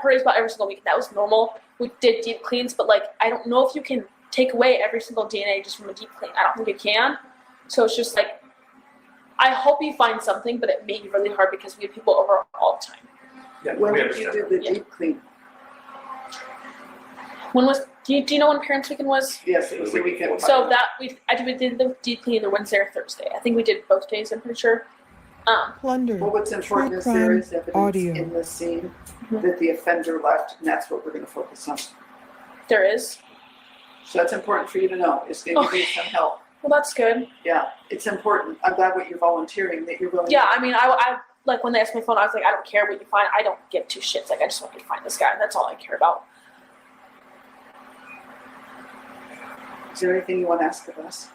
parties about every single week. That was normal. We did deep cleans, but like I don't know if you can take away every single DNA just from a deep clean. I don't think you can. So it's just like I hope you find something, but it may be really hard because we have people over all the time. Yeah, When we did you understand. do the deep clean? When was do you know when Parents Weekend was? Yes, it was the weekend. So that we did the deep clean either Wednesday or Thursday. I think we did both days. I'm pretty sure. Plunder. Well, what's important True is there crime is evidence audio. in the scene Mhm. that the offender left, and that's what we're going to focus on. There is. So that's important for you to know. It's going to give you some help. Well, that's good. Yeah, it's important. I'm glad what you're volunteering, that you're willing. Yeah, I mean, I like when they asked my phone, I was like, I don't care what you find. I don't give two shits. Like, I just want you to find this guy. That's all I care about. Is there anything you want to ask of us?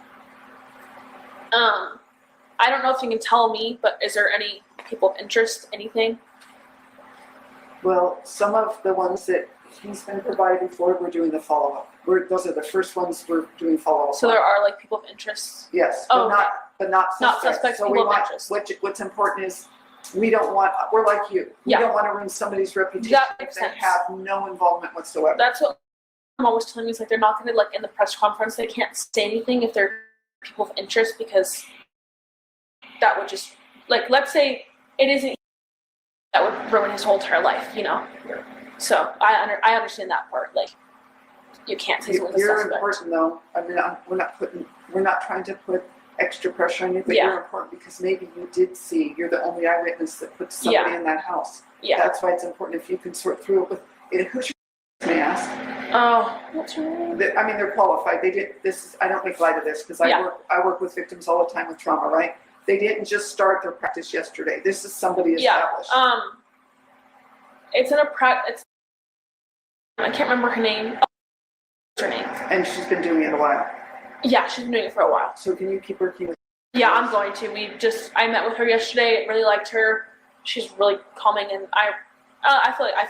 I don't know if you can tell me, but is there any people of interest? Anything? Well, some of the ones that he's been provided for, we're doing the follow-up. Those are the first ones we're doing follow-up. So there are like people of interest. Yes, Oh, but not Not suspects. suspects, So we people of want, interest. what's important is, we're like you. We Yeah. don't want to ruin somebody's reputation That if makes they sense. have no involvement whatsoever. That's what I'm always telling me is like they're not going to like in the press conference. They can't say anything if they're people of interest because that would just like let's say it isn't that would ruin his whole entire life, you know. So I understand that part. Like you can't say someone's a You're suspect. important though. I mean, we're not trying to put extra pressure on you, but Yeah. you're important because maybe you did see, you're the only eyewitness that put somebody in that house. Yeah. That's why it's important if you can sort through it with, who's your, may I ask? Oh, what's her name? I mean, they're qualified. They did this. I don't make light of this because Yeah. I work with victims all the time with trauma. Right? They didn't just start their practice yesterday. This is somebody established. Yeah. It's in a it's. I can't remember her name. What's her name? And she's been doing it a while. Yeah, she's been doing it for a while. So can you keep working with? Yeah, I'm going to. I met with her yesterday. Really liked her. She's really calming, and I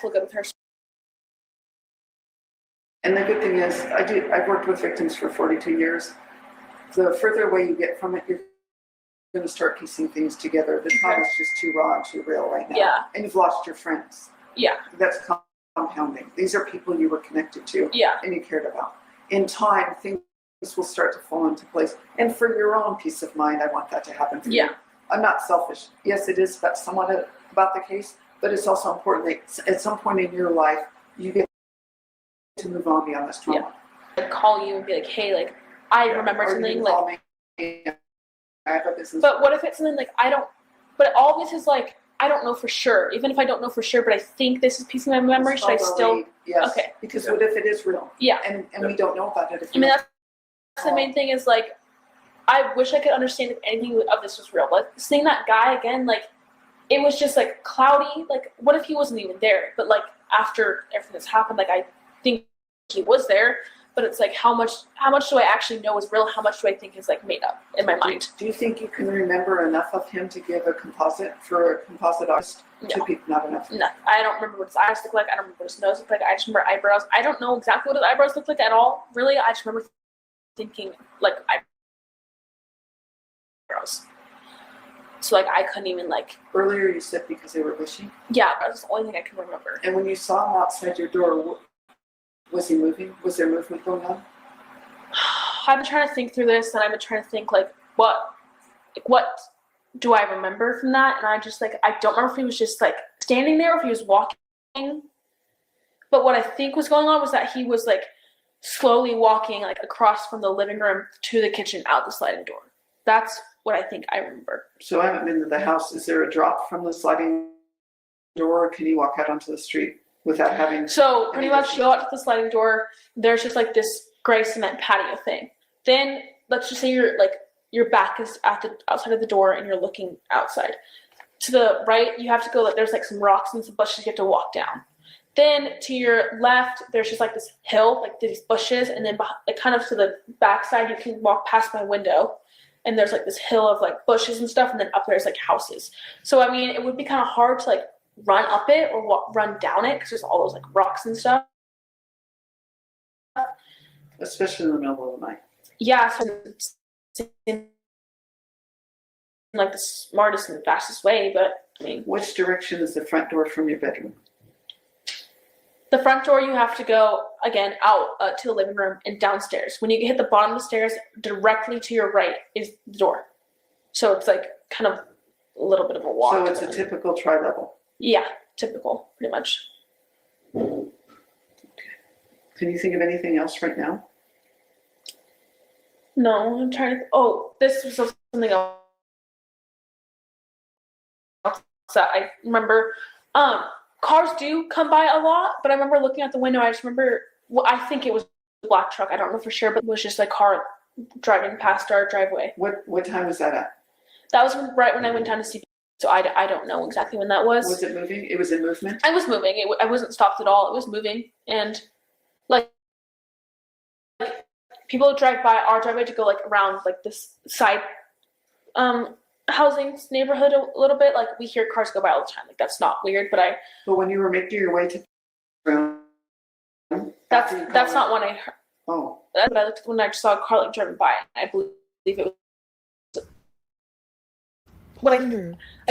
feel good with her. And the good thing is, I've worked with victims for 42 years. The further away you get from it, you're going to start piecing things together. The trauma is just too raw and too real right now. Yeah. And you've lost your friends. Yeah. That's compounding. These are people you were connected to. Yeah. And you cared about. In time, things will start to fall into place. And for your own peace of mind, I want that to happen for you. Yeah. I'm not selfish. Yes, it is somewhat about the case, but it's also important that at some point in your life, you get to move on beyond this trauma. Yeah. I'd call you and be like, hey, like, I remember Or you something, can like, call me. I have a business. but what if it's something like, but all this is like, I don't know for sure. Even if I don't know for sure, but I think this is piecing my memory, should I still? Yes. Okay. Because what if it is real? Yeah. And we don't know about it. I mean, that's the main thing is, like, I wish I could understand if anything of this was real. But seeing that guy again, like, it was just, like, cloudy. Like, what if he wasn't even there? But, like, after everything that's happened, like, I think he was there. But it's like, how much do I actually know is real? How much do I think is, like, made up in my mind? Do you think you can remember enough of him to give a composite artist? No. Two people, not enough. No, I don't remember what his eyes look like. I don't remember what his nose looked like. I just remember eyebrows. I don't know exactly what his eyebrows look like at all, really. I just remember thinking, like, eyebrows. So, like, I couldn't even, like... Earlier you said because they were bushy. Yeah, that's the only thing I can remember. And when you saw him outside your door, was he moving? Was there movement going on? I've been trying to think through this, and I've been trying to think, like, what do I remember from that? And I just, like, I don't remember if he was just, like, standing there or if he was walking. But what I think was going on was that he was, like, slowly walking, like, across from the living room to the kitchen out the sliding door. That's what I think I remember. So I haven't been to the house. Is there a drop from the sliding door, or can you walk out onto the street without having... So pretty much you go out to the sliding door. There's just, like, this gray cement patio thing. Then let's just say your back is at the outside of the door and you're looking outside. To the right, you have to go, like, there's, like, some rocks and some bushes you have to walk down. Then to your left, there's just, like, this hill, like, these bushes, and then like, kind of to the back side, you can walk past my window, and there's, like, this hill of, like, bushes and stuff, and then up there's, like, houses. So, I mean, it would be kind of hard to, like, run up it or run down it because there's all those, like, rocks and stuff. Especially in the middle of the night. Yeah, so it's like the smartest and fastest way, but I mean, Which direction is the front door from your bedroom? the front door you have to go again out to the living room and downstairs. When you hit the bottom of the stairs, directly to your right is the door. So it's like kind of a little bit of a walk. So it's a typical tri-level. Yeah, typical, pretty much. Can you think of anything else right now? No, I'm trying to. Oh, this was something else that I remember. Cars do come by a lot, but I remember looking out the window. I just remember. Well, I think it was a black truck. I don't know for sure, but it was just a car driving past our driveway. What time was that at? That was right when I went down to see. So I don't know exactly when that was. Was it moving? It was in movement? I was moving. I wasn't stopped at all. It was moving, and like people drive by our driveway to go like around like this side housing neighborhood a little bit. Like we hear cars go by all the time. Like that's not weird, but But when you were making your way to that's not when I heard. Oh. But I looked when I saw a car like driving by, and I believe it was. What I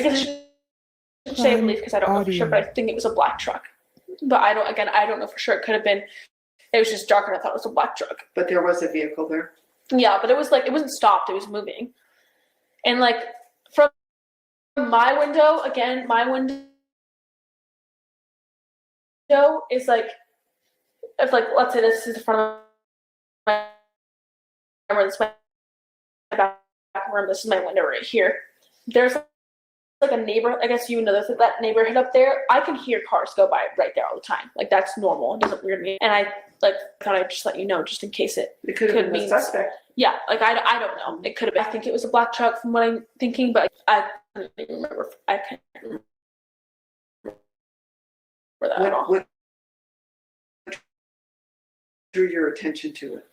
guess I shouldn't say I believe because I don't know for sure, but I think it was a black truck. But I don't know for sure. It could have been. It was just darker. And I thought it was a black truck. But there was a vehicle there. Yeah, but it was like it wasn't stopped. It was moving, and like from my window again, my window is like if like let's say this is the front of my this my room. This is my window right here. There's like a neighbor, I guess you know this, that neighborhood up there. I can hear cars go by right there all the time. Like that's normal. It doesn't weird me. And I like thought I'd just let you know just in case it could have been the suspect. Yeah, like I don't know. It could have been. I think it was a black truck from what I'm thinking, but I can't remember. I can't remember that at all. What drew your attention to it?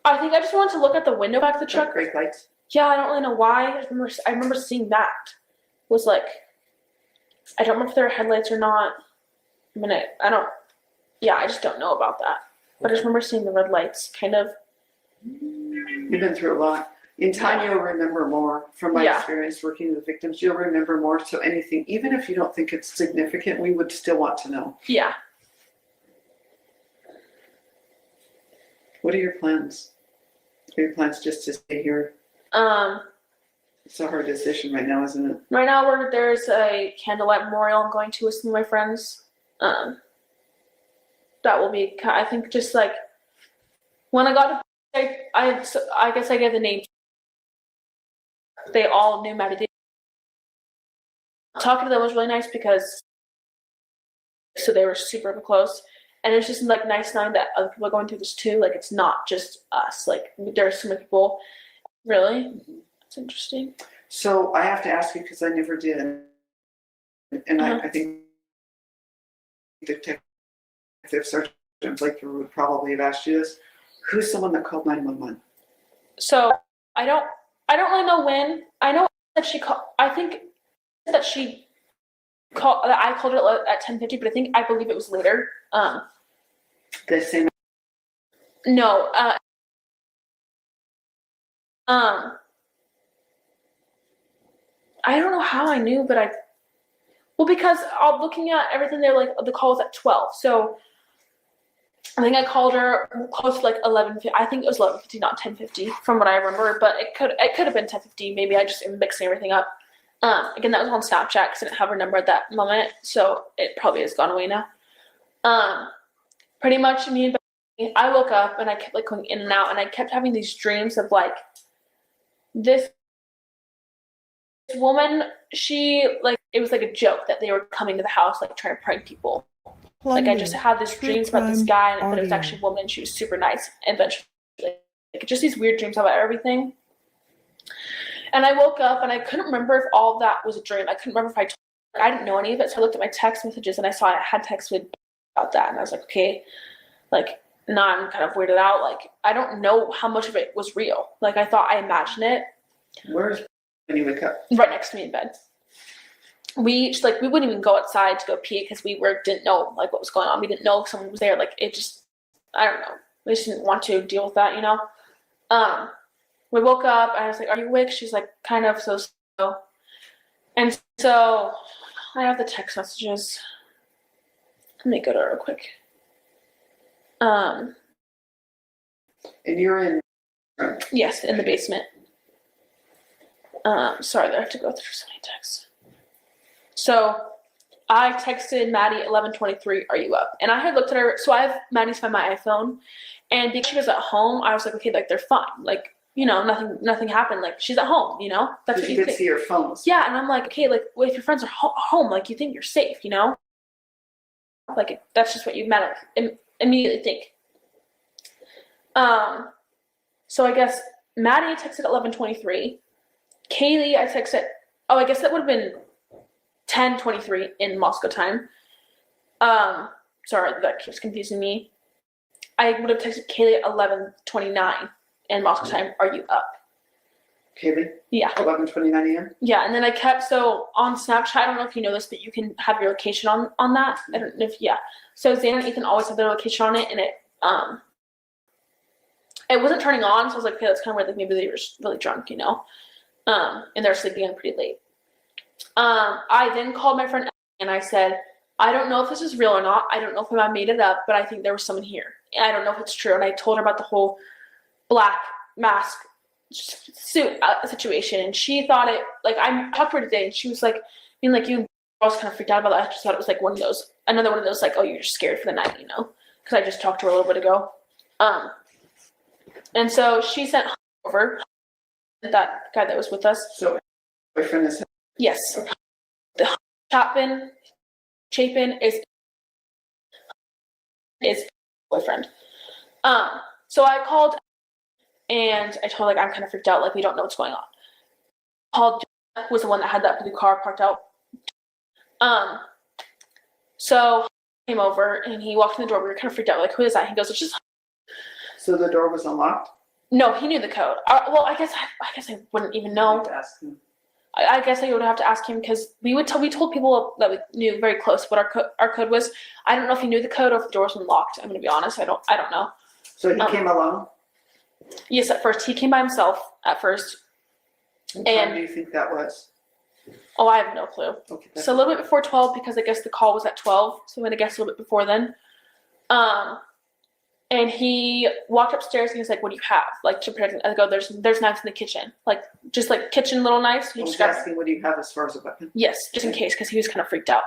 I think I just wanted to look at the window back of the truck. Brake lights. Yeah, I don't really know why. I remember seeing that. It was like, I don't remember if there were headlights or not. I just don't know about that. But I just remember seeing the red lights, kind of. You've been through a lot. In time, you'll remember more. From my experience working with victims, you'll remember more. So anything, even if you don't think it's significant, we would still want to know. Yeah. What are your plans? Are your plans just to stay here? It's a hard decision right now, isn't it? Right now, there's a candlelight memorial I'm going to with some of my friends. That will be, I think, just like when I got to, I guess I gave the name. They all knew Maddie. Talking to them was really nice because, so they were super close. And it's just like nice knowing that other people are going through this too. Like it's not just us. Like there's so many people. Really? That's interesting. So I have to ask you because I never did. And I think detective sergeant Blake would probably have asked you this. Who's someone that called 911? So I don't really know when. I know that she called. I think that she called. I called her at 10:50, but I believe it was later. The same. No. I don't know how I knew, but because looking at everything there, like the call was at 12. So I think I called her close to like 11:50. I think it was 11:50, not 10:50, from what I remember. But it could have been 10:50. Maybe I just am mixing everything up. Again, that was on Snapchat because I didn't have her number at that moment, so it probably has gone away now. Pretty much me and Becky, I woke up and I kept like going in and out, and I kept having these dreams of like this woman. She like it was like a joke that they were coming to the house like trying to prank people. Like I just had these dreams about this guy, but it was actually a woman. She was super nice. And eventually, like just these weird dreams about everything. And I woke up and I couldn't remember if all of that was a dream. I couldn't remember if I didn't know any of it. So I looked at my text messages and I saw I had texted about that. And I was like, okay, like now I'm kind of weirded out. Like I don't know how much of it was real. Like I thought I imagined it. Where's when you wake up? Right next to me in bed. We wouldn't even go outside to go pee because we didn't know like what was going on. We didn't know if someone was there. Like it just, I don't know. We just didn't want to deal with that, you know. We woke up and I was like, "Are you awake?" She's like, "Kind of." So, and so I have the text messages. Let me go to it real quick. And you're in. Yes, in the basement. Sorry, I have to go through so many texts. So I texted Maddie at 11:23, "Are you up?" And I had looked at her. So I have Maddie's Find My iPhone, and because she was at home, I was like, okay, like they're fine, like you know, nothing happened. Like she's at home, you know. That's what you could see her phones. Yeah, and I'm like, okay, like well, if your friends are home, like you think you're safe, you know. Like that's just what you immediately think. So I guess Maddie texted at 11:23. Kaylee, I texted. Oh, I guess that would have been 10:23 in Moscow time. Sorry, that keeps confusing me. I would have texted Kaylee at 11:29 in Moscow time. "Are you up?" Kaylee? Yeah. 11:29 a.m. Yeah, and then I kept so on Snapchat. I don't know if you know this, but you can have your location on that. I don't know if So Zane and Ethan always have their location on it, and it wasn't turning on. So I was like, okay, that's kind of weird. Like maybe they were just really drunk, you know. And they're sleeping in pretty late. I then called my friend and I said, "I don't know if this is real or not. I don't know if I made it up, but I think there was someone here. And I don't know if it's true." And I told her about the whole black mask suit situation. And she thought it, like, I talked to her today and she was like, you was kind of freaked out about that. I just thought it was like another one of those, like, oh, you're just scared for the night, you know? Because I just talked to her a little bit ago. And so she sent over that guy that was with us. So boyfriend is, Yes. The Chapin is boyfriend. So I called and I told her, like, I'm kind of freaked out, like we don't know what's going on. Called was the one that had that blue car parked out. So he came over and he walked in the door. We were kind of freaked out, like, who is that? He goes, it's just. so the door was unlocked? No, he knew the code. Well, I guess I wouldn't even know. You'd ask him. I guess I would have to ask him because we told people that we knew very close what our code was. I don't know if he knew the code or if the door was unlocked. I'm gonna be honest. I don't know. So he came alone? Yes, at first he came by himself at first. What time do you think that was? Oh, I have no clue. Okay, So a little bit before 12 because I guess the call was at 12. So I'm gonna guess a little bit before then. And he walked upstairs and he's like, "What do you have?" Like to protect. I go, "There's knives in the kitchen, like just like kitchen little knives." He I was just got, asking, what do you have as far as a weapon? yes, just in case, because he was kind of freaked out.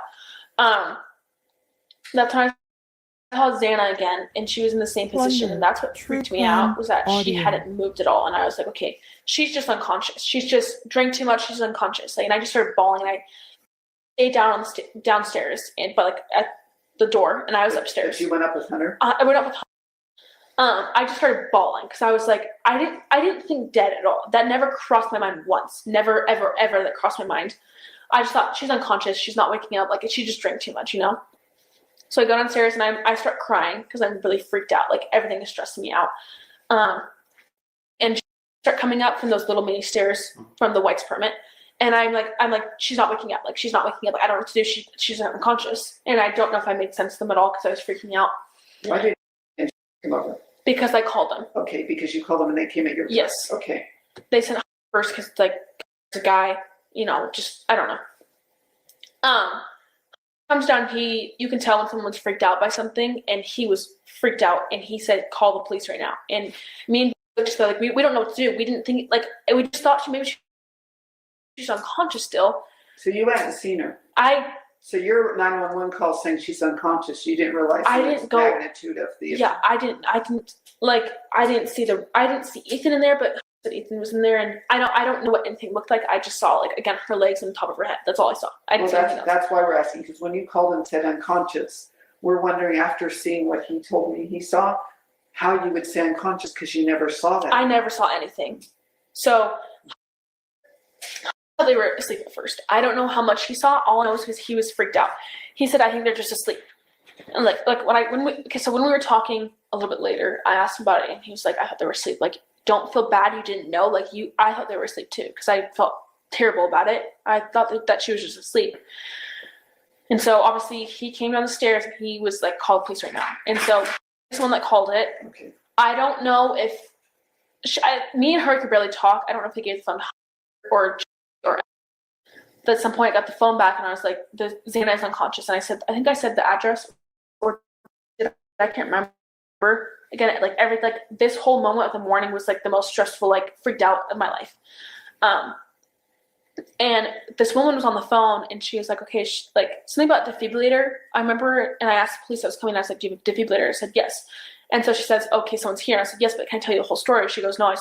That's when I called Xana again, and she was in the same position, and that's what freaked me out, was that she Audio. hadn't moved at all, and I was like, okay, she's just unconscious. She's just drank too much. She's unconscious. Like, and I just started bawling. And I stayed down on the downstairs, but like at the door, and I was upstairs. But you went up with Hunter? I went up with. I just started bawling because I was like, I didn't think dead at all. That never crossed my mind once. Never, ever, ever that crossed my mind. I just thought, she's unconscious. She's not waking up. Like, she just drank too much, you know? So I go downstairs and I start crying because I'm really freaked out. Like, everything is stressing me out. And she start coming up from those little mini stairs from the White's permit. And I'm like, she's not waking up. Like, she's not waking up. Like, I don't know what to do. She's unconscious. And I don't know if I made sense to them at all because I was freaking out. Why did you come over? Because I called them. Okay, because you called them and they came at your place. Yes. Okay. They sent first because, like, the guy, you know, just, I don't know. Comes down, you can tell when someone's freaked out by something, and he was freaked out, and he said, call the police right now. And me and just like, we don't know what to do. We didn't think, like, we just thought she's unconscious still. So you hadn't seen her? So your 911 call saying she's unconscious, you didn't realize the magnitude of the issue? Yeah, I didn't see Ethan in there, but Ethan was in there, and I don't know what anything looked like. I just saw, like, again, her legs on top of her head. That's all I saw. I didn't see anything else. That's why we're asking, because when you called and said unconscious, we're wondering, after seeing what he told me he saw, how you would say unconscious because you never saw that. I never saw anything. So they were asleep at first. I don't know how much he saw. All I know is because he was freaked out. He said, I think they're just asleep. And when we were talking a little bit later, I asked him about it, and he was like, I thought they were asleep. Like, don't feel bad you didn't know. Like, I thought they were asleep too, because I felt terrible about it. I thought that she was just asleep. And so obviously he came down the stairs and he was like, call the police right now. And so this one that called it. Okay. I don't know if me and her could barely talk. I don't know if they gave the phone or at some point I got the phone back and I was like, Xana is unconscious. And I think I said the address, or I can't remember. Again, like this whole moment of the morning was like the most stressful, like freaked out of my life. And this woman was on the phone and she was like, okay, like something about defibrillator. I remember, and I asked the police that was coming, I was like, do you have a defibrillator? I said, yes. And so she says, okay, someone's here. And I said, yes, but can I tell you the whole story? She goes, no,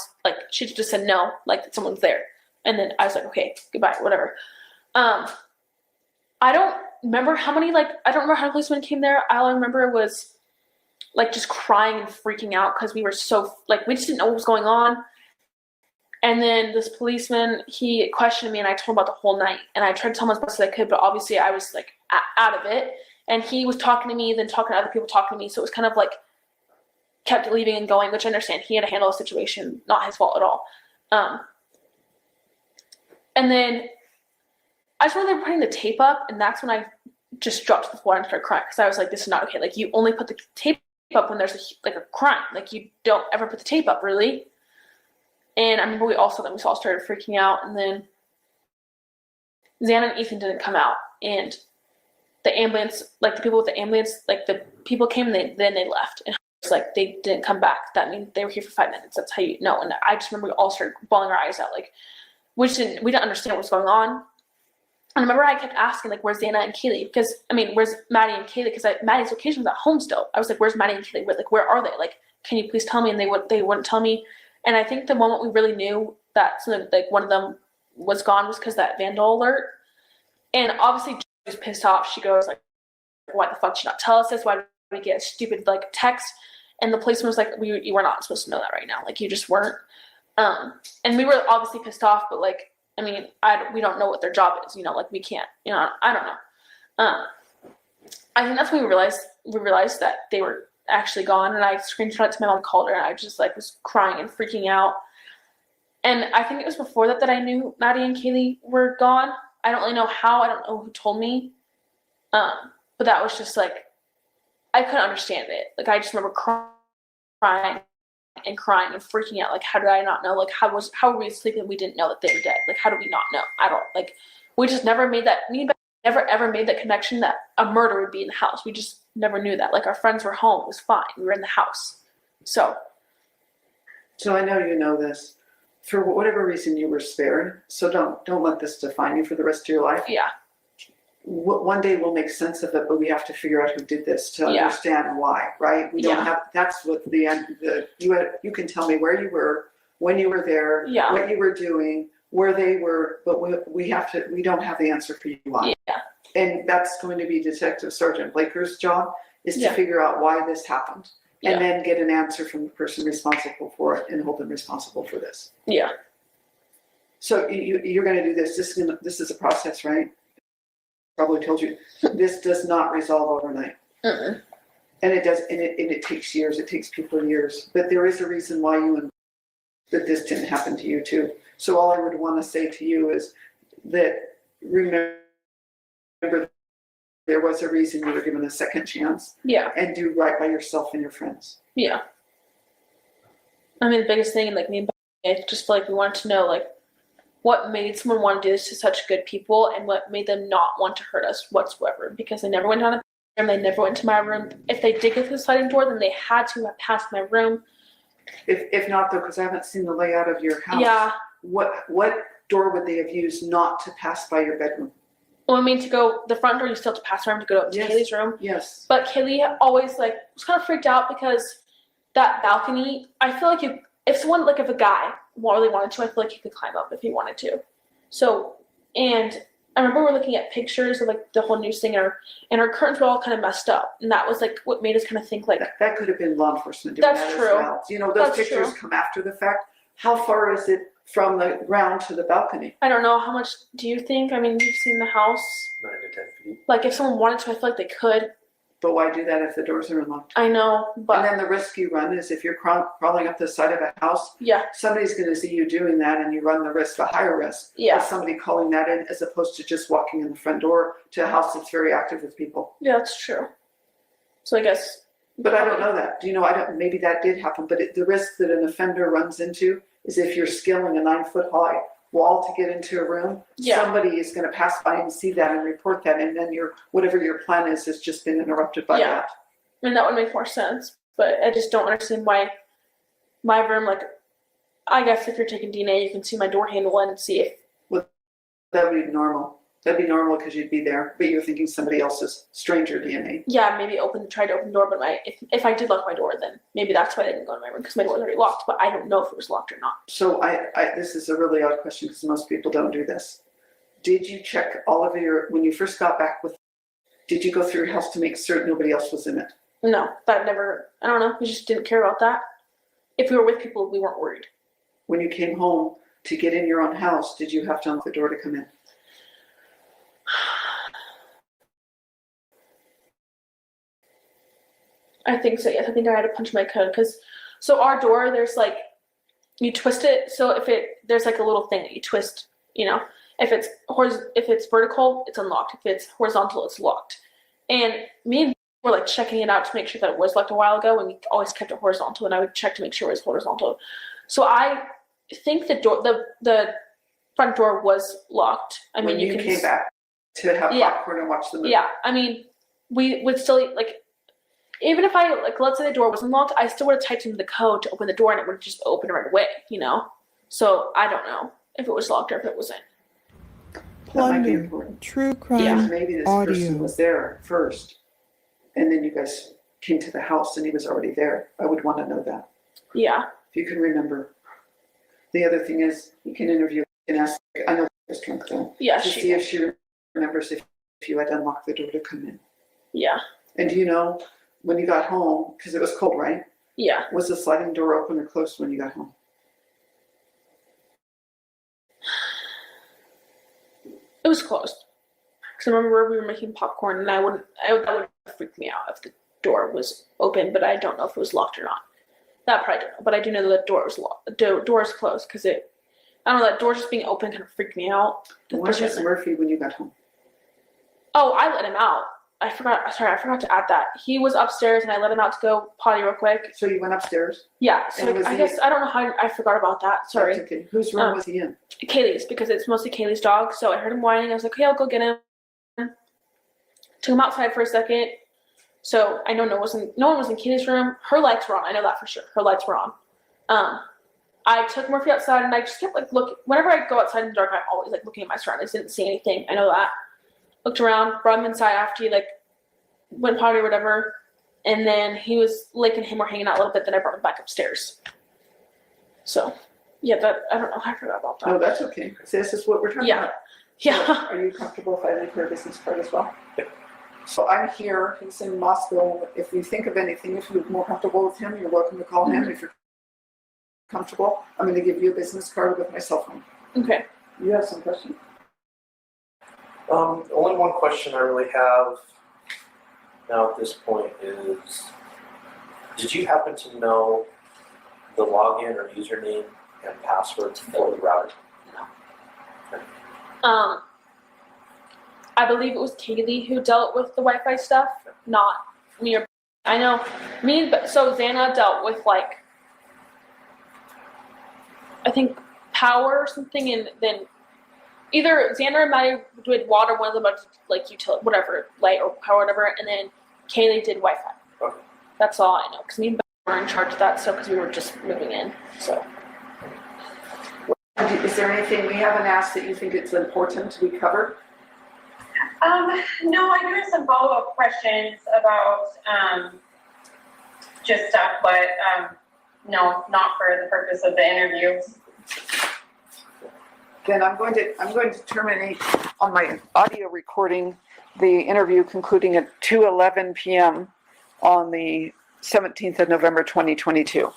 she just said no, like someone's there. And then I was like, okay, goodbye, whatever. I don't remember how many policemen came there. All I remember was like just crying and freaking out because we were so, like, we just didn't know what was going on. And then this policeman, he questioned me and I told him about the whole night. And I tried to tell him as best as I could, but obviously I was like out of it. And he was talking to me, then talking to other people talking to me. So it was kind of like kept leaving and going, which I understand. He had to handle a situation, not his fault at all. And then I just remember putting the tape up, and that's when I just dropped to the floor and started crying because I was like, this is not okay. Like, you only put the tape up when there's a crime. Like, you don't ever put the tape up, really. And I remember we all started freaking out, and then Xana and Ethan didn't come out, and the ambulance, like the people with the ambulance, like the people came and then they left, and it's like they didn't come back. That means they were here for 5 minutes. That's how you know. And I just remember we all started bawling our eyes out, like we didn't understand what was going on. And I remember I kept asking, like, where's Xana and Kaylee? Because, where's Maddie and Kaylee? Because Maddie's location was at home still. I was like, where's Maddie and Kaylee? Like, where are they? Like, can you please tell me? And they wouldn't tell me. And I think the moment we really knew that something like one of them was gone was because that vandal alert. And obviously she was pissed off. She goes like, why the fuck did you not tell us this? Why did we get a stupid like text? And the policeman was like, you were not supposed to know that right now. Like you just weren't. And we were obviously pissed off, but like, I mean, we don't know what their job is, you know, like we can't, you know, I don't know. I think that's when we realized that they were actually gone, and I screenshot it to my mom, called her, and I just like was crying and freaking out. And I think it was before that I knew Maddie and Kaylee were gone. I don't really know how, I don't know who told me. But that was just like, I couldn't understand it. Like I just remember crying and freaking out. Like, how did I not know? Like, how were we asleep and we didn't know that they were dead? Like, how did we not know? I don't, like, we just never made that, never ever made that connection that a murder would be in the house. We just never knew that. Like, our friends were home. It was fine. We were in the house. So I know you know this. For whatever reason, you were spared. So don't let this define you for the rest of your life. yeah. One day we'll make sense of it, but we have to figure out who did this to Yeah. understand why, right? We don't Yeah. have, that's what you can tell me where you were, when you were there, Yeah. what you were doing, where they were, but we don't have the answer for you why. Yeah. And that's going to be Detective Sergeant Blaker's job, is to Yeah. figure out why this happened. Yeah. And then get an answer from the person responsible for it and hold them responsible for this. Yeah. So you're gonna do this. This is a process, right? Probably told you, this does not resolve overnight. Mm-mm. And it does, and it takes years, it takes people years, but there is a reason why that this didn't happen to you too. So all I would want to say to you is that remember there was a reason you were given a second chance, Yeah. and do right by yourself and your friends. Yeah. I mean, the biggest thing, like me and I just feel like we wanted to know, like, what made someone want to do this to such good people, and what made them not want to hurt us whatsoever. Because they never went down a room, they never went to my room. If they did get to the sliding door, then they had to have passed my room. If not though, because I haven't seen the layout of your house. Yeah. What door would they have used not to pass by your bedroom? Well, I mean, to go, the front door, you still have to pass my room to go up to Yes. Kaylee's room. Yes. But Kaylee always, like, was kind of freaked out because that balcony, I feel like if a guy really wanted to, I feel like he could climb up if he wanted to. So, and I remember we were looking at pictures of, like, the whole news thing, and our curtains were all kind of messed up. And that was, like, what made us kind of think, like, That could have been law enforcement doing That's that true. as well. You know, those That's pictures true. come after the fact. How far is it from the ground to the balcony? I don't know, how much do you think? I mean, you've seen the house. 9 to 10 feet. Like, if someone wanted to, I feel like they could. But why do that if the doors are unlocked? I know, And but then the risk you run is if you're crawling up the side of a house, yeah, somebody's going to see you doing that, and you run the risk, a higher risk, Yeah. of somebody calling that in, as opposed to just walking in the front door to a house that's very active with people. yeah, that's true. So I guess, But I don't know that. Do you know? Maybe that did happen. But the risk that an offender runs into is if you're scaling a 9-foot high wall to get into a room, Yeah. somebody is going to pass by and see that and report that, and then whatever your plan is has just been interrupted by Yeah. that. I mean, that would make more sense, but I just don't understand why my room, like, I guess if you're taking DNA, you can see my door handle and see if, That would be normal. That'd be normal because you'd be there, but you're thinking somebody else's stranger DNA. yeah, maybe try to open the door, but if I did lock my door, then maybe that's why they didn't go in my room, because my door was already locked, but I don't know if it was locked or not. So this is a really odd question because most people don't do this. Did you check all of when you first got back did you go through your house to make certain nobody else was in it? No, that never, I don't know, we just didn't care about that. If we were with people, we weren't worried. When you came home to get in your own house, did you have to unlock the door to come in? I think so, yes. I think I had to punch my code so our door, there's like, you twist it, so there's like a little thing that you twist, you know, if it's vertical, it's unlocked. If it's horizontal, it's locked. And me and were like checking it out to make sure that it was locked a while ago, and we always kept it horizontal, and I would check to make sure it was horizontal. So I think the front door was locked. I mean, when you came back to have Yeah. popcorn and watch the movie. Yeah, I mean, we would still, like, even if let's say the door wasn't locked, I still would have typed into the code to open the door, and it would just open right away, you know? So I don't know if it was locked or if it wasn't. That might be Plunder, important. true Yeah. crime, Maybe this audio. person was there first, and then you guys came to the house and he was already there. I would want to know that. Yeah. If you can remember. The other thing is, you can interview and ask, I know she was drunk then, Yeah, to see if she remembers if you had unlocked the door to come in. Yeah. And do you know, when you got home, because it was cold, right? Yeah. Was the sliding door open or closed when you got home? It was closed. Because I remember we were making popcorn, and that would freak me out if the door was open, but I don't know if it was locked or not. That probably don't know, but I do know that the door was locked. The door is closed because I don't know, that door just being open kind of freaked me out. Where was Murphy when you got home? Oh, I let him out. I forgot to add that. He was upstairs, and I let him out to go potty real quick. So you went upstairs? Yeah, so And was I he- guess, I don't know how, I forgot about that, sorry. That's okay. Whose room was he in? Kaylee's, because it's mostly Kaylee's dog, so I heard him whining, I was like, okay, I'll go get him. Took him outside for a second, so I know no one was in Kaylee's room. Her lights were on, I know that for sure, her lights were on. I took Murphy outside, and I just kept like looking, whenever I go outside in the dark, I'm always like looking at my surroundings, didn't see anything, I know that. Looked around, brought him inside after he like went potty or whatever, and then he was licking him or hanging out a little bit, then I brought him back upstairs. So, yeah, that, I don't know, I forgot about that. No, that's okay. See, this is what we're talking Yeah. about. Yeah. So, are you comfortable if I leave her business card as well? So I'm here, he's in Moscow. If you think of anything, if you're more comfortable with him, you're welcome to call him. If you're comfortable, I'm going to give you a business card with my cell phone. Okay. You have some questions? Only one question I really have now at this point is, did you happen to know the login or username and passwords for the router? I believe it was Kaylee who dealt with the Wi-Fi stuff, not me or I know me, but so Xana dealt with like I think power or something, and then either Xander and Maddie did water, one of them like utility, whatever, light or power, whatever, and then Kaylee did Wi-Fi. Okay. That's all I know, because me and Ben were in charge of that, so because we were just moving in, so. Is there anything we haven't asked that you think it's important to be covered? No, I do have some follow-up questions about, just stuff, but, no, not for the purpose of the interview. Then I'm going to terminate on my audio recording the interview concluding at 2:11 p.m. on the 17th of November, 2022.